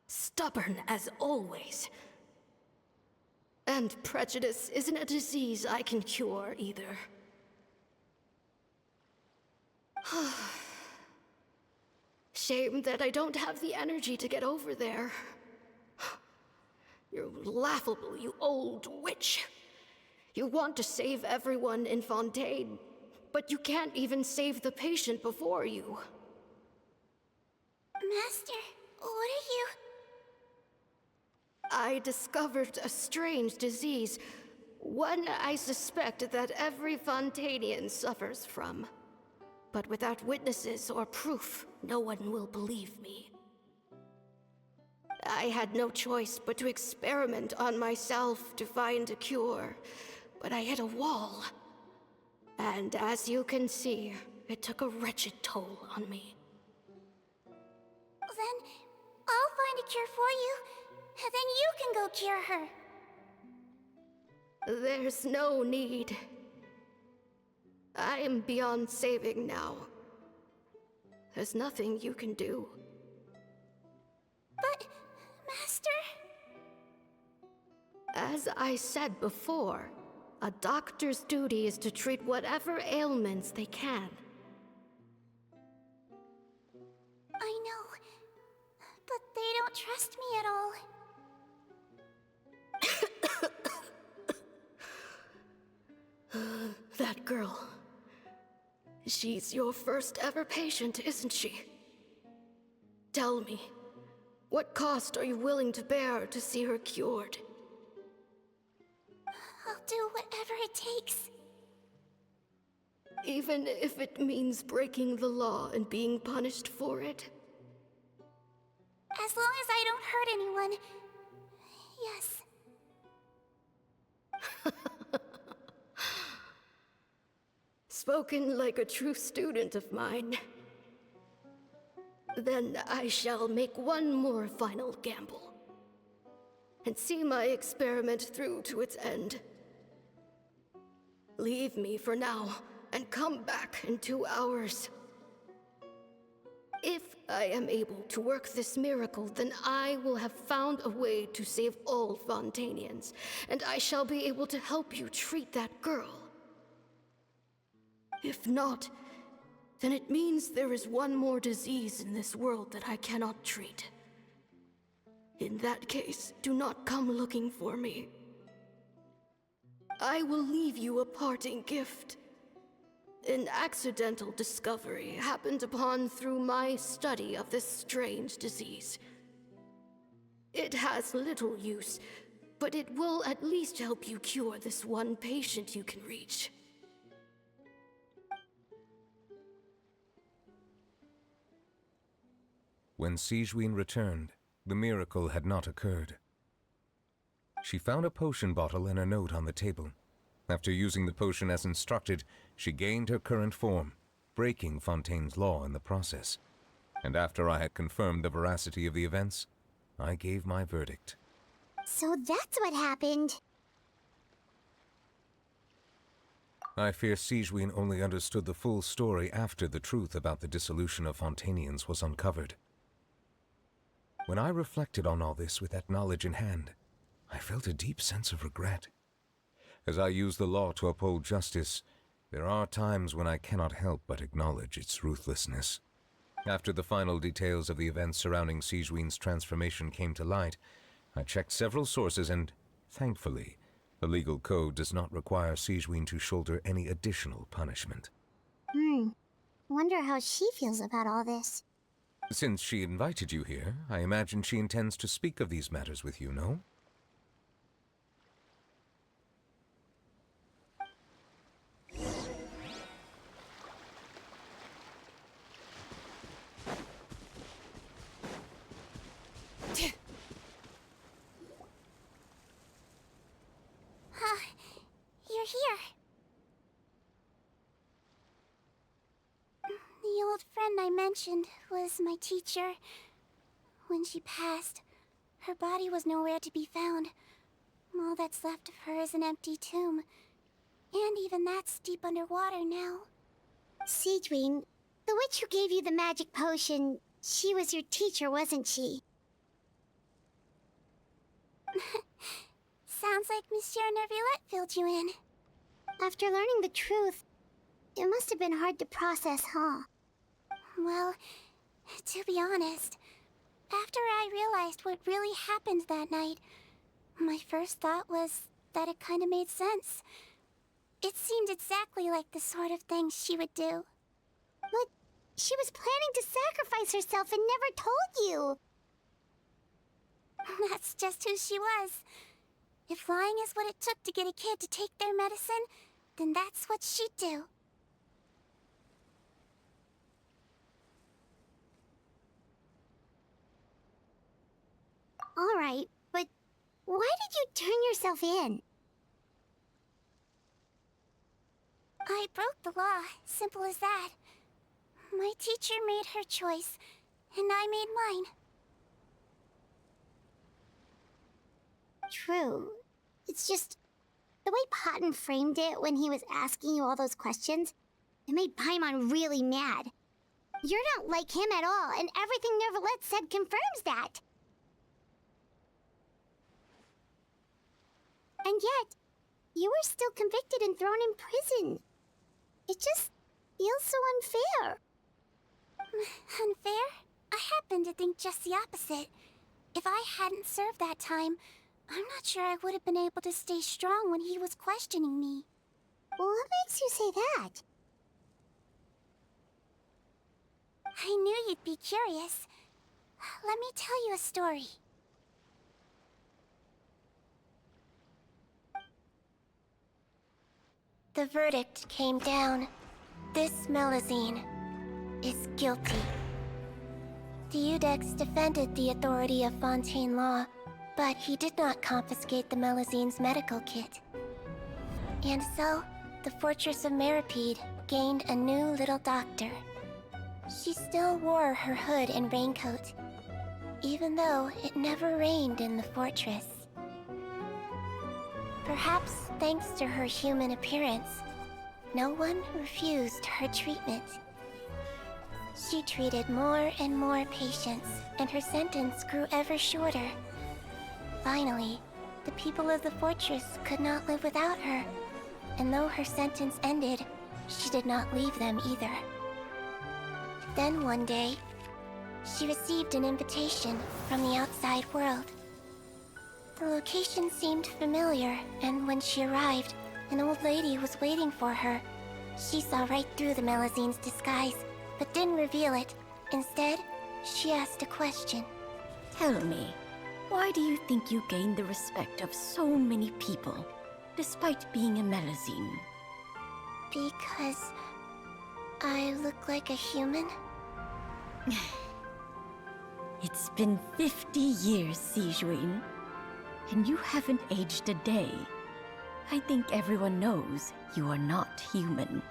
Stubborn as always. And prejudice isn't a disease I can cure either. Shame that I don't have the energy to get over there. You're laughable, you old witch. You want to save everyone in Fontaine, but you can't even save the patient before you. Master, what are you... I discovered a strange disease, one I suspect that every Fontainian suffers from. But without witnesses or proof, no one will believe me. I had no choice but to experiment on myself to find a cure, but I hit a wall. And as you can see, it took a wretched toll on me. Then I'll find a cure for you, and then you can go cure her. There's no need. I am beyond saving now. There's nothing you can do. But, Master... As I said before, a doctor's duty is to treat whatever ailments they can. I know, but they don't trust me at all. That girl. She's your first ever patient, isn't she? Tell me, what cost are you willing to bear to see her cured? I'll do whatever it takes. Even if it means breaking the law and being punished for it? As long as I don't hurt anyone, yes. Spoken like a true student of mine. Then I shall make one more final gamble. And see my experiment through to its end. Leave me for now, and come back in 2 hours. If I am able to work this miracle, then I will have found a way to save all Fontainians, and I shall be able to help you treat that girl. If not, then it means there is one more disease in this world that I cannot treat. In that case, do not come looking for me. I will leave you a parting gift. An accidental discovery happened upon through my study of this strange disease. It has little use, but it will at least help you cure this one patient you can reach. When Sigewinne returned, the miracle had not occurred. She found a potion bottle and a note on the table. After using the potion as instructed, she gained her current form, breaking Fontaine's law in the process. And after I had confirmed the veracity of the events, I gave my verdict. So that's what happened. I fear Sigewinne only understood the full story after the truth about the dissolution of Fontainians was uncovered. When I reflected on all this with that knowledge in hand, I felt a deep sense of regret. As I use the law to uphold justice, there are times when I cannot help but acknowledge its ruthlessness. After the final details of the events surrounding Sigewinne's transformation came to light, I checked several sources and, thankfully, the legal code does not require Sigewinne to shoulder any additional punishment. Wonder how she feels about all this. Since she invited you here, I imagine she intends to speak of these matters with you, no? mentioned was my teacher. When she passed, her body was nowhere to be found. All that's left of her is an empty tomb. And even that's deep underwater now. Sigewinne, the witch who gave you the magic potion, she was your teacher, wasn't she? Sounds like Monsieur Neuvillette filled you in. After learning the truth, it must have been hard to process, huh? Well, to be honest, after I realized what really happened that night, my first thought was that it kind of made sense. It seemed exactly like the sort of thing she would do. But she was planning to sacrifice herself and never told you. That's just who she was. If lying is what it took to get a kid to take their medicine, then that's what she'd do. All right, but why did you turn yourself in? I broke the law, simple as that. My teacher made her choice, and I made mine. True. It's just the way Potton framed it when he was asking you all those questions, it made Paimon really mad. You're not like him at all, and everything Neuvillette said confirms that. And yet, you were still convicted and thrown in prison. It just feels so unfair. Unfair? I happen to think just the opposite. If I hadn't served that time, I'm not sure I would have been able to stay strong when he was questioning me. What makes you say that? I knew you'd be curious. Let me tell you a story. The verdict came down. This Melusine is guilty. The Iudex defended the authority of Fontaine law, but he did not confiscate the Melusine's medical kit. And so, the fortress of Meropide gained a new little doctor. She still wore her hood and raincoat, even though it never rained in the fortress. Perhaps thanks to her human appearance, no one refused her treatment. She treated more and more patients, and her sentence grew ever shorter. Finally, the people of the fortress could not live without her, and though her sentence ended, she did not leave them either. Then one day, she received an invitation from the outside world. The location seemed familiar, and when she arrived, an old lady was waiting for her. She saw right through the Melusine's disguise, but didn't reveal it. Instead, she asked a question. Tell me, why do you think you gained the respect of so many people, despite being a Melusine? Because I look like a human? It's been 50 years, Sigewinne, and you haven't aged a day. I think everyone knows you are not human.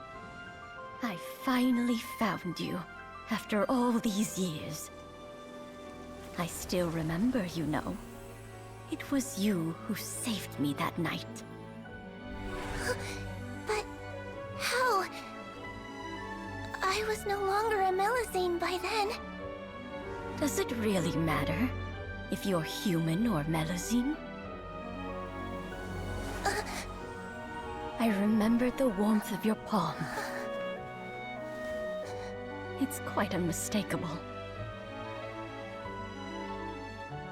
I finally found you, after all these years. I still remember, you know. It was you who saved me that night. But how? I was no longer a Melusine by then. Does it really matter if you're human or Melusine? I remember the warmth of your palm. It's quite unmistakable.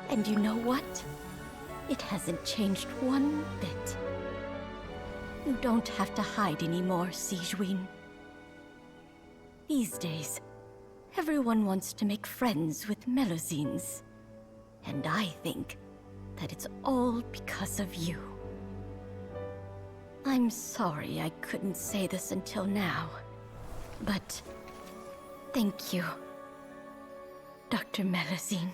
And you know what? It hasn't changed one bit. You don't have to hide anymore, Sigewinne. These days, everyone wants to make friends with Melusines. And I think that it's all because of you. I'm sorry I couldn't say this until now, but thank you, Dr. Melusine.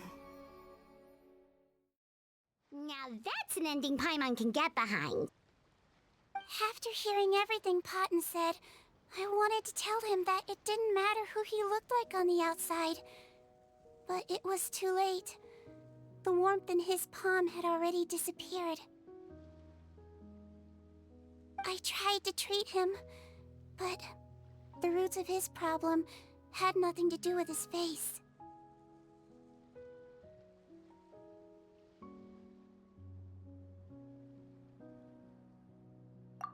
Now that's an ending Paimon can get behind. After hearing everything Potton said, I wanted to tell him that it didn't matter who he looked like on the outside. But it was too late. The warmth in his palm had already disappeared. I tried to treat him, but the roots of his problem had nothing to do with his face.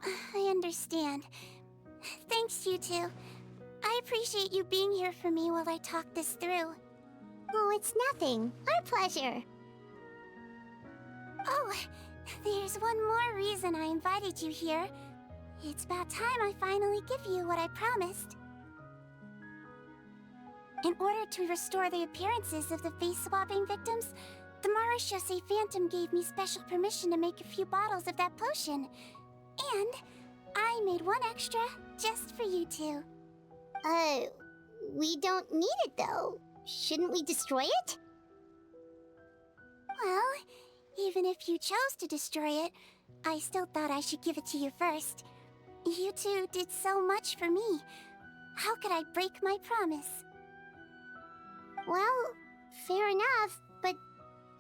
I understand. Thanks, you two. I appreciate you being here for me while I talk this through. Oh, it's nothing. Our pleasure. Oh, there's one more reason I invited you here. It's about time I finally give you what I promised. In order to restore the appearances of the face-swapping victims, the Marechaussee Phantom gave me special permission to make a few bottles of that potion. And I made one extra just for you two. We don't need it though. Shouldn't we destroy it? Well, even if you chose to destroy it, I still thought I should give it to you first. You two did so much for me. How could I break my promise? Well, fair enough, but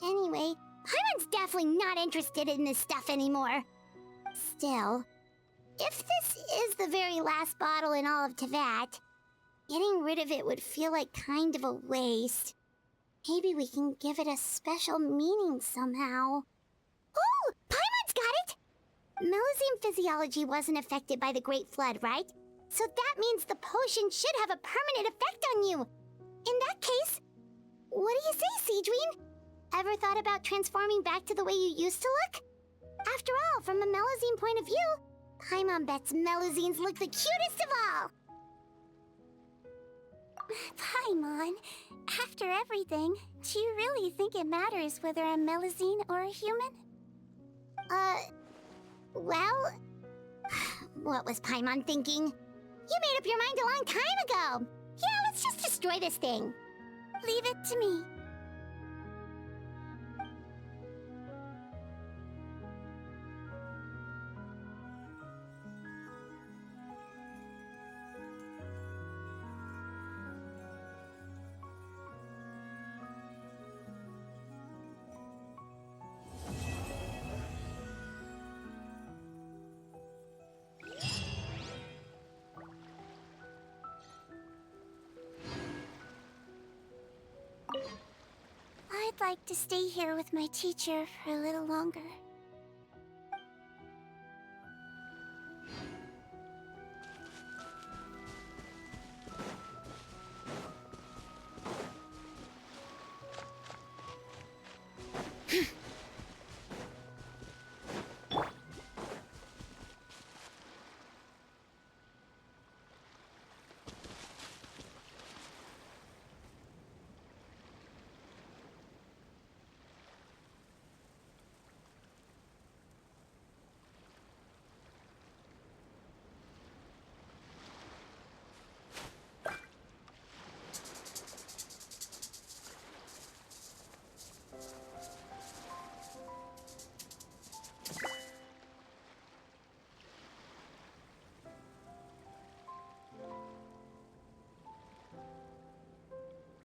anyway, Paimon's definitely not interested in this stuff anymore. Still, if this is the very last bottle in all of Teyvat, getting rid of it would feel like kind of a waste. Maybe we can give it a special meaning somehow. Oh, Paimon's got it! Melusine physiology wasn't affected by the Great Flood, right? So that means the potion should have a permanent effect on you. In that case, what do you say, Sigewinne? Ever thought about transforming back to the way you used to look? After all, from a Melusine point of view, Paimon bets Melusines look the cutest of all. Paimon, after everything, do you really think it matters whether I'm Melusine or a human? Well, what was Paimon thinking? You made up your mind a long time ago. Yeah, let's just destroy this thing. Leave it to me. I'd like to stay here with my teacher for a little longer.